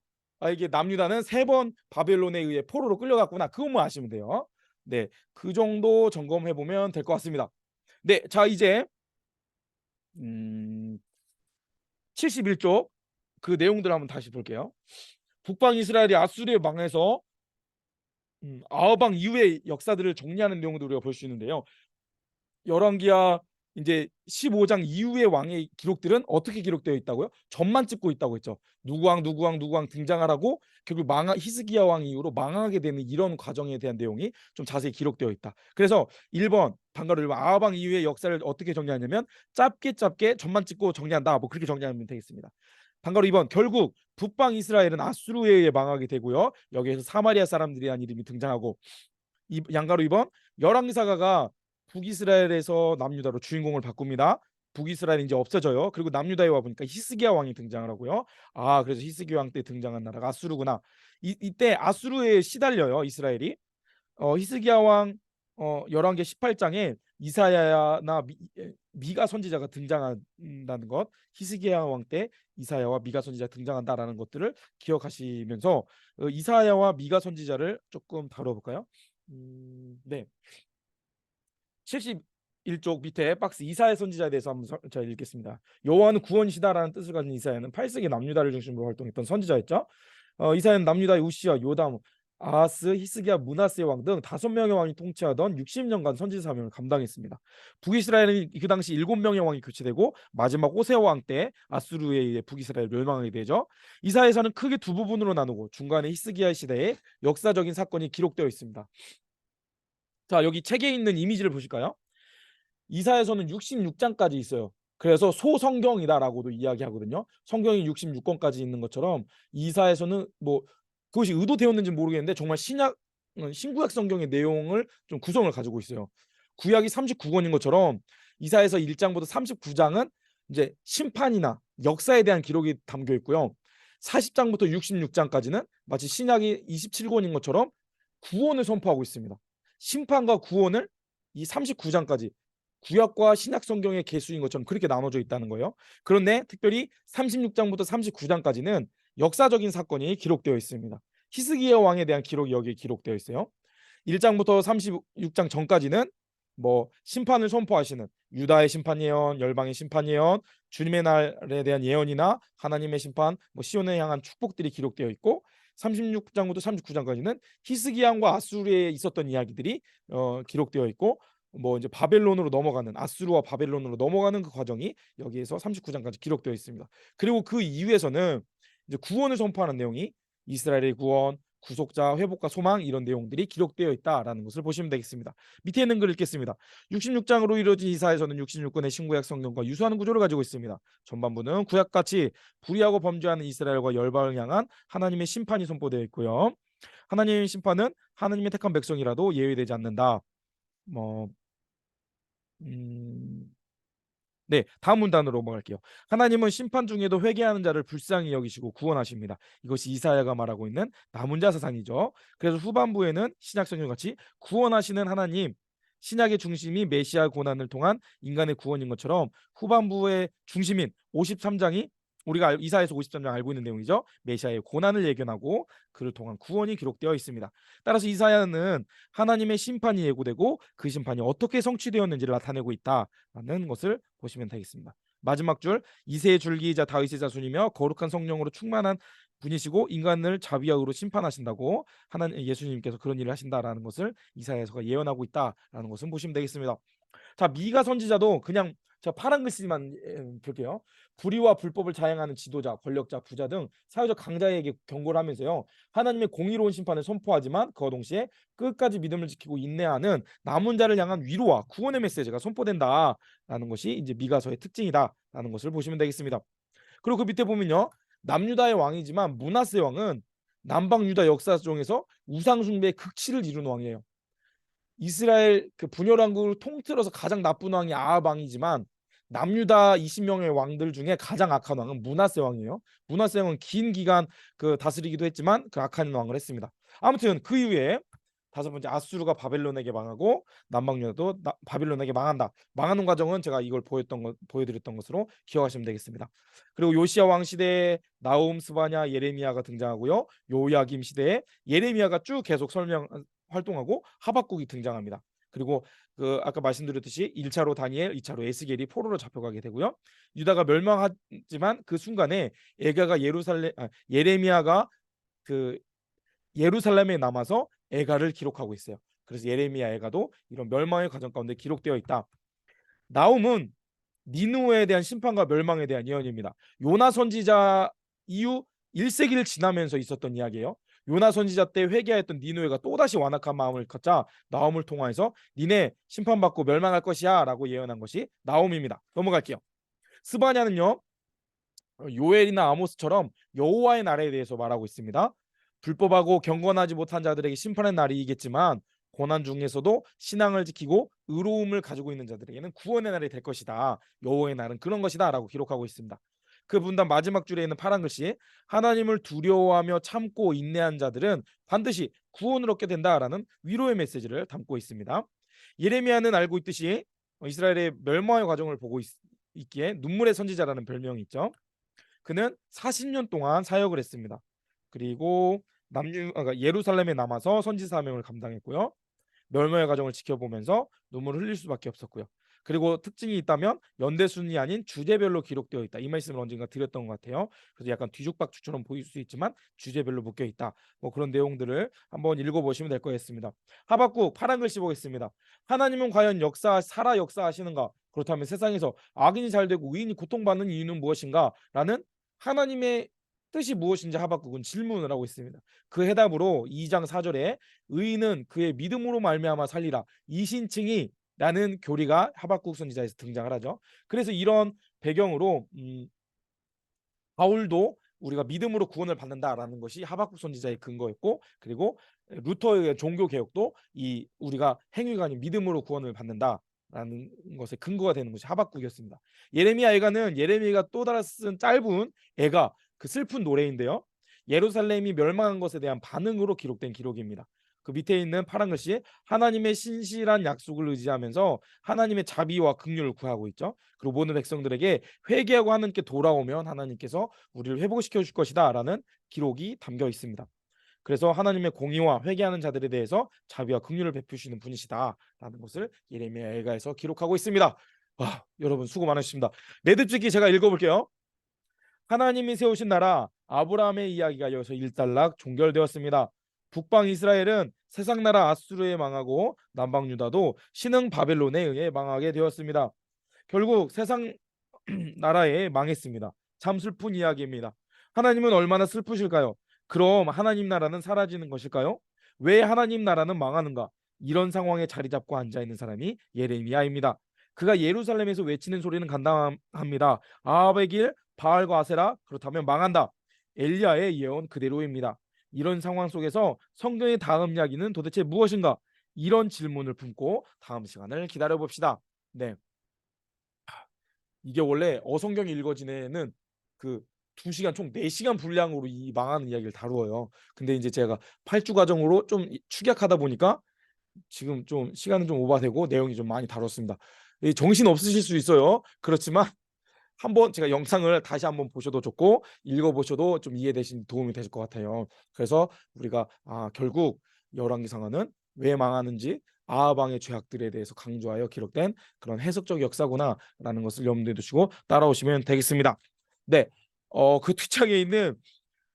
이게 남유다는 3번 바벨론에 의해 포로로 끌려갔구나. 그것만 아시면 돼요. 네, 그 정도 점검해 보면 될 것 같습니다. 네, 자 이제 71쪽 그 내용들 한번 다시 볼게요. 북방 이스라엘이 아수르에 망해서 아하방 이후의 역사들을 정리하는 내용도 우리가 볼 수 있는데요. 열왕기하 이제 15장 이후의 왕의 기록들은 어떻게 기록되어 있다고요? 점만 찍고 있다고 했죠. 누구왕 등장하라고 결국 히스기야 왕 이후로 망하게 되는 이런 과정에 대한 내용이 좀 자세히 기록되어 있다. 그래서 1번 방가로 1번 아하방 이후의 역사를 어떻게 정리하냐면 짧게 점만 찍고 정리한다. 뭐 그렇게 정리하면 되겠습니다. 방가로 2번 결국 북방 이스라엘은 아수르에 의해 망하게 되고요. 여기에서 사마리아 사람들이라는 이름이 등장하고 양가로 2번 열왕기사가가 북이스라엘에서 남유다로 주인공을 바꿉니다. 북이스라엘이 이제 없어져요. 그리고 남유다에 와 보니까 히스기야 왕이 등장을 하고요. 아, 그래서 히스기야 왕 때 등장한 나라가 아수르구나. 이때 아수르에 시달려요, 이스라엘이. 히스기야 왕 열왕기 18장에 이사야나 미가 선지자가 등장한다는 것, 히스기야 왕 때 이사야와 미가 선지자 등장한다라는 것들을 기억하시면서 이사야와 미가 선지자를 조금 다뤄볼까요? 네. 71쪽 밑에 박스 이사야 선지자에 대해서 한번 제가 읽겠습니다. 여호와는 구원이시다라는 뜻을 가진 이사야는 8세기 남유다를 중심으로 활동했던 선지자였죠. 이사야는 남유다의 우시야, 요담, 아하스, 히스기야, 므낫세 왕 등 5명의 왕이 통치하던 60년간 선지 사명을 감당했습니다. 북이스라엘은 그 당시 7명의 왕이 교체되고 마지막 호세아 왕 때 아수르에 의해 북이스라엘 멸망하게 되죠. 이사야서는 크게 두 부분으로 나누고 중간에 히스기야 시대의 역사적인 사건이 기록되어 있습니다. 자, 여기 책에 있는 이미지를 보실까요? 이사야서는 66장까지 있어요. 그래서 소성경이다라고도 이야기하거든요. 성경이 66권까지 있는 것처럼 이사야서는 뭐 그것이 의도되었는지 모르겠는데 정말 신구약 성경의 내용을 좀 구성을 가지고 있어요. 구약이 39권인 것처럼 이사야서 1장부터 39장은 이제 심판이나 역사에 대한 기록이 담겨 있고요. 40장부터 66장까지는 마치 신약이 27권인 것처럼 구원을 선포하고 있습니다. 심판과 구원을 이 39장까지 구약과 신약 성경의 개수인 것처럼 그렇게 나눠져 있다는 거예요. 그런데 특별히 36장부터 39장까지는 역사적인 사건이 기록되어 있습니다. 히스기야 왕에 대한 기록이 여기에 기록되어 있어요. 1장부터 36장 전까지는 뭐 심판을 선포하시는 유다의 심판 예언, 열방의 심판 예언, 주님의 날에 대한 예언이나 하나님의 심판, 뭐 시온을 향한 축복들이 기록되어 있고 36장부터 39장까지는 히스기야 왕과 아수르에 있었던 이야기들이 기록되어 있고 뭐 이제 바벨론으로 넘어가는 아수르와 바벨론으로 넘어가는 그 과정이 여기에서 39장까지 기록되어 있습니다. 그리고 그 이후에서는 이제 구원을 선포하는 내용이 이스라엘의 구원, 구속자, 회복과 소망 이런 내용들이 기록되어 있다라는 것을 보시면 되겠습니다. 밑에 있는 글 읽겠습니다. 66장으로 이루어진 이사에서는 66권의 신구약 성경과 유사한 구조를 가지고 있습니다. 전반부는 구약같이 불의하고 범죄하는 이스라엘과 열방을 향한 하나님의 심판이 선포되어 있고요. 하나님의 심판은 하나님의 택한 백성이라도 예외되지 않는다. 뭐 네, 다음 문단으로 넘어갈게요. 하나님은 심판 중에도 회개하는 자를 불쌍히 여기시고 구원하십니다. 이것이 이사야가 말하고 있는 남은 자 사상이죠. 그래서 후반부에는 신약 성경 같이 구원하시는 하나님, 신약의 중심이 메시아 고난을 통한 인간의 구원인 것처럼 후반부의 중심인 53장이 우리가 이사야서 53장 알고 있는 내용이죠. 메시아의 고난을 예견하고 그를 통한 구원이 기록되어 있습니다. 따라서 이사야는 하나님의 심판이 예고되고 그 심판이 어떻게 성취되었는지를 나타내고 있다라는 것을 보시면 되겠습니다. 마지막 줄 이새의 줄기이자 다윗의 자손이며 거룩한 성령으로 충만한 분이시고 인간을 자비하으로 심판하신다고 하나님 예수님께서 그런 일을 하신다라는 것을 이사야서가 예언하고 있다라는 것을 보시면 되겠습니다. 자, 미가 선지자도 그냥 자 파란 글씨만 볼게요. 불의와 불법을 자행하는 지도자, 권력자, 부자 등 사회적 강자에게 경고를 하면서요. 하나님의 공의로운 심판을 선포하지만 그와 동시에 끝까지 믿음을 지키고 인내하는 남은 자를 향한 위로와 구원의 메시지가 선포된다라는 것이 이제 미가서의 특징이다라는 것을 보시면 되겠습니다. 그리고 그 밑에 보면요. 남유다의 왕이지만 므낫세 왕은 남방 유다 역사 중에서 우상 숭배의 극치를 이룬 왕이에요. 이스라엘 그 분열 왕국을 통틀어서 가장 나쁜 왕이 아합 왕이지만 남유다 20명의 왕들 중에 가장 악한 왕은 므낫세 왕이에요. 므낫세 왕은 긴 기간 그 다스리기도 했지만 그 악한 왕을 했습니다. 아무튼 그 이후에 다섯 번째 아수르가 바벨론에게 망하고 남방 유다도 바벨론에게 망한다. 망하는 과정은 제가 이걸 보여드렸던 것으로 기억하시면 되겠습니다. 그리고 요시야 왕 시대에 나움, 스바냐, 예레미야가 등장하고요. 요야김 시대에 예레미야가 쭉 계속 활동하고 하박국이 등장합니다. 그리고 그 아까 말씀드렸듯이 1차로 다니엘, 2차로 에스겔이 포로로 잡혀가게 되고요. 유다가 멸망하지만 그 순간에 예레미야가 그 예루살렘에 남아서 애가를 기록하고 있어요. 그래서 예레미야 애가도 이런 멸망의 과정 가운데 기록되어 있다. 나움은 니누에 대한 심판과 멸망에 대한 예언입니다. 요나 선지자 이후 1세기를 지나면서 있었던 이야기예요. 요나 선지자 때 회개했던 니누에가 또다시 완악한 마음을 갖자 나움을 통하여서 니네 심판받고 멸망할 것이야 라고 예언한 것이 나움입니다. 넘어갈게요. 스바냐는요. 요엘이나 아모스처럼 여호와의 날에 대해서 말하고 있습니다. 불법하고 경건하지 못한 자들에게 심판의 날이 이겠지만 고난 중에서도 신앙을 지키고 의로움을 가지고 있는 자들에게는 구원의 날이 될 것이다. 여호와의 날은 그런 것이다 라고 기록하고 있습니다. 그 분단 마지막 줄에 있는 파란 글씨, 하나님을 두려워하며 참고 인내한 자들은 반드시 구원을 얻게 된다라는 위로의 메시지를 담고 있습니다. 예레미야는 알고 있듯이 이스라엘의 멸망의 과정을 보고 있기에 눈물의 선지자라는 별명이 있죠. 그는 40년 동안 사역을 했습니다. 그리고 그러니까 예루살렘에 남아서 선지 사명을 감당했고요. 멸망의 과정을 지켜보면서 눈물을 흘릴 수밖에 없었고요. 그리고 특징이 있다면 연대순이 아닌 주제별로 기록되어 있다. 이 말씀을 언젠가 드렸던 것 같아요. 그래서 약간 뒤죽박죽처럼 보일 수 있지만 주제별로 묶여 있다. 뭐 그런 내용들을 한번 읽어보시면 될 것 같습니다. 하박국 파란 글씨 보겠습니다. 하나님은 과연 살아 역사하시는가? 그렇다면 세상에서 악인이 잘되고 의인이 고통받는 이유는 무엇인가? 라는 하나님의 뜻이 무엇인지 하박국은 질문을 하고 있습니다. 그 해답으로 2장 4절에 의인은 그의 믿음으로 말미암아 살리라. 이신칭이 라는 교리가 하박국 선지자에서 등장을 하죠. 그래서 이런 배경으로 바울도 우리가 믿음으로 구원을 받는다라는 것이 하박국 선지자의 근거였고, 그리고 루터의 종교 개혁도 이 우리가 행위가 아닌 믿음으로 구원을 받는다라는 것의 근거가 되는 것이 하박국이었습니다. 예레미야 애가는 예레미야가 또 다른 쓴 짧은 애가 그 슬픈 노래인데요. 예루살렘이 멸망한 것에 대한 반응으로 기록된 기록입니다. 그 밑에 있는 파란 글씨, 하나님의 신실한 약속을 의지하면서 하나님의 자비와 긍휼을 구하고 있죠. 그리고 모든 백성들에게 회개하고 하나님께 돌아오면 하나님께서 우리를 회복시켜 줄 것이다 라는 기록이 담겨 있습니다. 그래서 하나님의 공의와 회개하는 자들에 대해서 자비와 긍휼을 베푸시는 분이시다 라는 것을 예레미야 애가에서 기록하고 있습니다. 와, 여러분 수고 많으십니다. 매듭짓기 제가 읽어볼게요. 하나님이 세우신 나라 아브라함의 이야기가 여기서 일단락 종결되었습니다. 북방 이스라엘은 세상 나라 아수르에 망하고 남방 유다도 신흥 바벨론에 의해 망하게 되었습니다. 결국 세상 나라에 망했습니다. 참 슬픈 이야기입니다. 하나님은 얼마나 슬프실까요? 그럼 하나님 나라는 사라지는 것일까요? 왜 하나님 나라는 망하는가? 이런 상황에 자리 잡고 앉아 있는 사람이 예레미야입니다. 그가 예루살렘에서 외치는 소리는 간단합니다. 아합의 길, 바알과 아세라, 그렇다면 망한다. 엘리야의 예언 그대로입니다. 이런 상황 속에서 성경의 다음 이야기는 도대체 무엇인가? 이런 질문을 품고 다음 시간을 기다려 봅시다. 네. 이게 원래 어성경이 읽어지는 그 2시간 총 4시간 분량으로 이 망하는 이야기를 다루어요. 근데 이제 제가 8주 과정으로 좀 축약하다 보니까 지금 좀 시간은 좀 오버되고 내용이 좀 많이 다뤘습니다. 정신 없으실 수 있어요. 그렇지만 한번 제가 영상을 다시 한번 보셔도 좋고 읽어보셔도 좀 이해되신 도움이 되실 것 같아요. 그래서 우리가 결국 열왕기상하는 왜 망하는지 아하방의 죄악들에 대해서 강조하여 기록된 그런 해석적 역사구나라는 것을 염두에 두시고 따라오시면 되겠습니다. 네, 그 뒷장에 있는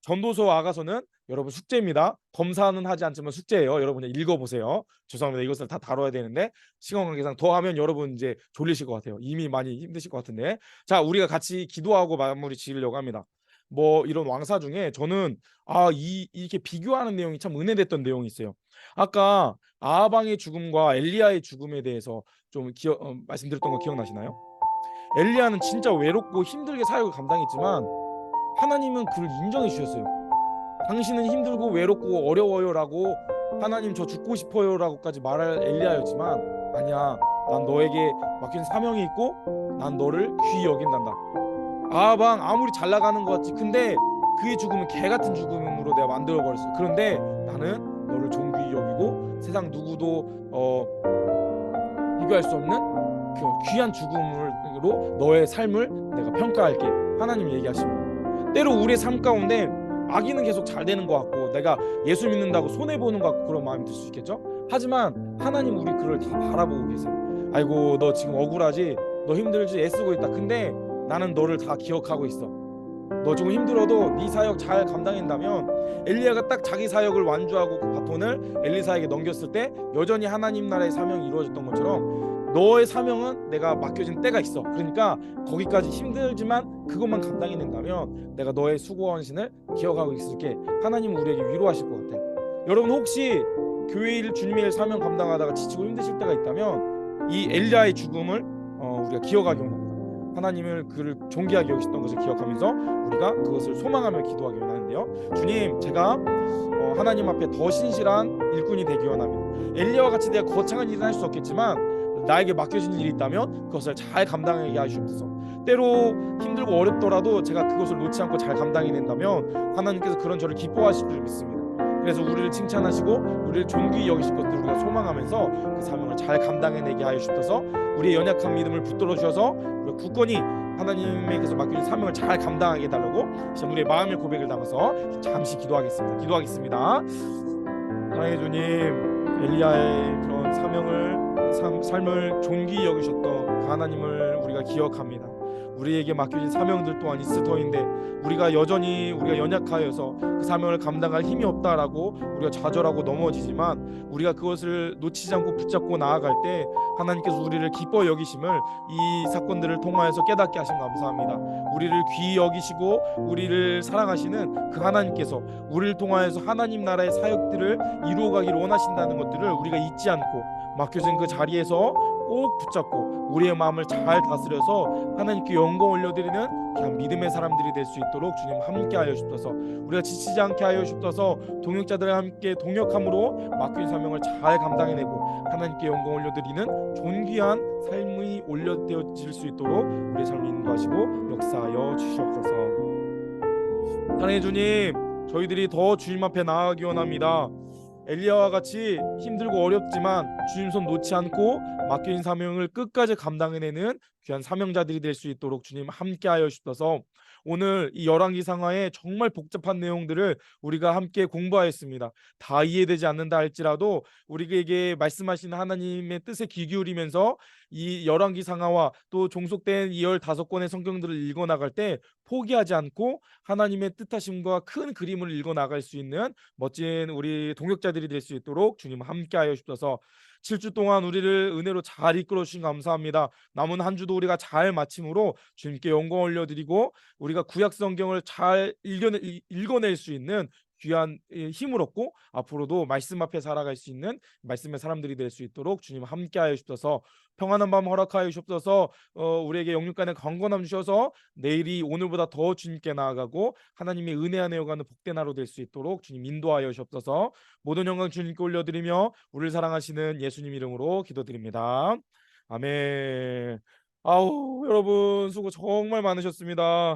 전도서 아가서는 여러분 숙제입니다. 검사는 하지 않지만 숙제예요. 여러분 읽어보세요. 죄송합니다. 이것을 다 다뤄야 되는데 시간 관계상 더 하면 여러분 이제 졸리실 것 같아요. 이미 많이 힘드실 것 같은데. 자, 우리가 같이 기도하고 마무리 지으려고 합니다. 뭐 이런 왕사 중에 저는 이렇게 비교하는 내용이 참 은혜됐던 내용이 있어요. 아까 아하방의 죽음과 엘리야의 죽음에 대해서 좀 말씀드렸던 거 기억나시나요? 엘리야는 진짜 외롭고 힘들게 사역을 감당했지만 하나님은 그를 인정해 주셨어요. 당신은 힘들고 외롭고 어려워요라고 하나님 저 죽고 싶어요라고까지 말할 엘리야였지만 아니야, 난 너에게 맡긴 사명이 있고 난 너를 귀히 여긴단다. 아방 아무리 잘 나가는 것 같지, 근데 그의 죽음은 개 같은 죽음으로 내가 만들어 버렸어. 그런데 나는 너를 존귀히 여기고 세상 누구도 비교할 수 없는 그 귀한 죽음으로 너의 삶을 내가 평가할게. 하나님 얘기하십니다. 때로 우리의 삶 가운데 악인은 계속 잘 되는 것 같고 내가 예수 믿는다고 손해보는 것 같고 그런 마음이 들 수 있겠죠. 하지만 하나님 우리 그를 다 바라보고 계세요. 아이고 너 지금 억울하지, 너 힘들지, 애쓰고 있다. 근데 나는 너를 다 기억하고 있어. 너 조금 힘들어도 네 사역 잘 감당한다면, 엘리야가 딱 자기 사역을 완주하고 그 바톤을 엘리사에게 넘겼을 때 여전히 하나님 나라의 사명이 이루어졌던 것처럼 너의 사명은 내가 맡겨진 때가 있어. 그러니까 거기까지 힘들지만 그것만 감당해낸다면 내가 너의 수고와 헌신을 기억하고 있을게. 하나님은 우리에게 위로하실 것 같아요. 여러분 혹시 교회 일 주님의 일 사명 감당하다가 지치고 힘드실 때가 있다면 이 엘리야의 죽음을 우리가 기억하기 원합니다. 하나님을 그를 존귀하게 여기셨던 것을 기억하면서 우리가 그것을 소망하며 기도하기 원하는데요. 주님, 제가 하나님 앞에 더 신실한 일꾼이 되기 원합니다. 엘리야와 같이 내가 거창한 일은 할 수 없겠지만 나에게 맡겨진 일이 있다면 그것을 잘 감당하게 하시옵소서. 때로 힘들고 어렵더라도 제가 그것을 놓지 않고 잘 감당해낸다면 하나님께서 그런 저를 기뻐하실 줄 믿습니다. 그래서 우리를 칭찬하시고 우리를 존귀히 여기실 것들을 우리가 소망하면서 그 사명을 잘 감당해내게 하여 주셔서 우리의 연약한 믿음을 붙들어 주셔서 우리가 굳건히 하나님께서 맡겨진 사명을 잘 감당하게 해달라고 지금 우리의 마음의 고백을 담아서 잠시 기도하겠습니다. 사랑의 주님, 엘리야의 그런 삶을 존귀히 여기셨던 그 하나님을 우리가 기억합니다. 우리에게 맡겨진 사명들 또한 있을 터인데 우리가 여전히 우리가 연약하여서 그 사명을 감당할 힘이 없다라고 우리가 좌절하고 넘어지지만 우리가 그것을 놓치지 않고 붙잡고 나아갈 때 하나님께서 우리를 기뻐 여기심을 이 사건들을 통하여서 깨닫게 하신 감사합니다. 우리를 귀히 여기시고 우리를 사랑하시는 그 하나님께서 우리를 통하여서 하나님 나라의 사역들을 이루어가기를 원하신다는 것들을 우리가 잊지 않고 맡겨진 그 자리에서 꼭 붙잡고 우리의 마음을 잘 다스려서 하나님께 영광 올려드리는 그냥 믿음의 사람들이 될 수 있도록 주님 함께 하여 주옵소서. 우리가 지치지 않게 하여 주옵소서. 동역자들과 함께 동역함으로 맡긴 사명을 잘 감당해내고 하나님께 영광 올려드리는 존귀한 삶이 올려되어질 수 있도록 우리의 삶을 인도하시고 역사하여 주시옵소서. 사랑의 주님, 저희들이 더 주님 앞에 나아가기 원합니다. 엘리야와 같이 힘들고 어렵지만 주님 손 놓지 않고 맡겨진 사명을 끝까지 감당해내는 귀한 사명자들이 될 수 있도록 주님 함께하여 주셔서 오늘 이 열왕기상하의 정말 복잡한 내용들을 우리가 함께 공부하였습니다. 다 이해되지 않는다 할지라도 우리에게 말씀하시는 하나님의 뜻에 귀 기울이면서 이 열왕기상하와 또 종속된 이 15권의 성경들을 읽어 나갈 때 포기하지 않고 하나님의 뜻하심과 큰 그림을 읽어 나갈 수 있는 멋진 우리 동역자들이 될 수 있도록 주님 함께하여 주셔서 7주 동안 우리를 은혜로 잘 이끌어 주신 감사합니다. 남은 한 주도 우리가 잘 마침으로 주님께 영광 올려드리고 우리가 구약 성경을 잘 읽어낼 수 있는 귀한 힘을 얻고 앞으로도 말씀 앞에 살아갈 수 있는 말씀의 사람들이 될 수 있도록 주님 함께하여 주셔서 평안한 밤 허락하여 주옵소서. 우리에게 영육간의 강건함 주셔서 내일이 오늘보다 더 주님께 나아가고 하나님의 은혜 안에 여가는 복된 하루 될 수 있도록 주님 인도하여 주옵소서. 모든 영광 주님께 올려드리며 우리를 사랑하시는 예수님 이름으로 기도드립니다. 아멘. 아우, 여러분 수고 정말 많으셨습니다.